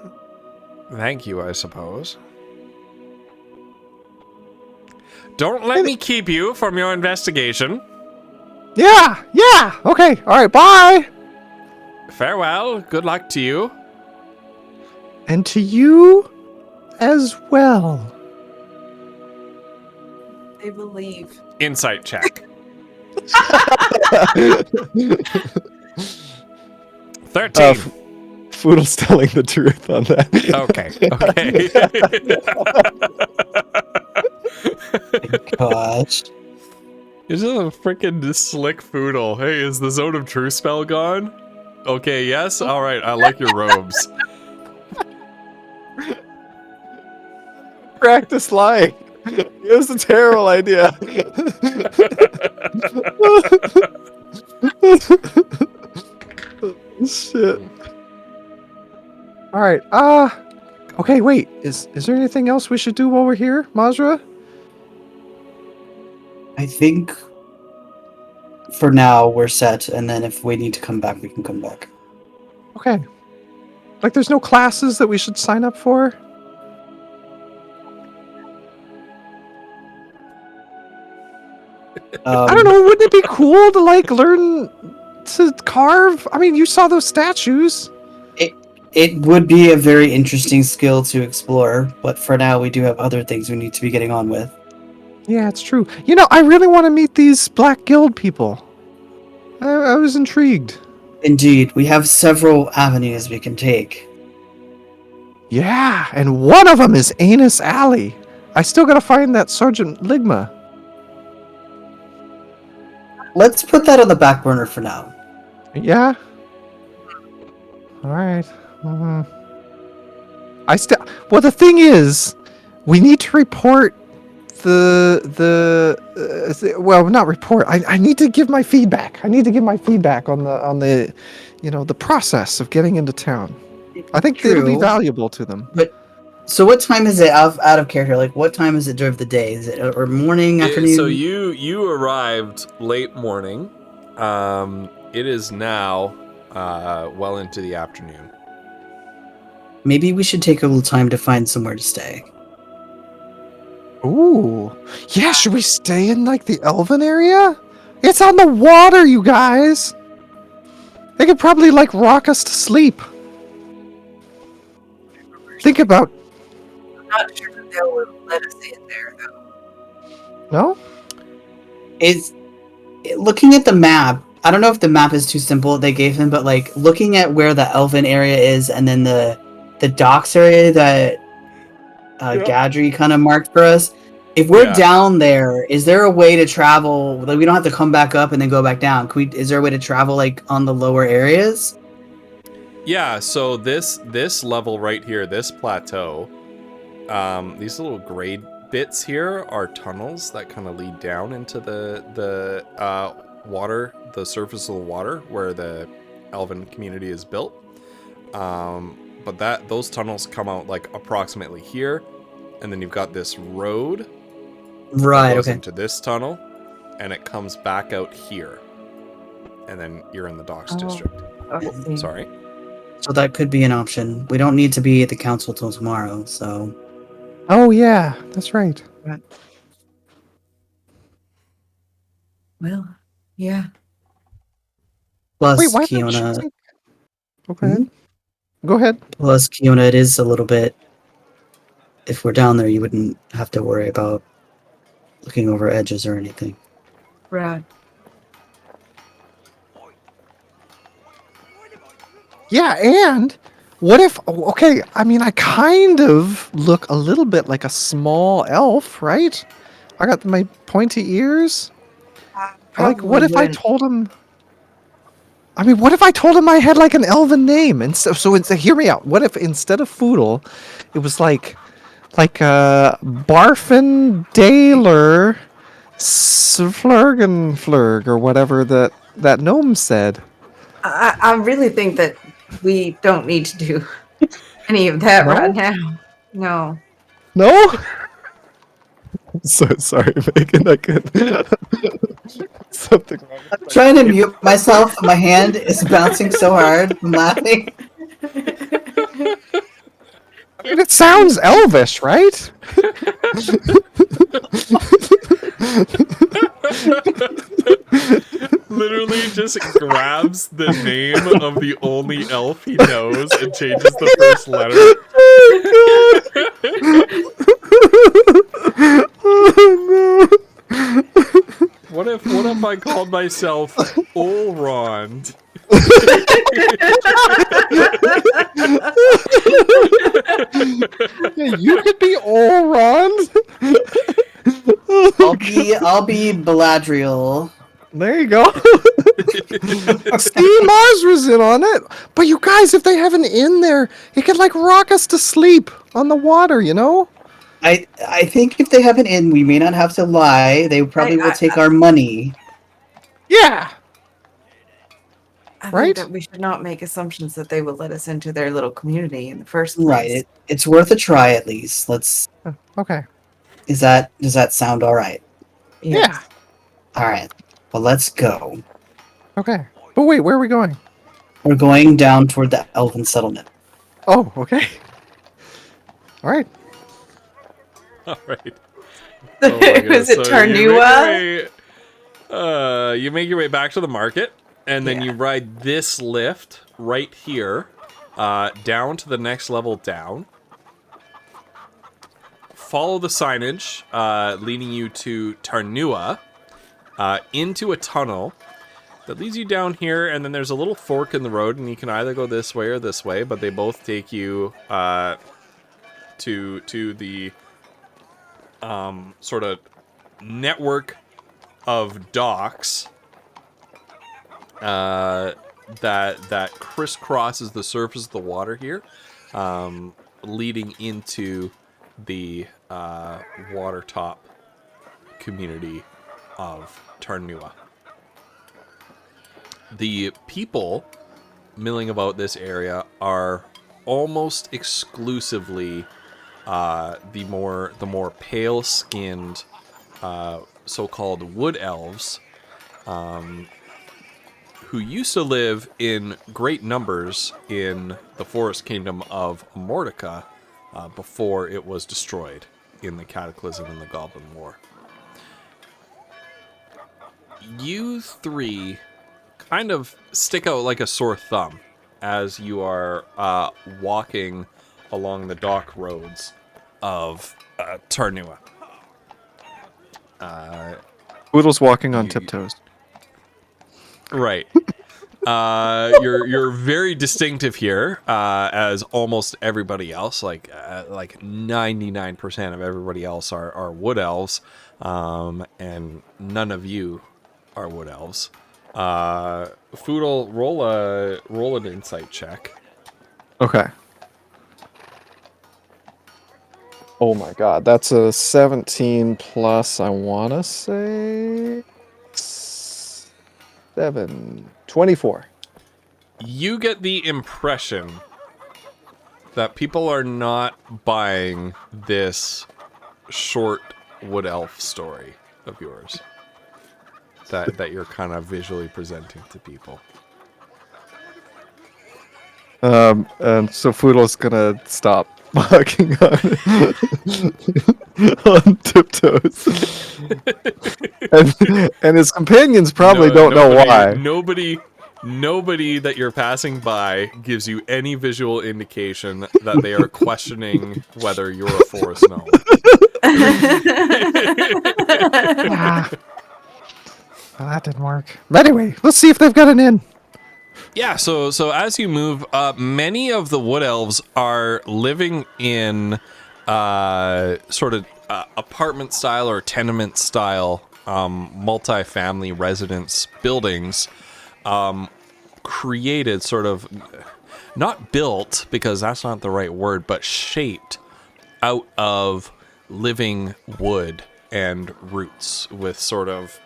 thank you, I suppose. Don't let me keep you from your investigation. Yeah. Okay. All right. Bye. Farewell. Good luck to you. And to you as well. They believe. Insight check. 13. Foodle's telling the truth on that. Okay. Gosh. You're just a freaking slick Foodle. Hey, is the Zone of Truth spell gone? Okay, yes? Alright, I like your robes. Practice lying. It was a terrible idea. Shit. All right. Okay. Wait. Is there anything else we should do while we're here, Mazra? I think for now we're set, and then if we need to come back, we can come back. Okay. Like, there's no classes that we should sign up for. I don't know. Wouldn't it be cool to like learn to carve? I mean, you saw those statues. It would be a very interesting skill to explore, but for now we do have other things we need to be getting on with. Yeah, it's true. You know, I really want to meet these Black Guild people. I was intrigued. Indeed, we have several avenues we can take. Yeah, and one of them is Anus Alley. I still gotta find that Sergeant Ligma. Let's put that on the back burner for now. Yeah. All right. Well, the thing is, we need to report well, not report. I need to give my feedback. I need to give my feedback on the the process of getting into town. I think it'll be True. valuable to them. So what time is it out of character? Like, what time is it during the day? Is it or morning, afternoon? So you arrived late morning. It is now well into the afternoon. Maybe we should take a little time to find somewhere to stay. Ooh. Yeah, should we stay in like the Elven area? It's on the water, you guys. They could probably like rock us to sleep. Think about. I'm not sure that they'll let us in there, though. No? Looking at the map, I don't know if the map is too simple they gave him, but like looking at where the Elven area is and then the docks area that Gadri kind of marked for us. If we're down there, is there a way to travel? Like, we don't have to come back up and then go back down. Is there a way to travel like on the lower areas? Yeah, so this level right here, this plateau, these little grade bits here are tunnels that kind of lead down into the water, the surface of the water where the Elven community is built. But those tunnels come out like approximately here, and then you've got this road Right. that goes Okay. into this tunnel, and it comes back out here, and then you're in the docks district. Okay. Sorry. So that could be an option. We don't need to be at the council till tomorrow, so Oh yeah, that's right. Well, yeah. plus Wait, why don't you Kiona. think... Okay. Go ahead. Plus Kiona, it is a little bit. If we're down there, you wouldn't have to worry about looking over edges or anything. Brad. Yeah, and what if... Okay, I mean, I kind of look a little bit like a small elf, right? I got my pointy ears. Like, what if I told him... I mean, what if I told him I had, like, an elven name? And so hear me out. What if instead of Foodle, it was like Barfin Daler Flurgenflurg or whatever that gnome said. I really think that we don't need to do any of that No? right now. No. No? So sorry, Megan. I could something wrong. I'm trying to mute myself. My hand is bouncing so hard from laughing. I mean, it sounds elvish, right? Literally just grabs the name of the only elf he knows and changes the first letter. Oh no! What if I called myself Olrond? Yeah, you could be Olrond. I'll be Beladriel. There you go. See, Mars was in on it. But you guys, if they have an inn there, he could like rock us to sleep on the water, you know? I think if they have an inn, we may not have to lie. They probably will take our money. Yeah. I Right? think that we should not make assumptions that they will let us into their little community in the first place. Right. It's worth a try at least. Let's. Okay. Does that sound all right? Yeah. All right. Well, let's go. Okay. But wait, where are we going? We're going down toward the Elven settlement. Oh, okay. All right. All right. Oh my Was it goodness. Tarnua? You make your way back to the market, and then Yeah. you ride this lift right here, down to the next level down. Follow the signage, leading you to Tarnua, into a tunnel that leads you down here, and then there's a little fork in the road, and you can either go this way or this way, but they both take you to the sort of network of docks that crisscrosses the surface of the water here, leading into the watertop community of Tarnua. The people milling about this area are almost exclusively the more pale-skinned so-called wood elves, who used to live in great numbers in the forest kingdom of Mordeka before it was destroyed in the Cataclysm and the Goblin War. You three kind of stick out like a sore thumb as you are walking along the dock roads of Tarnua. Oodle's walking on tiptoes. Right. You're very distinctive here, as almost everybody else, like 99% of everybody else are wood elves, and none of you are wood elves. Foodle, roll an insight check. Okay. Oh my god, that's a 17 plus, I want to say... 24. You get the impression that people are not buying this short wood elf story of yours that you're kind of visually presenting to people. And so Foodle's gonna stop walking on tiptoes. and his companions probably don't know why. Nobody that you're passing by gives you any visual indication that they are questioning whether you're a forest gnome. Well, that didn't work. But anyway, let's see if they've got an inn. Yeah, so as you move up, many of the wood elves are living in sort of apartment style or tenement style multi-family residence buildings, created sort of, not built because that's not the right word, but shaped out of living wood and roots with sort of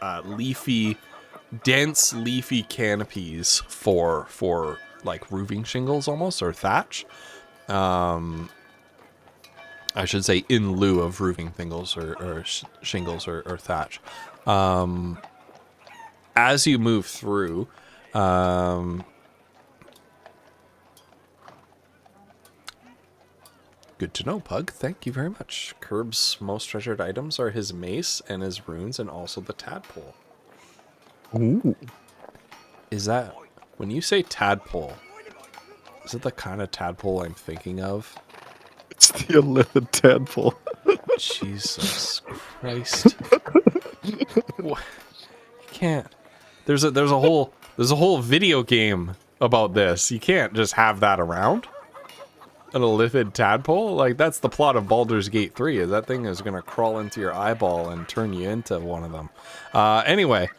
dense leafy canopies for like roofing shingles almost, or thatch. I should say in lieu of roofing shingles or shingles or thatch. As you move through, good to know, Pug. Thank you very much. Curb's most treasured items are his mace and his runes, and also the tadpole. Ooh. Is that, when you say tadpole, is it the kind of tadpole I'm thinking of? It's the 11th tadpole. Jesus Christ. What? You can't. There's a whole video game about this. You can't just have that around. An elithid tadpole? Like, that's the plot of Baldur's Gate 3, is that thing is gonna crawl into your eyeball and turn you into one of them. Anyway,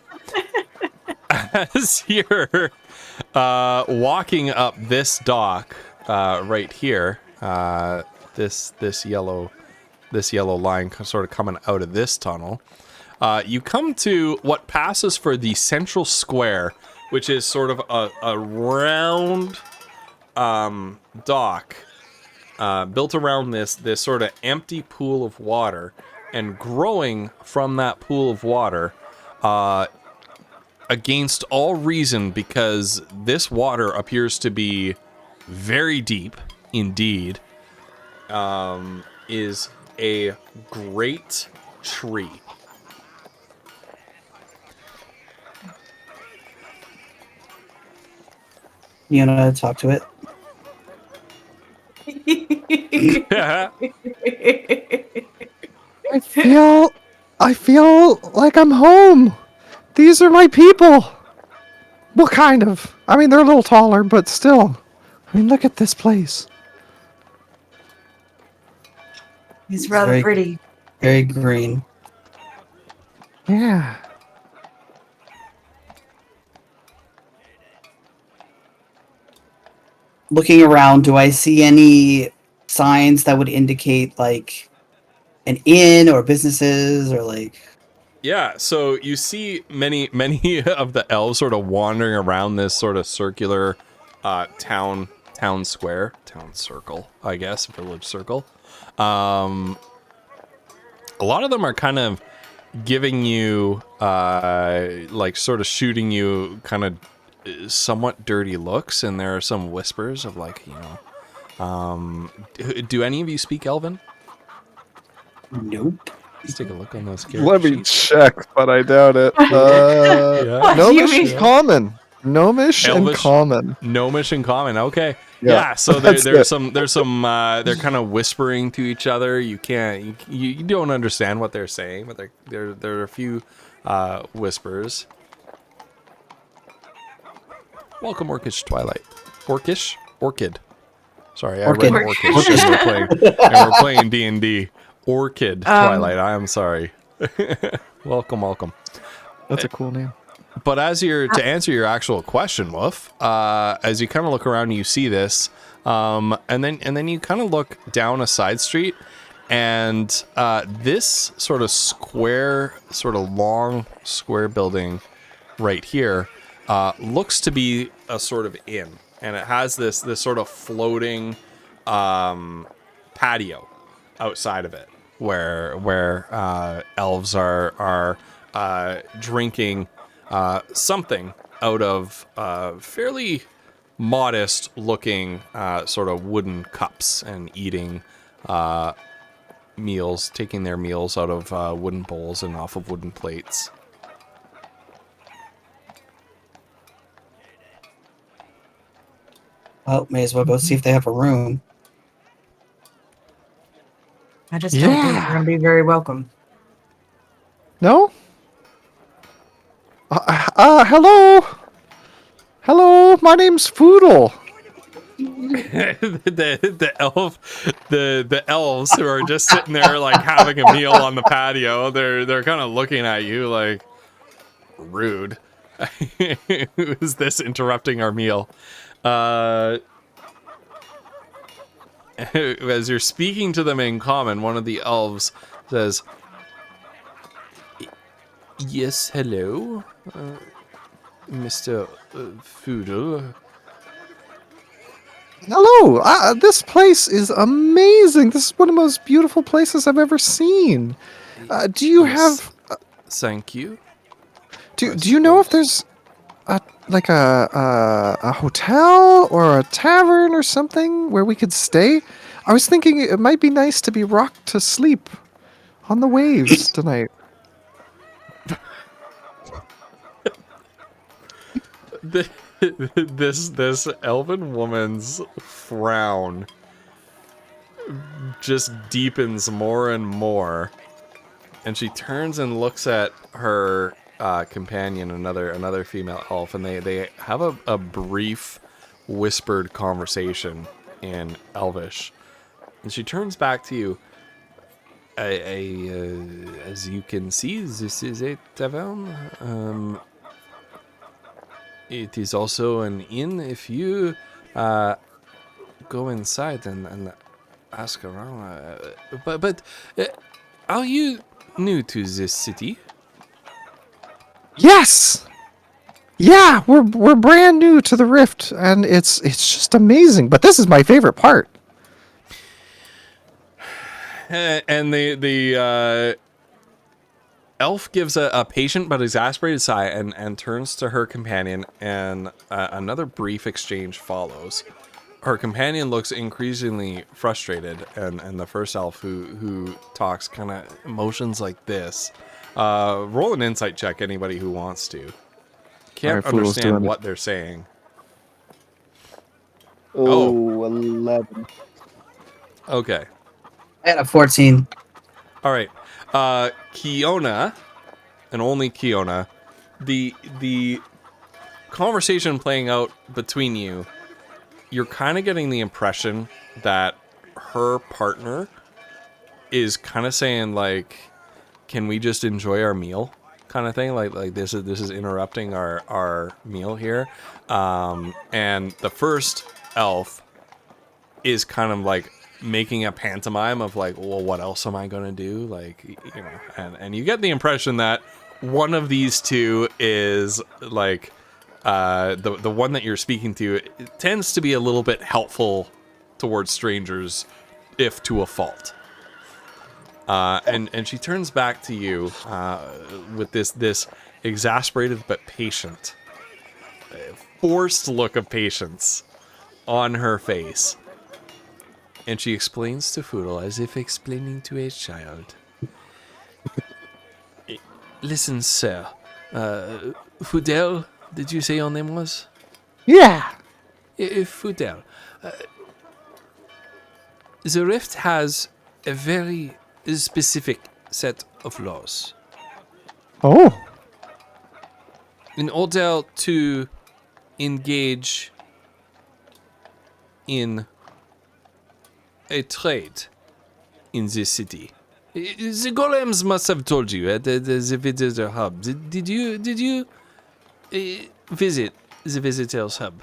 as you're walking up this dock right here, this yellow line sort of coming out of this tunnel, you come to what passes for the central square, which is sort of a round dock built around this sort of empty pool of water, and growing from that pool of water, against all reason, because this water appears to be very deep indeed, is a great tree. You know, talk to it. I feel like I'm home. These are my people. What kind of? I mean, they're a little taller, but still. I mean, look at this place. He's rather Very- pretty. Very green. Yeah. Looking around, do I see any signs that would indicate like an inn or businesses or like? Yeah, so you see many of the elves sort of wandering around this sort of circular town square, town circle, I guess, village circle. A lot of them are kind of giving you like sort of shooting you kind of somewhat dirty looks, and there are some whispers of like, you know, do any of you speak Elven? Nope. Let's take a look on those character Let me sheets. check, but I doubt it. Yeah. What do you Gnomish and mean? common. Gnomish and Elvish. common. Gnomish in common. Okay. Yeah, Yeah. So that's there's it. some they're kind of whispering to each other. You can't you don't understand what they're saying, but there are a few whispers. Welcome, Orcish Twilight. Orchid. Sorry, Orchid. I read Orcish. and we're playing D&D. Orchid Twilight. I am sorry. welcome. That's a cool name. But to answer your actual question, Wolf, as you kind of look around, you see this, and then you kind of look down a side street, and this sort of long square building right here looks to be a sort of inn, and it has this sort of floating patio outside of it, where elves are drinking something out of fairly modest looking sort of wooden cups, and eating meals, taking their meals out of wooden bowls and off of wooden plates. Well, may as well go see if they have a room. I just don't think Yeah. we're gonna be very welcome. No? Hello? Hello, my name's Foodle. the elves who are just sitting there like having a meal on the patio, they're kind of looking at you like, rude. Who is this interrupting our meal? As you're speaking to them in common, one of the elves says, "Yes, hello, Mr. Foodle." Hello, this place is amazing. This is one of the most beautiful places I've ever seen. Do you Yes. have? Thank you. Do you know if there's a hotel or a tavern or something where we could stay? I was thinking it might be nice to be rocked to sleep on the waves tonight. This elven woman's frown just deepens more and more, and she turns and looks at her companion, another female elf, and they have a brief whispered conversation in Elvish, and she turns back to you. As you can see, this is a tavern. It is also an inn. If you go inside and ask around, but are you new to this city? Yes. Yeah, we're brand new to the Rift, and it's just amazing. But this is my favorite part. And the elf gives a patient but exasperated sigh and turns to her companion, and another brief exchange follows. Her companion looks increasingly frustrated, and the first elf who talks kind of emotions like this. Roll an insight check, anybody who wants to. Can't Alright, Foodle's understand doing it. what they're saying. Oh, 11. Okay. I had a 14. All right. Kiona, and only Kiona, the conversation playing out between you, you're kind of getting the impression that her partner is kind of saying, like, can we just enjoy our meal, kind of thing, like this is interrupting our meal here. And the first elf is kind of like making a pantomime of like, well, what else am I gonna do, like, you know, and you get the impression that one of these two is like the one that you're speaking to tends to be a little bit helpful towards strangers, if to a fault. And she turns back to you with this exasperated but patient, forced look of patience on her face. And she explains to Foodle as if explaining to a child. Listen, sir. Foodle, did you say your name was? Yeah. Foodle. The Rift has a very specific set of laws. Oh. In order to engage in a trade in this city, the golems must have told you at the visitor hub. Did you visit the visitors hub?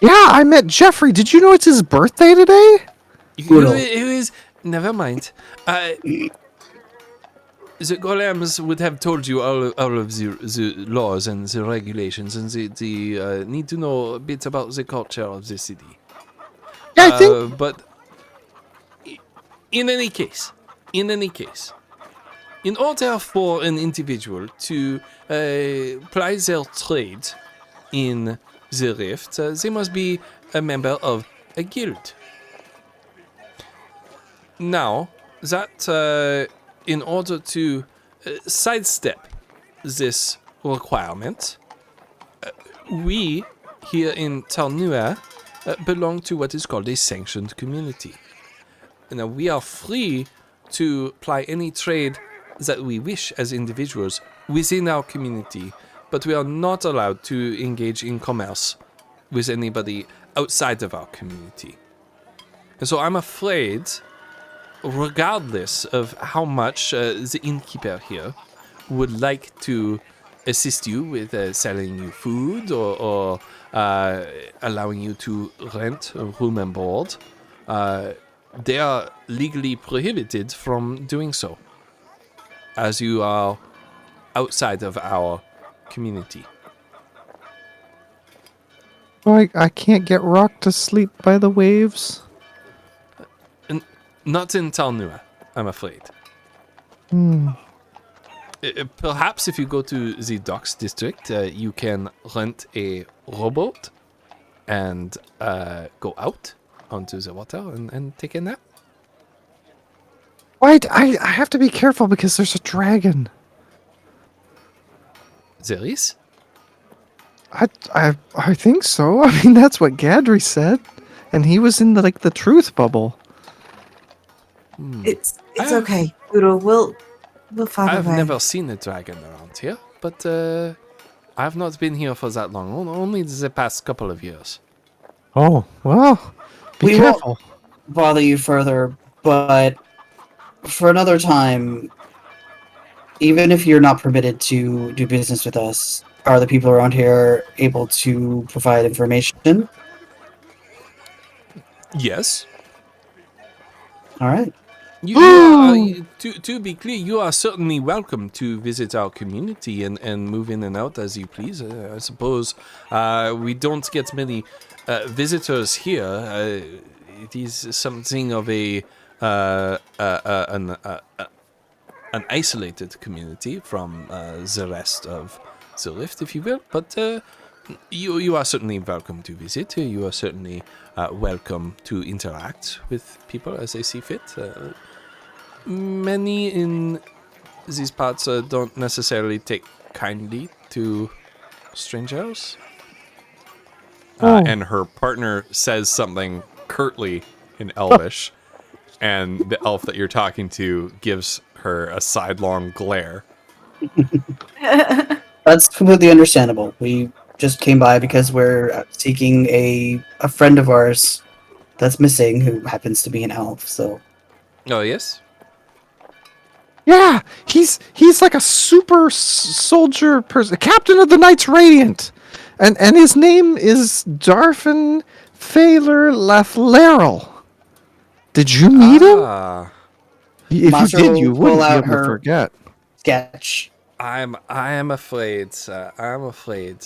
Yeah, I met Jeffrey. Did you know it's his birthday today? Poodle. Who is? Never mind. The golems would have told you all of the laws and the regulations and the need to know a bit about the culture of the city. Yeah, I think. But in any case, in order for an individual to ply their trade in the Rift, they must be a member of a guild. Now, that in order to sidestep this requirement, we here in Tarnua belong to what is called a sanctioned community. Now, we are free to ply any trade that we wish as individuals within our community, but we are not allowed to engage in commerce with anybody outside of our community. And so I'm afraid, regardless of how much the innkeeper here would like to assist you with selling you food or allowing you to rent a room and board, they are legally prohibited from doing so, as you are outside of our community. Oh, I can't get rocked to sleep by the waves. Not in Tarnua, I'm afraid. Perhaps if you go to the docks district, you can rent a rowboat and go out onto the water and take a nap. Wait, I have to be careful because there's a dragon. There is? I think so. I mean, that's what Gadry said, and he was in the truth bubble. It's okay, Poodle. We'll find a I've way. never seen a dragon around here. but I've not been here for that long. Only the past couple of years. Oh, well, be We careful. Bother you further, but for another time, even if you're not permitted to do business with us, are the people around here able to provide information? Yes. All right. You are, to be clear, you are certainly welcome to visit our community and move in and out as you please. I suppose we don't get many visitors here. It is something of an isolated community from the rest of the Rift, if you will. But you are certainly welcome to visit. You are certainly welcome to interact with people as they see fit. Many in these parts don't necessarily take kindly to strangers. And her partner says something curtly in Elvish, and the elf that you're talking to gives her a sidelong glare. That's completely understandable. We just came by because we're seeking a friend of ours that's missing who happens to be an elf. So Oh, yes? Yeah, he's like a super soldier person, captain of the Knights Radiant, and his name is Darfin Thaler Lathlarel. Did you meet him? If Masha you did, will you pull wouldn't be out able to her- forget. sketch. I am afraid, sir. I'm afraid.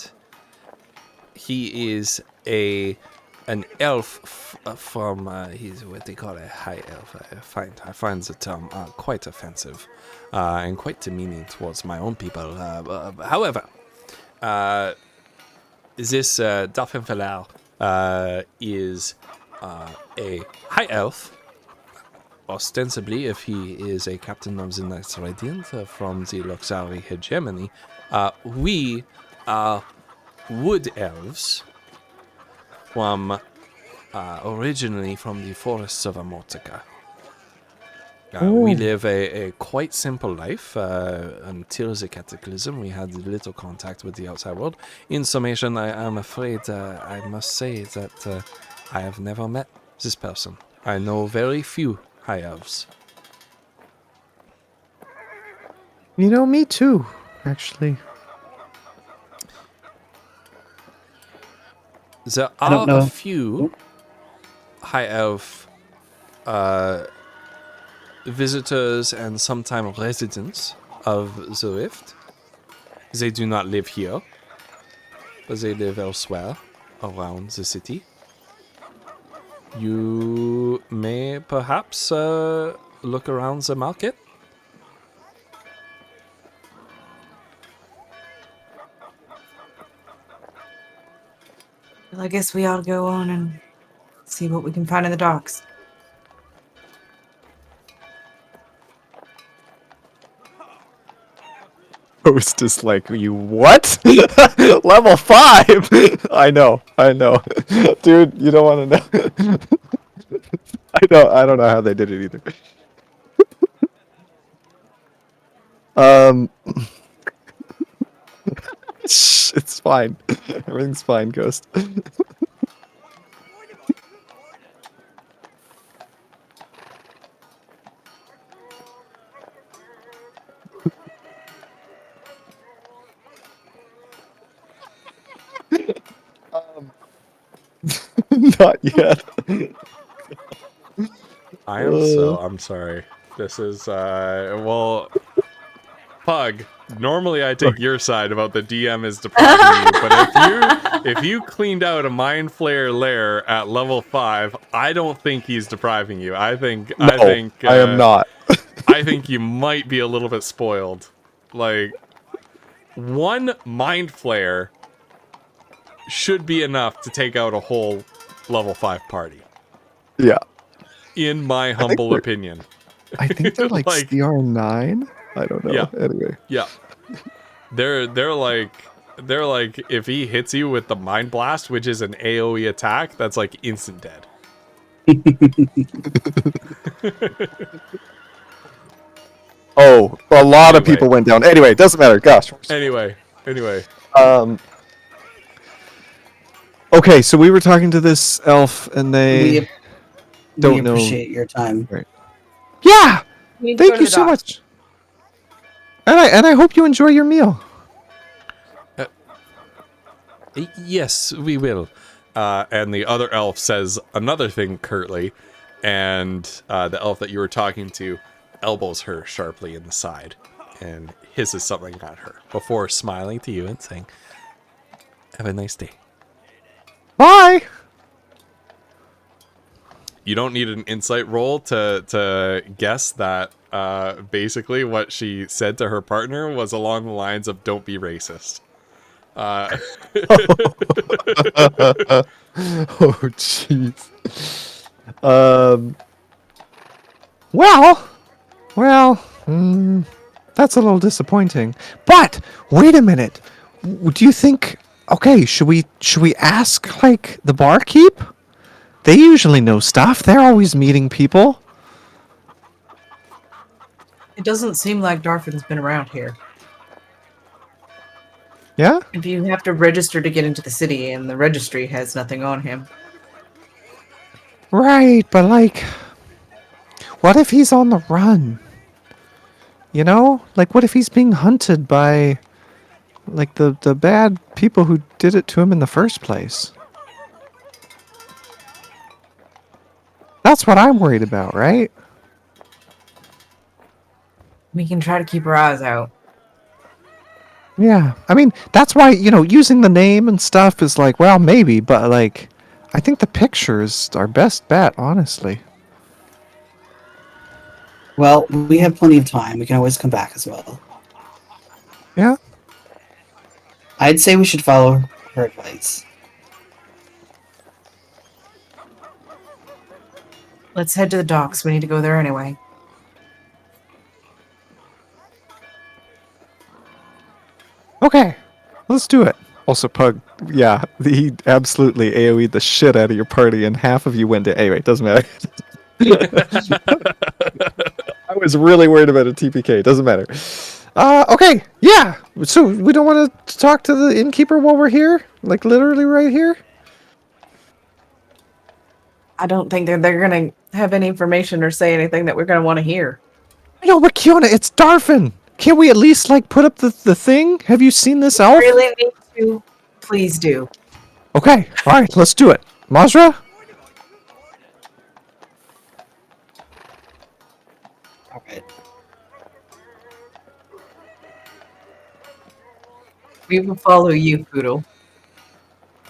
He is an elf from he's what they call a high elf. I find the term quite offensive and quite demeaning towards my own people. However, this Dauphin Falau is a high elf. Ostensibly, if he is a captain of the Knights Radiant from the Luxari hegemony, we are wood elves from originally from the forests of Amortica. We live a quite simple life until the cataclysm. We had little contact with the outside world. In summation, I'm afraid I must say that I have never met this person. I know very few high elves. You know, me too, actually. There I don't are a know. few high elf visitors and sometimes residents of the Rift. They do not live here, but they live elsewhere around the city. You may perhaps look around the market. Well, I guess we ought to go on and see what we can find in the docks. Host is like, you what? Level 5? I know. Dude, you don't want to know. I don't know how they did it either. It's fine. Everything's fine, Ghost. Not yet. I'm sorry. This is well, Pug. Normally I take your side about the DM is depriving you, but if you cleaned out a Mind Flayer lair at level 5, I don't think he's depriving you. I think I am not. I think you might be a little bit spoiled. Like, one Mind Flayer should be enough to take out a whole level 5 party. Yeah. In my humble opinion. I think they're like CR9. I don't know. Yeah. Anyway. Yeah. They're like if he hits you with the Mind Blast, which is an AoE attack, that's like instant dead. Oh, a lot of Anyway. people went down. Anyway, it doesn't matter. Gosh. Anyway. Okay, so we were talking to this elf, and they We don't know. appreciate your time. Yeah, We need to go thank to you the so docks. much. And I hope you enjoy your meal. Yes, we will. And the other elf says another thing curtly, and the elf that you were talking to elbows her sharply in the side and hisses something at her before smiling to you and saying, "Have a nice day." Bye. You don't need an insight roll to guess that basically what she said to her partner was along the lines of "Don't be racist." Oh, jeez. Well, that's a little disappointing. But wait a minute. Do you think? Okay, should we ask like the barkeep? They usually know stuff. They're always meeting people. It doesn't seem like Darfin's been around here. Yeah. If you have to register to get into the city and the registry has nothing on him. Right, but like, what if he's on the run? You know, like what if he's being hunted by, like the bad people who did it to him in the first place? That's what I'm worried about, right? We can try to keep our eyes out. Yeah, I mean, that's why, using the name and stuff is like, well, maybe, but like, I think the picture is our best bet, honestly. Well, we have plenty of time. We can always come back as well. Yeah? I'd say we should follow her advice. Let's head to the docks. We need to go there anyway. Okay, let's do it. Also, Pug, yeah, he absolutely AoE'd the shit out of your party, and half of you went to. Anyway, it doesn't matter. I was really worried about a TPK. Doesn't matter. Okay, yeah. So we don't want to talk to the innkeeper while we're here, like literally right here. I don't think they're going to have any information or say anything that we're going to want to hear. No, but Kiona, it's Darfin. Can't we at least like put up the thing? Have you seen this elf? Really need to? Please do. Okay, all right, let's do it. Mazra? All right. We will follow you, Poodle.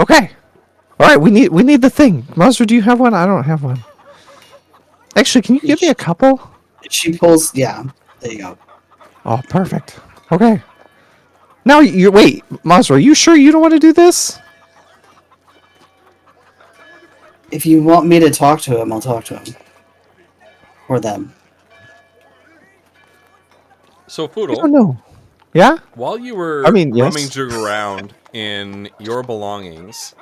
Okay. All right, we need the thing. Mazra, do you have one? I don't have one. Actually, can you give me a couple? She pulls. Yeah. There you go. Oh, perfect. Okay. Now wait, Mazra, are you sure you don't want to do this? If you want me to talk to him, I'll talk to him. Or them. So, I Poodle, don't know. Yeah? while you were I mean, yes. rummaging around in your belongings,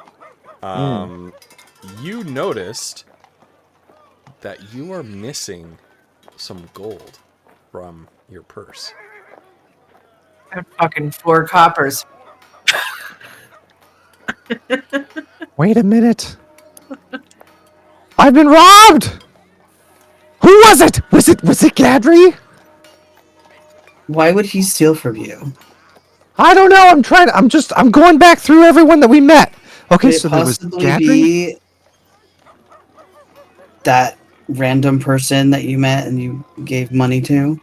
you noticed that you are missing some gold from your purse. And fucking 4 coppers. Wait a minute. I've been robbed! Who was it? Was it Gadry? Why would he steal from you? I don't know. I'm going back through everyone that we met. Okay, Could it so there was possibly Gadry. be that random person that you met and you gave money to?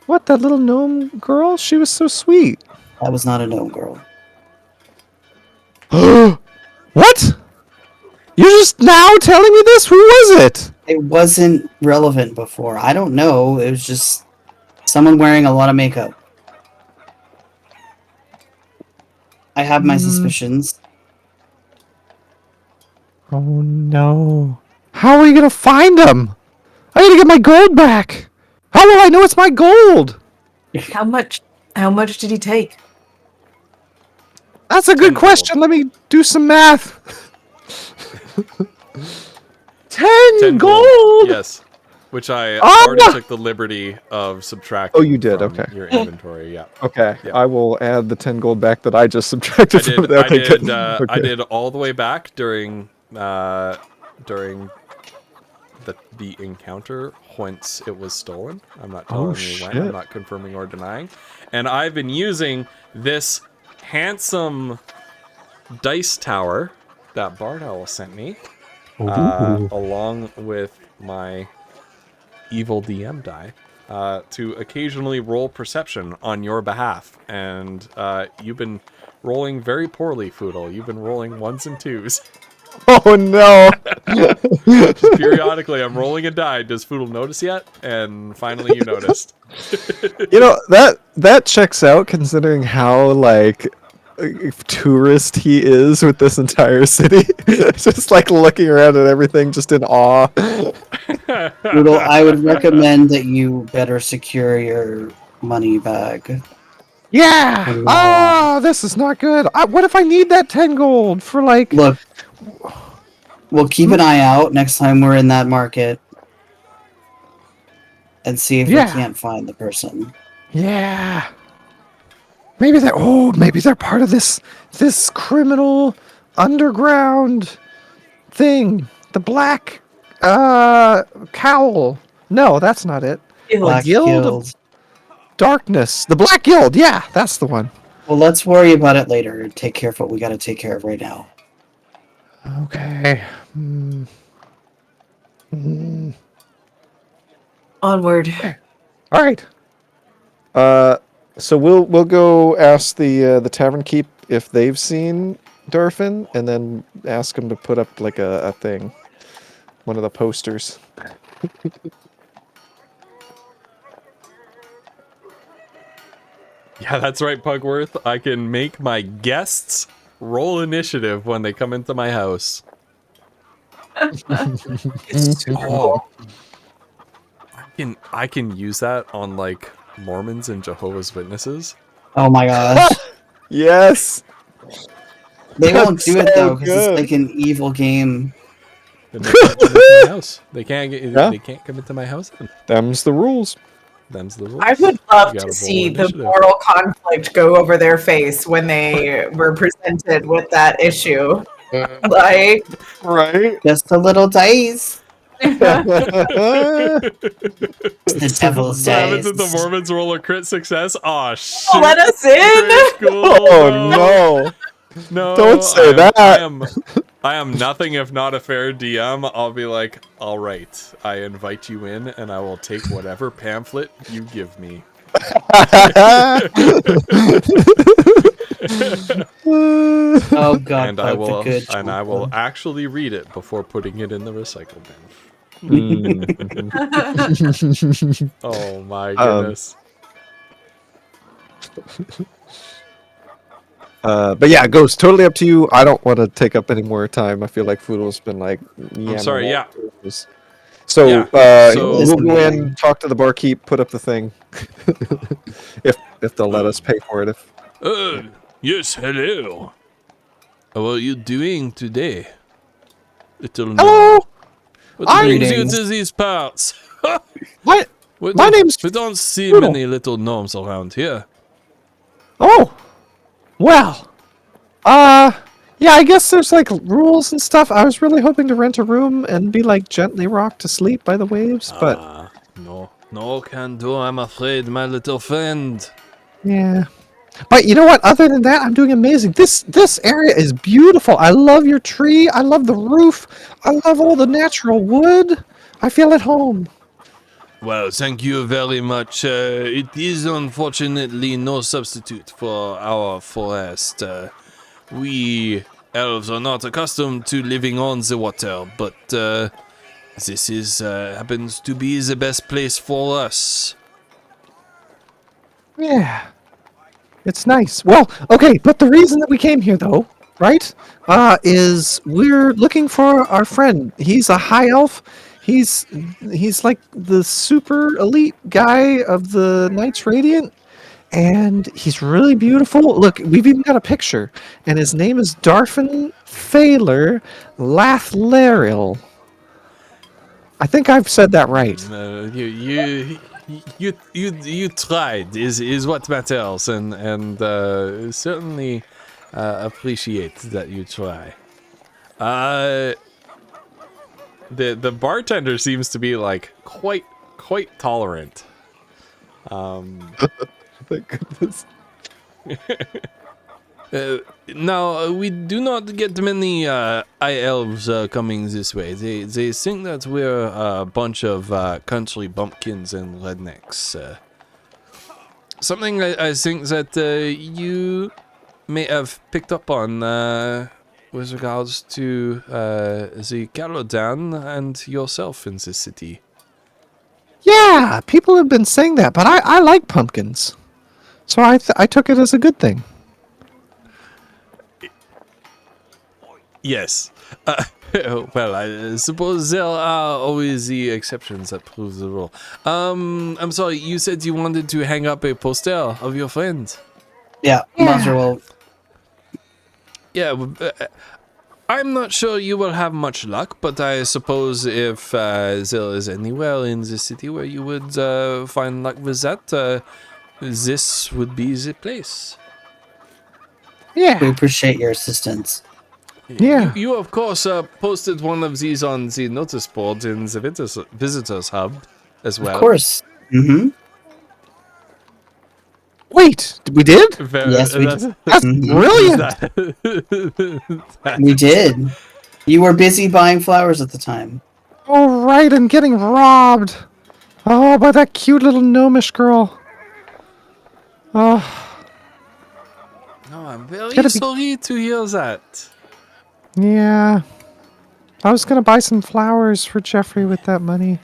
What, that little gnome girl? She was so sweet. That was not a gnome girl. What? You're just now telling me this? Who was it? It wasn't relevant before. I don't know. It was just someone wearing a lot of makeup. I have my suspicions. Oh no. How are we gonna find him? I gotta get my gold back. How will I know it's my gold? How much did he take? That's a good 10 question. Let me do some math. 10 gold. Yes. which I Ah! already took the liberty of subtracting. Oh, you did? from Okay. Your inventory, yeah. Okay, Yeah. I will add the 10 gold back that I just subtracted from I that. did. Okay. I did all the way back during the encounter whence it was stolen. I'm not telling you when. I'm shit. not confirming or denying. And I've been using this handsome dice tower that Bard Owl sent me, along with my evil DM die, to occasionally roll perception on your behalf. And you've been rolling very poorly, Foodle. You've been rolling ones and twos. Oh no! Just periodically, I'm rolling a die. Does Foodle notice yet? And finally, you noticed. You know, that checks out considering how like tourist he is with this entire city. Just like looking around at everything just in awe. Poodle, I would recommend that you better secure your money bag. Yeah! Wow. Ah, this is not good. What if I need that 10 gold for like... Look, we'll keep an eye out next time we're in that market and see if Yeah. we can't find the person. Yeah. Maybe they're part of this criminal underground thing. The black cowl. No, that's not it. Black Guild of Darkness. The Black Guild. Yeah, that's the one. Well, let's worry about it later. Take care of what we got to take care of right now. Okay. Onward. All right. So we'll go ask the tavern keep if they've seen Darfin, and then ask them to put up like a thing, one of the posters. Yeah, that's right, Pugworth. I can make my guests roll initiative when they come into my house. Oh. I can use that on like Mormons and Jehovah's Witnesses. Oh my gosh. Yes. They won't do it so though because good. it's like an evil game. Then they can't come into my house. They can't get. Yeah. They can't come into my house. Then. Them's the rules. Them's the rules. I would love You gotta to roll see the initiative. moral conflict go over their face when they were presented with that issue. Like, Right. Just a little dice. That's The devil's What happens if the dice. Mormons roll a crit success? Aw, shit. let us in. Oh no. No, Don't say that. I am nothing if not a fair DM. I'll be like, all right, I invite you in, and I will take whatever pamphlet you give me. Oh god, And I Pug, the will, good and I chocolate. will actually read it before putting it in the recycle bin. Oh my goodness. But yeah, Ghost, totally up to you. I don't want to take up any more time. I feel like Foodle's been like, I'm sorry, yeah. So, Yeah, so- we'll go in, talk to the barkeep, put up the thing. if they'll let us pay for it. If Yes, hello. How are you doing today? Little Hello, What I'm- brings you Greetings. to these parts? what? We My don't- name's We don't see Poodle. many little gnomes around here. Oh, well, yeah. I guess there's like rules and stuff. I was really hoping to rent a room and be like gently rocked to sleep by the waves, but No can do, I'm afraid, my little friend. yeah. But you know what? Other than that, I'm doing amazing. This area is beautiful. I love your tree. I love the roof. I love all the natural wood. I feel at home. Well, thank you very much. It is unfortunately no substitute for our forest. We elves are not accustomed to living on the water, but this is happens to be the best place for us. Yeah. It's nice. Well, okay, but the reason that we came here, though, right, is we're looking for our friend. He's a high elf. He's like the super elite guy of the Knights Radiant, and he's really beautiful. Look, we've even got a picture, and his name is Darfin Thaler Lathlariel. I think I've said that right. You tried is what matters, and certainly appreciate that you try. The bartender seems to be like quite tolerant. Thank goodness. Now we do not get many high elves coming this way. They think that we're a bunch of country bumpkins and rednecks. Something I think that you may have picked up on with regards to the Caladan and yourself in this city. Yeah, people have been saying that, but I like pumpkins, so I took it as a good thing. Yes. Well, I suppose there are always the exceptions that prove the rule. I'm sorry, you said you wanted to hang up a poster of your friend. Yeah, Monster will. Yeah, I'm not sure you will have much luck, but I suppose if there is anywhere in the city where you would find luck with that, this would be the place. We Yeah, appreciate your assistance. yeah. You of course, posted one of these on the notice board in the visitors hub as well. Of course. Mm-hmm. Wait, we did? Yes, we did. That's brilliant. We did. You were busy buying flowers at the time. Oh, right, and getting robbed. Oh, by that cute little gnomish girl. Oh, No, I'm very Gotta be- sorry to hear that. yeah. I was gonna buy some flowers for Jeffrey with that money.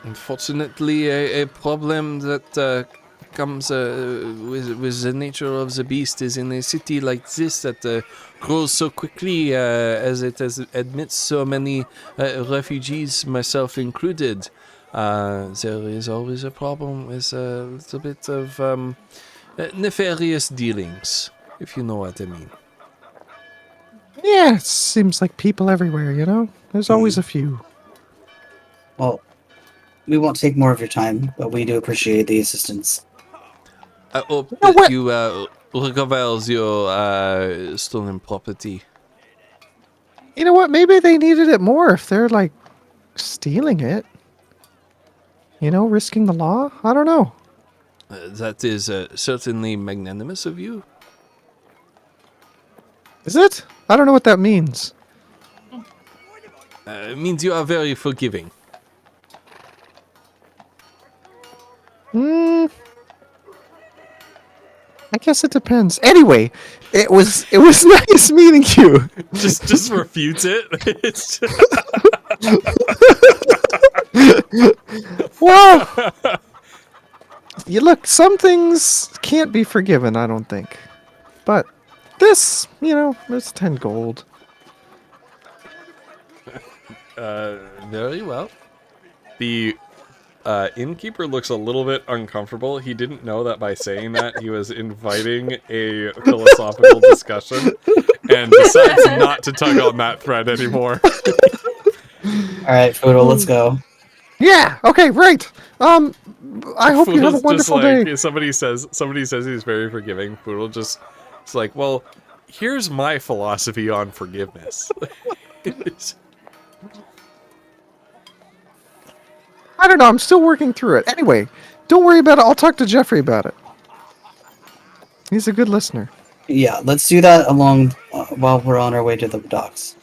Unfortunately, a problem that comes with the nature of the beast is in a city like this that grows so quickly as it admits so many refugees, myself included. There is always a problem with a little bit of nefarious dealings, if you know what I mean. Yeah, it seems like people everywhere, you know? There's always a few. Well, we won't take more of your time, but we do appreciate the assistance. I hope know that what? you recover your stolen property. You know what? Maybe they needed it more if they're, like, stealing it. You know, risking the law? I don't know. That is certainly magnanimous of you. Is it? I don't know what that means. It means you are very forgiving. Hmm. I guess it depends. Anyway, it was nice meeting you. Just refute it. It's Well, you look, some things can't be forgiven, I don't think. But this, you know, it's 10 gold. very well. The innkeeper looks a little bit uncomfortable. He didn't know that by saying that he was inviting a philosophical discussion, and decides not to tug on that thread anymore. All right, Foodle, let's go. Yeah, okay, right. I hope you have a Foodle's just wonderful like, day. somebody says he's very forgiving. Foodle just, it's like, well, here's my philosophy on forgiveness. I don't know, I'm still working through it. Anyway, don't worry about it. I'll talk to Jeffrey about it. He's a good listener. Yeah, let's do that along while we're on our way to the docks.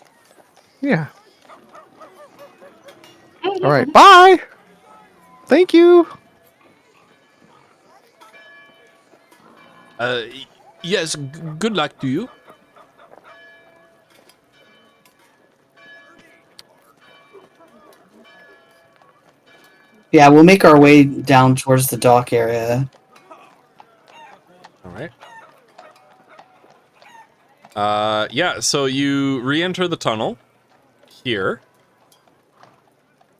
Yeah. All right, bye. Thank you. Yes, good luck to you. Yeah, we'll make our way down towards the dock area. All right. Yeah, so you re-enter the tunnel here.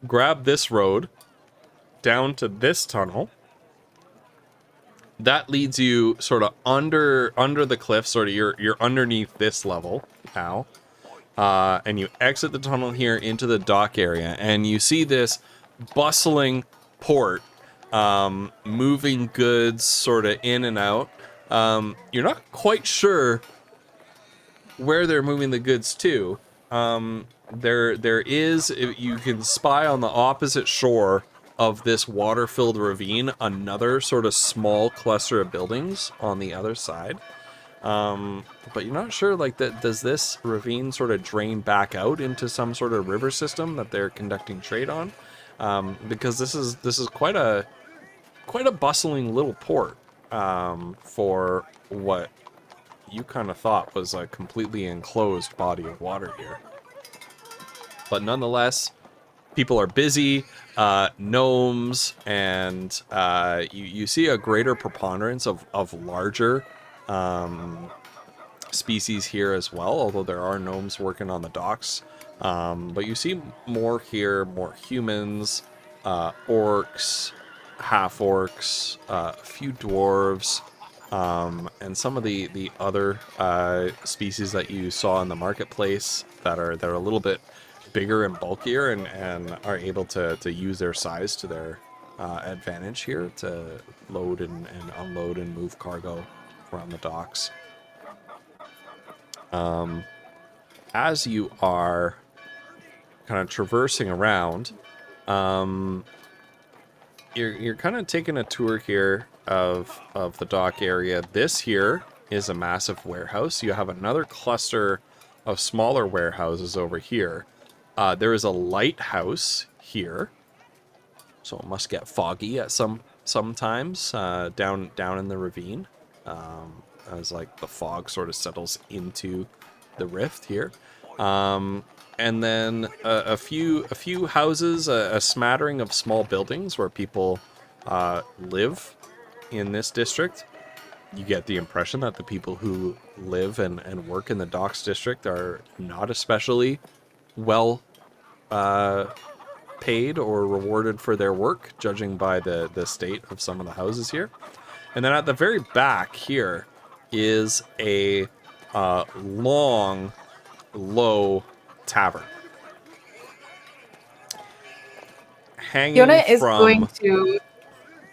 Grab this road down to this tunnel. That leads you sort of under the cliff, sort of you're underneath this level now. and you exit the tunnel here into the dock area, and you see this bustling port, moving goods sort of in and out. You're not quite sure where they're moving the goods to. There is, you can spy on the opposite shore of this water-filled ravine another sort of small cluster of buildings on the other side. But you're not sure, like, that does this ravine sort of drain back out into some sort of river system that they're conducting trade on? Because this is quite a bustling little port for what you kind of thought was a completely enclosed body of water here. But nonetheless, people are busy, gnomes, and you see a greater preponderance of larger species here as well, although there are gnomes working on the docks. But you see more here, more humans, orcs, half-orcs, a few dwarves, and some of the other species that you saw in the marketplace that are a little bit bigger and bulkier and are able to use their size to their advantage here to load and unload and move cargo around the docks. As you are kind of traversing around, you're kind of taking a tour here of the dock area. This here is a massive warehouse. You have another cluster of smaller warehouses over here. There is a lighthouse here, so it must get foggy at sometimes down in the ravine, as like the fog sort of settles into the rift here. And then a few houses, a smattering of small buildings where people live in this district. You get the impression that the people who live and work in the docks district are not especially well paid or rewarded for their work, judging by the state of some of the houses here. And then at the very back here is a long, low tavern. Hanging Fiona is from... going to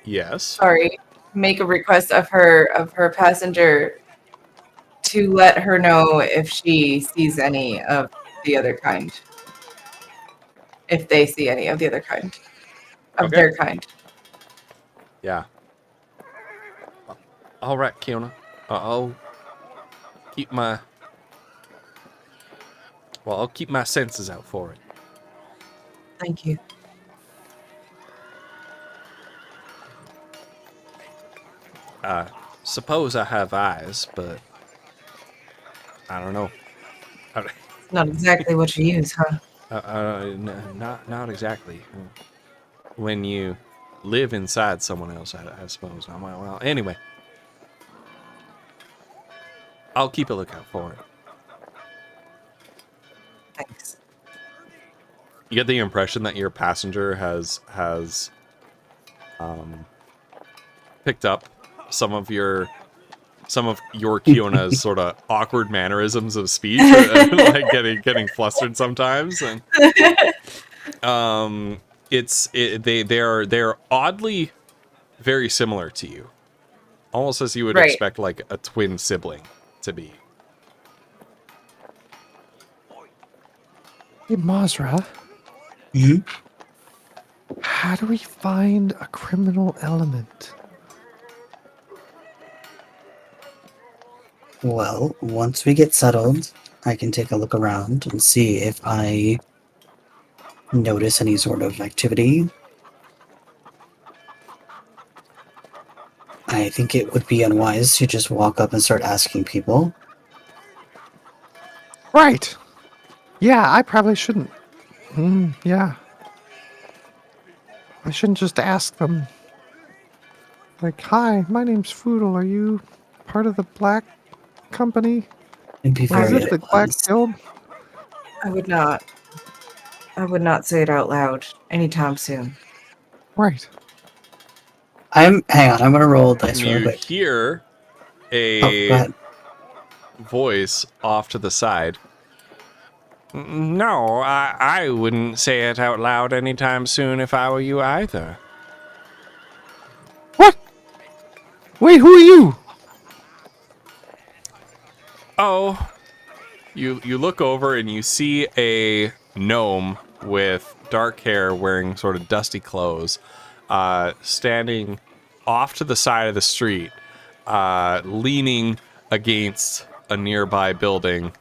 Yes. make a request of her passenger to let her know if she sees any of the other kind. If they see any of the other kind. Of Okay. their kind. Yeah. All right, Kiona. I'll keep my senses out for it. Thank you. Suppose I have eyes, but I don't know. Not exactly what you use, huh? Not exactly. When you live inside someone else, I suppose. Well, anyway. I'll keep a lookout for it. Thanks. You get the impression that your passenger has picked up some of your Kiona's sort of awkward mannerisms of speech, like getting flustered sometimes, and they're oddly very similar to you, almost as you would Right. expect like a twin sibling to be. Hey, Mazra, Mhm. how do we find a criminal element? Well, once we get settled, I can take a look around and see if I notice any sort of activity. I think it would be unwise to just walk up and start asking people. Right. Yeah, I probably shouldn't. Yeah. I shouldn't just ask them. Like, hi, my name's Foodle. Are you part of the Black Company? It'd be Or is very it the Black unwise. Guild? I would not say it out loud anytime soon. Right. Hang on, I'm gonna roll dice real You quick. hear Oh, go a ahead. voice off to the side. No, I wouldn't say it out loud anytime soon if I were you either. What? Wait, who are you? Oh, you look over and you see a gnome with dark hair wearing sort of dusty clothes, standing off to the side of the street, leaning against a nearby building,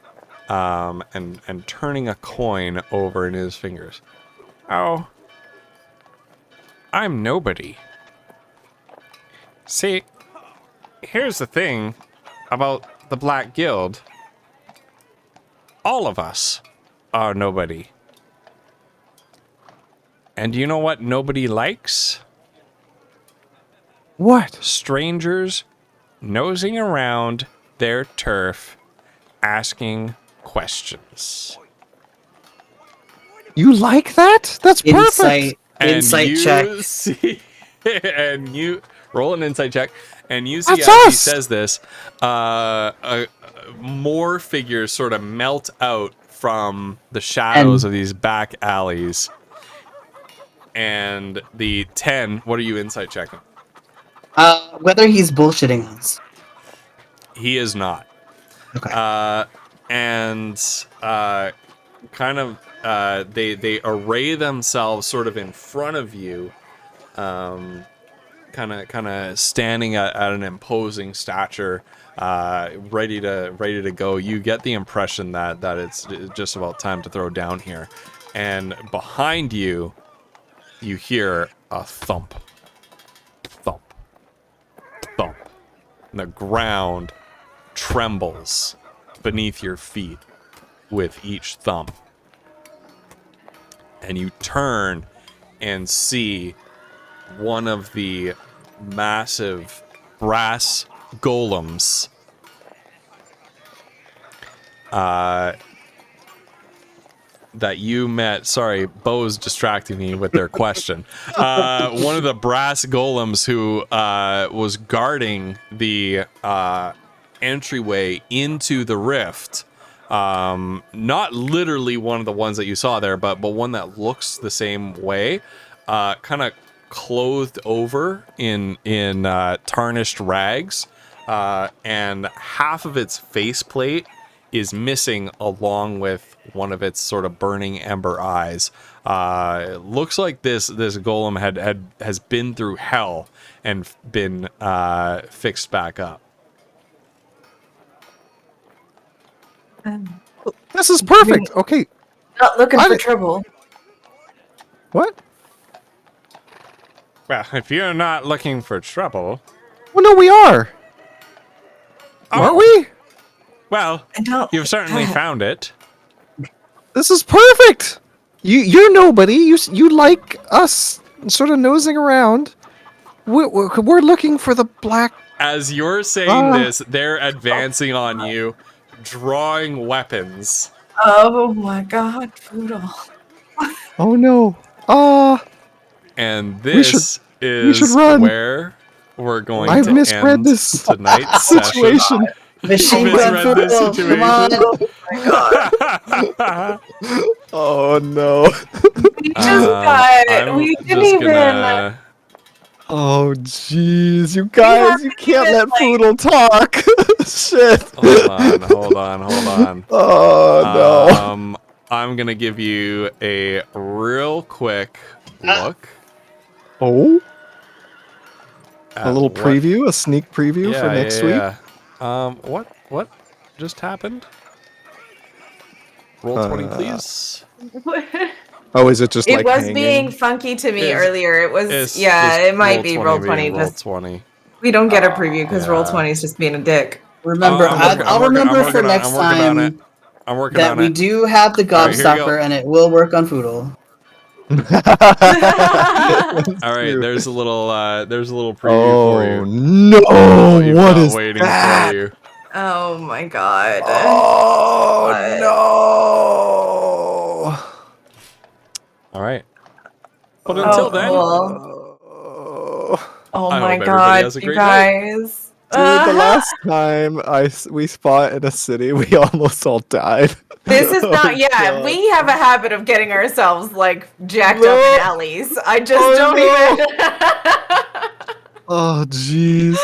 and turning a coin over in his fingers. Oh, I'm nobody. See, here's the thing about the Black Guild. All of us are nobody. And do you know what nobody likes? What? Strangers nosing around their turf, asking questions. You like that? That's perfect. Insight check. See, and you roll an insight check, and you see That's as he us! says this, more figures sort of melt out from the shadows of these back alleys. And the 10, what are you insight checking? Whether he's bullshitting us. He is not. Okay. They array themselves sort of in front of you, kind of standing at an imposing stature, ready to go. You get the impression that it's just about time to throw down here, and behind you, you hear a thump, thump, thump, and the ground trembles beneath your feet with each thump. And you turn and see one of the massive brass golems that you met. Sorry, Bo's distracting me with their question. One of the brass golems who was guarding the entryway into the rift. Not literally one of the ones that you saw there, but one that looks the same way. Kind of clothed over in tarnished rags, and half of its faceplate is missing along with one of its sort of burning ember eyes. It looks like this golem has been through hell and been fixed back up. This is perfect. Okay. Not looking I for didn't- trouble. What? Well, if you're not looking for trouble, Well, no, we are. Aren't we? well, I don't. you've certainly found it. This is perfect. You're nobody. You like us sort of nosing around. We're looking for the black. As you're saying this, they're advancing on you, drawing weapons. Oh my God, Poodle. Oh no. And We should is run. where we're going I've to misread end this tonight's situation. Machine Misread gun this Poodle, come on. situation. Oh no. We just got. We didn't even. Oh jeez, you guys, you can't let like- Poodle talk. Shit. Hold on. Oh no. I'm gonna give you a real quick look. Oh. at A little what- preview, a sneak preview for next week. What just happened? Roll 20, please. Oh, is it just It like was hanging? being funky to me It's- earlier. It was. It's Yeah, just it might be roll 20. Roll Just 20. we don't get a preview because roll Yeah. 20 is just being a dick. Remember, I'll remember for next time I'm working that on we it. do have the Alright, here you go. Gobstopper and it will work on Poodle. All right, there's a little preview for Oh you. no! What you've What got is waiting that? for you? Oh my God. Oh What? no! All right. But until then, Oh Oh. Oh I my hope everybody God, has a you great night. guys. Dude, the last time we fought in a city, we almost all died. This is not. Oh, Yeah, God. we have a habit of getting ourselves like jacked No. up in alleys. I just Oh, don't no. even. Oh, jeez.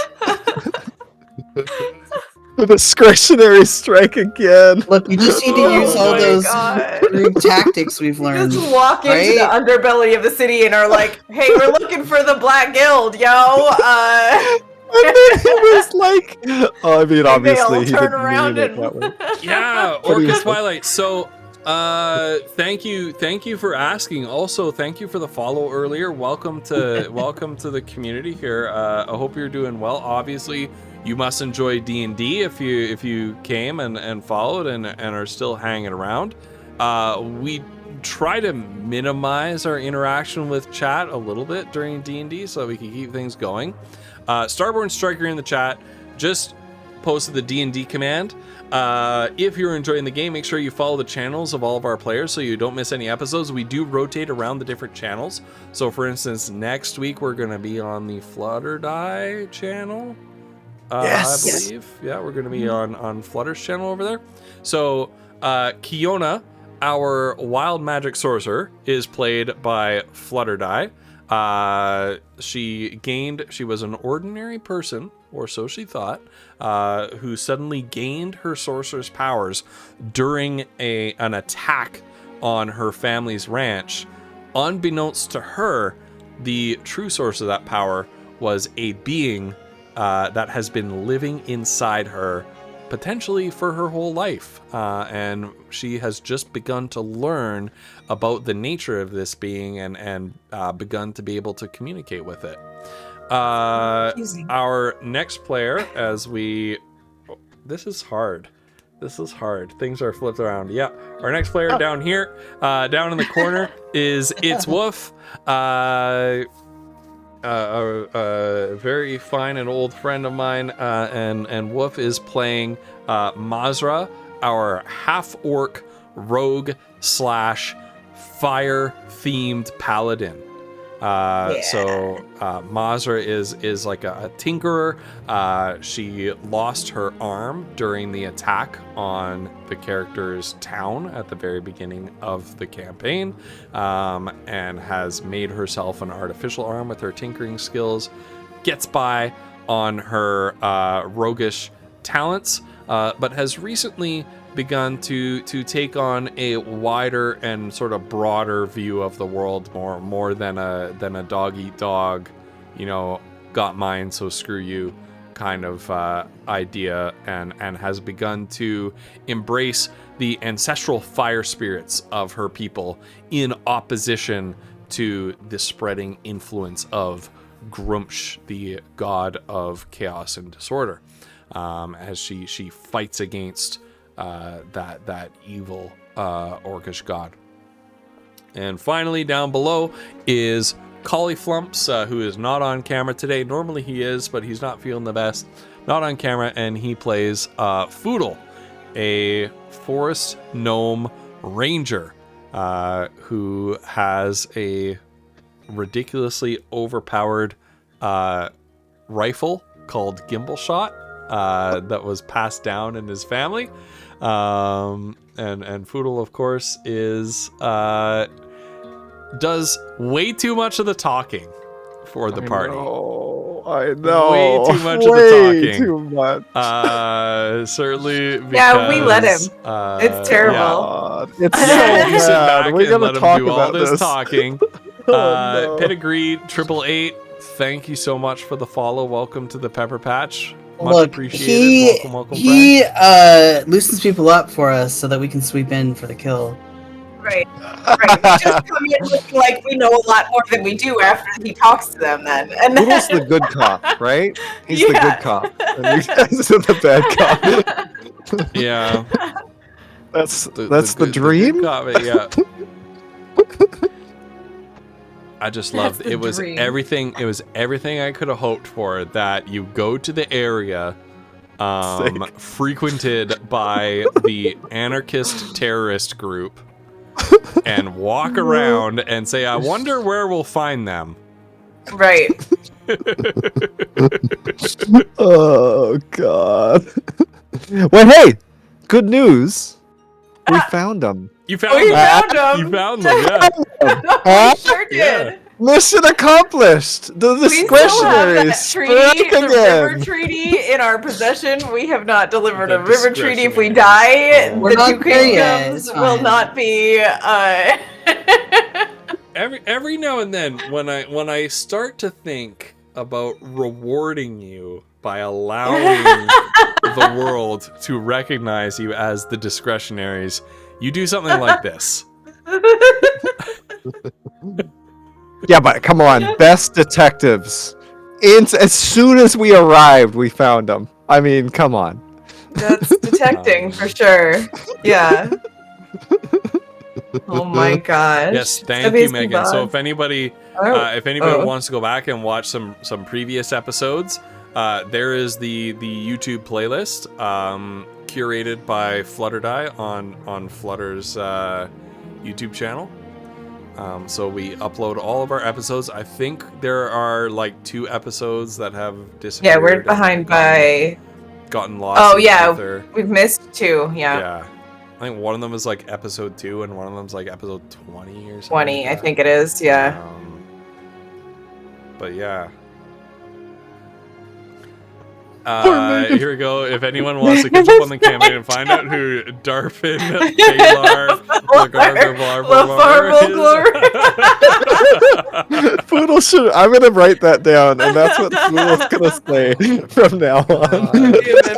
The discretionary strike again. Look, you just need to Oh use all my those God. group tactics we've learned. Just walk into the right? underbelly of the city and are like, "Hey, we're looking for the Black Guild, yo." And then he was like, oh, I mean, They obviously all he turn didn't around mean it and that way. Yeah, What do you Orca think? Twilight. So, thank you for asking. Also, thank you for the follow earlier. Welcome to the community here. I hope you're doing well. Obviously, you must enjoy D&D if you came and followed and are still hanging around. We try to minimize our interaction with chat a little bit during D&D so we can keep things going. Starborn Striker in the chat just posted the D&D command. If you're enjoying the game, make sure you follow the channels of all of our players so you don't miss any episodes. We do rotate around the different channels. So for instance, next week we're going to be on the Flutter Die channel. Yes. I believe. Yeah, we're going to be on Flutter's channel over there. So Kiona, our wild magic sorcerer, is played by Flutter Die. She was an ordinary person, or so she thought, who suddenly gained her sorcerer's powers during an attack on her family's ranch. Unbeknownst to her, the true source of that power was a being that has been living inside her potentially for her whole life, and she has just begun to learn about the nature of this being and begun to be able to communicate with it. Our next player, this is hard. Things are flipped around. Yeah, our next player down here, down in the corner, is It's Wolf. A very fine and old friend of mine, and Wolf is playing Mazra, our half-orc rogue / fire-themed paladin. So Mazra is like a tinkerer. She lost her arm during the attack on the character's town at the very beginning of the campaign, and has made herself an artificial arm with her tinkering skills. Gets by on her roguish talents, but has recently begun to take on a wider and sort of broader view of the world, more than a dog eat dog, got mine so screw you kind of idea, and has begun to embrace the ancestral fire spirits of her people in opposition to the spreading influence of Grumsh, the god of chaos and disorder, as she fights against that evil orcish god. And finally, down below is Cauliflumps, who is not on camera today. Normally he is, but he's not feeling the best. Not on camera, and he plays Foodle, a forest gnome ranger, who has a ridiculously overpowered rifle called Gimbal Shot that was passed down in his family. And Foodle, of course, does way too much of the talking for the party. I know. Way too much of Way the talking. too much. Certainly because... Yeah, we let him. It's terrible. God, it's so Yeah, you sit bad. back We're and gonna let him talk do all about this this. talking. Oh, no. Pedigree 888, thank you so much for the follow. Welcome to the Pepper Patch. Much Look, appreciated. Welcome, he friend. loosens people up for us so that we can sweep in for the kill. Right. We just come in looking like we know a lot more than we do after he talks to them. Then and Poodle's the good cop, right? He's the Yeah. good cop, and you guys are the bad cop. Yeah. That's the good dream. comment, yeah. I just loved That's the it. Was dream. everything. It was everything I could have hoped for. That you go to the area frequented by the anarchist terrorist group and walk around and say, "I wonder where we'll find them." Right. Oh god. Well, hey, good news. We found them. You found We them. found them. You found them, yeah. We sure did. Yeah. Mission accomplished. The We still have discretionary that treaty, struck the river again. treaty in our possession. We have not delivered The a river treaty. If we discretionary. die, Oh. We're the not two there yet, kingdoms it's will fine. not be. Every now and then, when I start to think about rewarding you by allowing the world to recognize you as the discretionaries, you do something like this. Yeah, but come on, best detectives. As soon as we arrived, we found them. I mean, come on. That's detecting for sure. Yeah. Oh my gosh. Yes, thank Obviously, you, Megan. So Bob. if anybody Oh. wants to go back and watch some previous episodes, there is the YouTube playlist curated by Flutterdie on Flutter's YouTube channel. So we upload all of our episodes. I think there are like 2 episodes that have disappeared. Yeah, we're and behind by. gotten lost. Oh yeah, we've missed 2. Yeah. yeah. I think one of them is like episode 2, and one of them is like episode 20 or something. 20, like I that. think it is. Yeah. But yeah. Here we go. If anyone wants to catch up on the campaign and find out who Darphin, Balar, Poodle should. I'm gonna write that down, and that's what Poodle's gonna say from now on.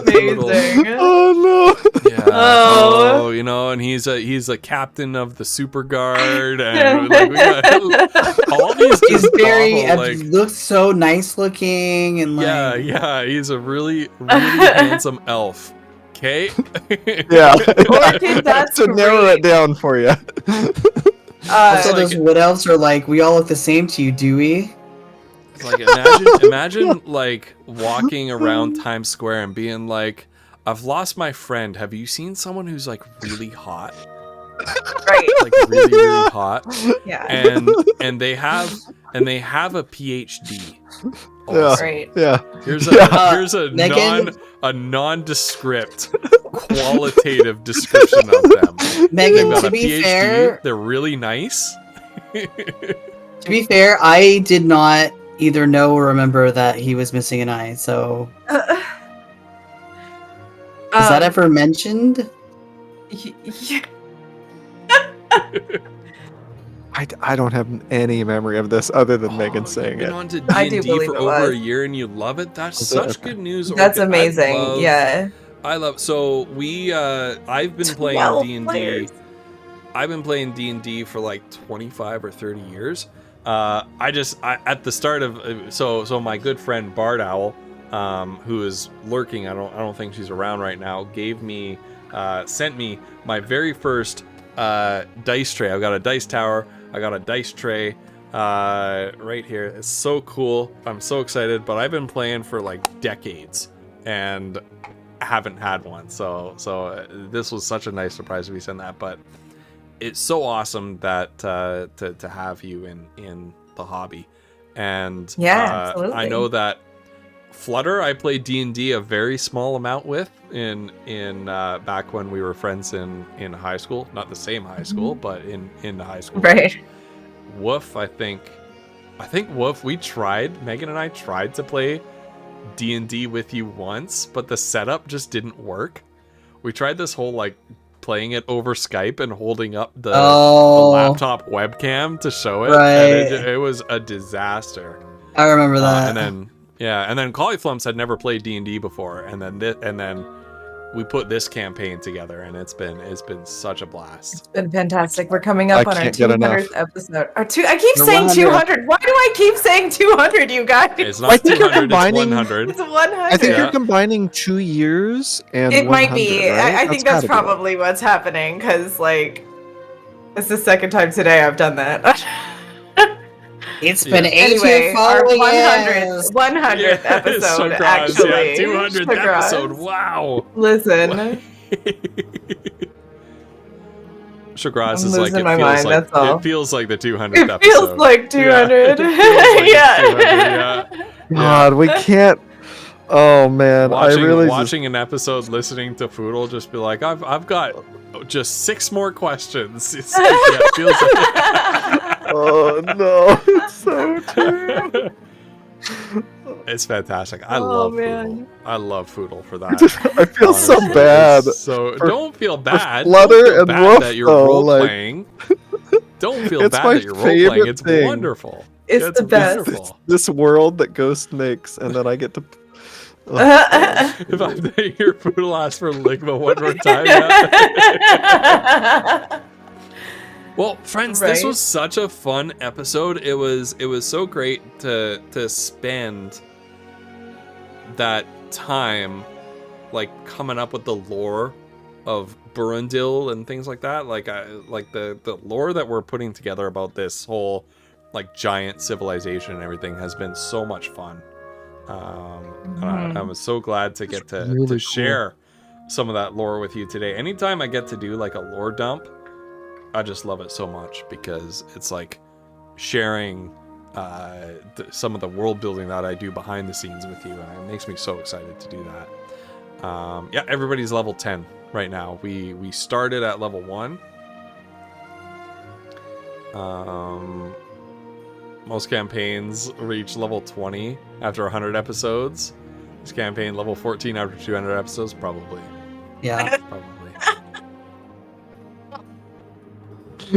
Amazing. Oh no! Yeah. Oh. Oh, you know, and he's a captain of the Super Guard, and like we got all these. He's just very awful, like, looks so nice looking and like yeah. He's a really handsome elf. Okay. Yeah, Okay, that's to narrow great. it down for you. also like- those wood elves are like, we all look the same to you, do we? Like imagine like walking around Times Square and being like, I've lost my friend. Have you seen someone who's like really hot? Right. Like really hot. Yeah. And they have a PhD. Yeah. also. Right. Yeah. Here's Yeah. a Megan? nondescript qualitative description of them. Megan, They've got to a be PhD. fair, They're really nice. I did not either know or remember that he was missing an eye. So is that ever mentioned? Yeah. I don't have any memory of this other than Megan Oh, saying you've been it. on to I do D&D believe for it over a was. year and you love it. That's Was such it? good news. That's Orchid. amazing. Yeah. I love. So we I've been playing 12 D&D. players. I've been playing D&D for like 25 or 30 years. At the start of so my good friend Bard Owl, who is lurking, I don't think she's around right now, sent me my very first dice tray. I've got a dice tower. I got a dice tray right here. It's so cool. I'm so excited, but I've been playing for like decades and haven't had one. So this was such a nice surprise to be sent that, but it's so awesome that to have you in the hobby. And Yeah, absolutely. I know that Flutter I played D&D a very small amount with in back when we were friends in high school. Not the same high school, but in high school. Right. Woof, I think Woof, Megan and I tried to play D&D with you once, but the setup just didn't work. We tried this whole like playing it over Skype and holding up the laptop webcam to show it, and it was a disaster. I remember that. And then Cauliflumps had never played D&D before, and then we put this campaign together, and it's been such a blast. It's been fantastic. We're coming up I on our can't get enough. 200th episode. I keep We're saying 100. 200. Why do I keep saying 200, you guys? It's I not think you're 200, it's combining- 100. It's 100. I think Yeah. you're combining 2 years and It might 100, be. right? I think that's gotta be it. probably what's happening, because, like, it's the second time today I've done that. It's been 8 Anyway, our following 100th Yeah, episode, Shagraz, actually. yeah, 200th Shagraz. episode. Wow. Listen. Ultra Grass I'm is like losing it my feels mind, like that's all. it feels like the 200th It episode. feels like 200. Yeah, it feels like Yeah. it's 200, yeah. God, we can't. Oh man, Watching I really watching an episode, listening to Foodle just be like, I've got just 6 more questions. It's like, yeah, it feels like Oh no, it's so true. it's fantastic. I Oh, love man. Foodle. I love Foodle for that. I feel so Honestly, bad. it's So for- don't feel bad. Flutter Don't feel and bad Woof, that you're though, role like- playing. Don't feel It's bad my that you're role playing. favorite It's thing. wonderful. It's the best. wonderful. This world that Ghost makes, and then I get to. If I hear Foodle ask for Ligma one more time. Yeah. Well, friends, this Right. was such a fun episode. It was so great to spend that time like coming up with the lore of Burundil and things like that. Like the lore that we're putting together about this whole like giant civilization and everything has been so much fun. And I was so glad to get to Really cool. share some of that lore with you today. Anytime I get to do like a lore dump, I just love it so much because it's like sharing some of the world building that I do behind the scenes with you, and it makes me so excited to do that. Yeah, everybody's level 10 right now. We started at level 1. Most campaigns reach level 20 after 100 episodes. This campaign level 14 after 200 episodes, probably. Yeah. Probably.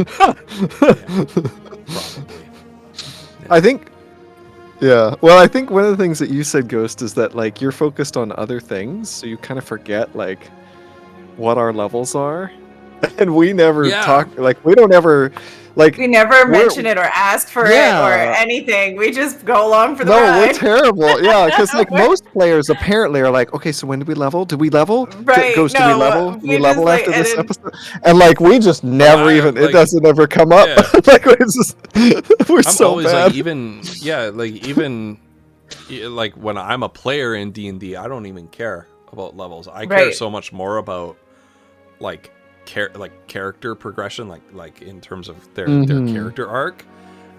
Probably. I think. Yeah. Well, I think one of the things that you said, Ghost, is that like you're focused on other things, so you kind of forget like what our levels are, and we never Yeah. talk. Like we don't ever like. We never mention it or ask for it Yeah. or anything. We just go along for the No, ride. we're terrible. Yeah, because like We're- most players apparently are like, okay, so when did we level? Did we level? Right, Ghost, did no, we level? Did we we just, level like, after this edit- episode? And like we just never I, even. like- it doesn't ever come up. Yeah. Like it's just we're I'm so always bad. like even like when I'm a player in D&D, I don't even care about levels. I care Right. so much more about like character progression, like in terms of their Mhm. character arc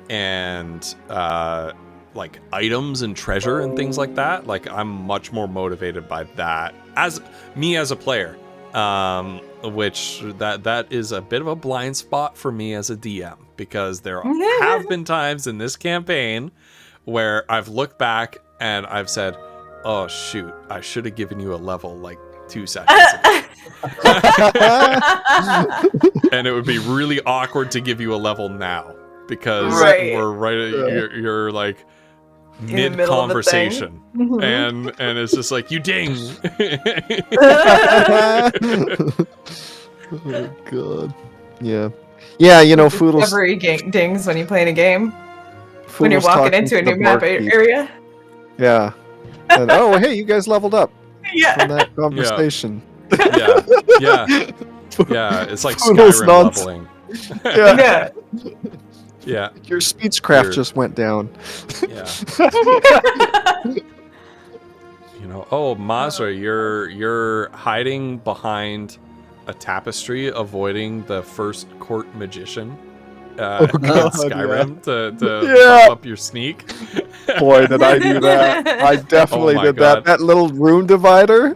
and like items and treasure and things like that. Like I'm much more motivated by that as a player. Which that is a bit of a blind spot for me as a DM, because there have been times in this campaign where I've looked back and I've said, "Oh shoot, I should have given you a level like 2 seconds ago." And it would be really awkward to give you a level now because Right. we're right. You're like In the mid middle of a thing. conversation, Mhm. and it's just like you ding. Oh god. Yeah. Yeah, you know, Foodle's Every dings when you play in a game. When you're Foodle's walking talking into to a the new map barkeep. area. Yeah. And oh, hey, you guys leveled up Yeah. from that conversation. Yeah, yeah. It's like Poodle's Skyrim nonsense. leveling. Yeah. Yeah. Yeah, Your speechcraft Your- just went down. yeah. You know, oh Mazra, you're hiding behind a tapestry, avoiding the first court magician in God, Skyrim to Yeah. buff up your sneak. Boy, did I do that. I definitely Oh my did God. that. That little room divider.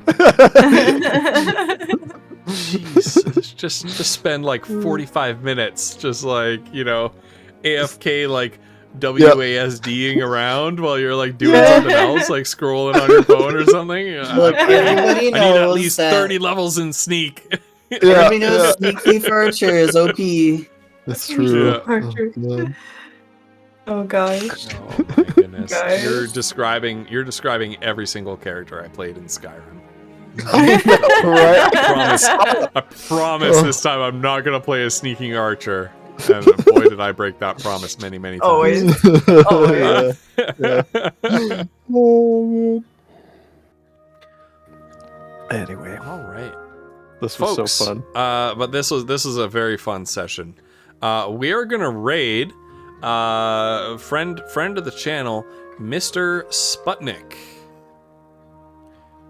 Jeez, just spend like 45 minutes just like, you know, AFK like WASDing around while you're like doing Yeah. something else, like scrolling on your phone or something. Look, everybody I need at knows least that 30 levels in sneak. everybody knows Sneak Thief Archer is OP. That's true. Yeah. Archer. Oh, God. Oh gosh. Oh my goodness. Guys. You're describing every single character I played in Skyrim. Right? I promise this time I'm not gonna play a sneaking archer. And boy did I break that promise many times. Always. Yeah. Yeah. Oh, man. Anyway, All right. this was Folks, so fun. but this was a very fun session. We are gonna raid friend of the channel, Mr. Sputnik.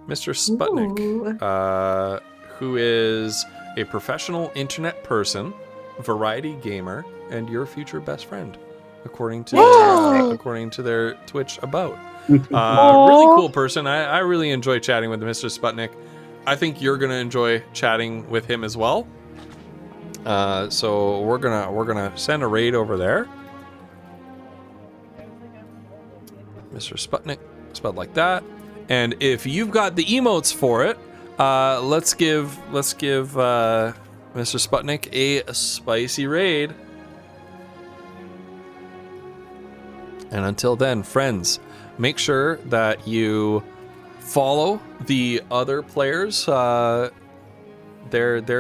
Mr. Sputnik, Ooh. who is a professional internet person variety gamer and your future best friend, according to their Twitch about. Really cool person. I really enjoy chatting with Mr. Sputnik. I think you're gonna enjoy chatting with him as well. So we're gonna send a raid over there. Mr. Sputnik, spelled like that. And if you've got the emotes for it, let's give Mr. Sputnik a spicy raid. And until then, friends, make sure that you follow the other players, their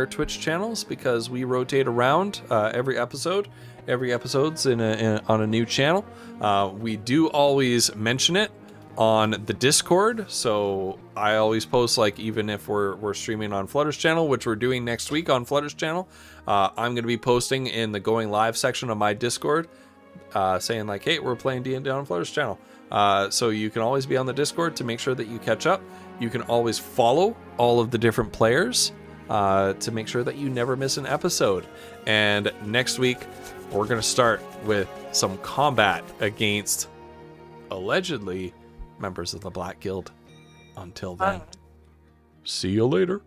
Twitch channels, because we rotate around every episode. Every episode's on a new channel. We do always mention it on the Discord, so I always post, like, even if we're streaming on Flutter's channel, which we're doing next week on Flutter's channel, I'm going to be posting in the going live section of my Discord, saying like, hey, we're playing D&D on Flutter's channel. So you can always be on the Discord to make sure that you catch up. You can always follow all of the different players to make sure that you never miss an episode. And next week, we're going to start with some combat against, allegedly, members of the Black Guild. Until then, see you later.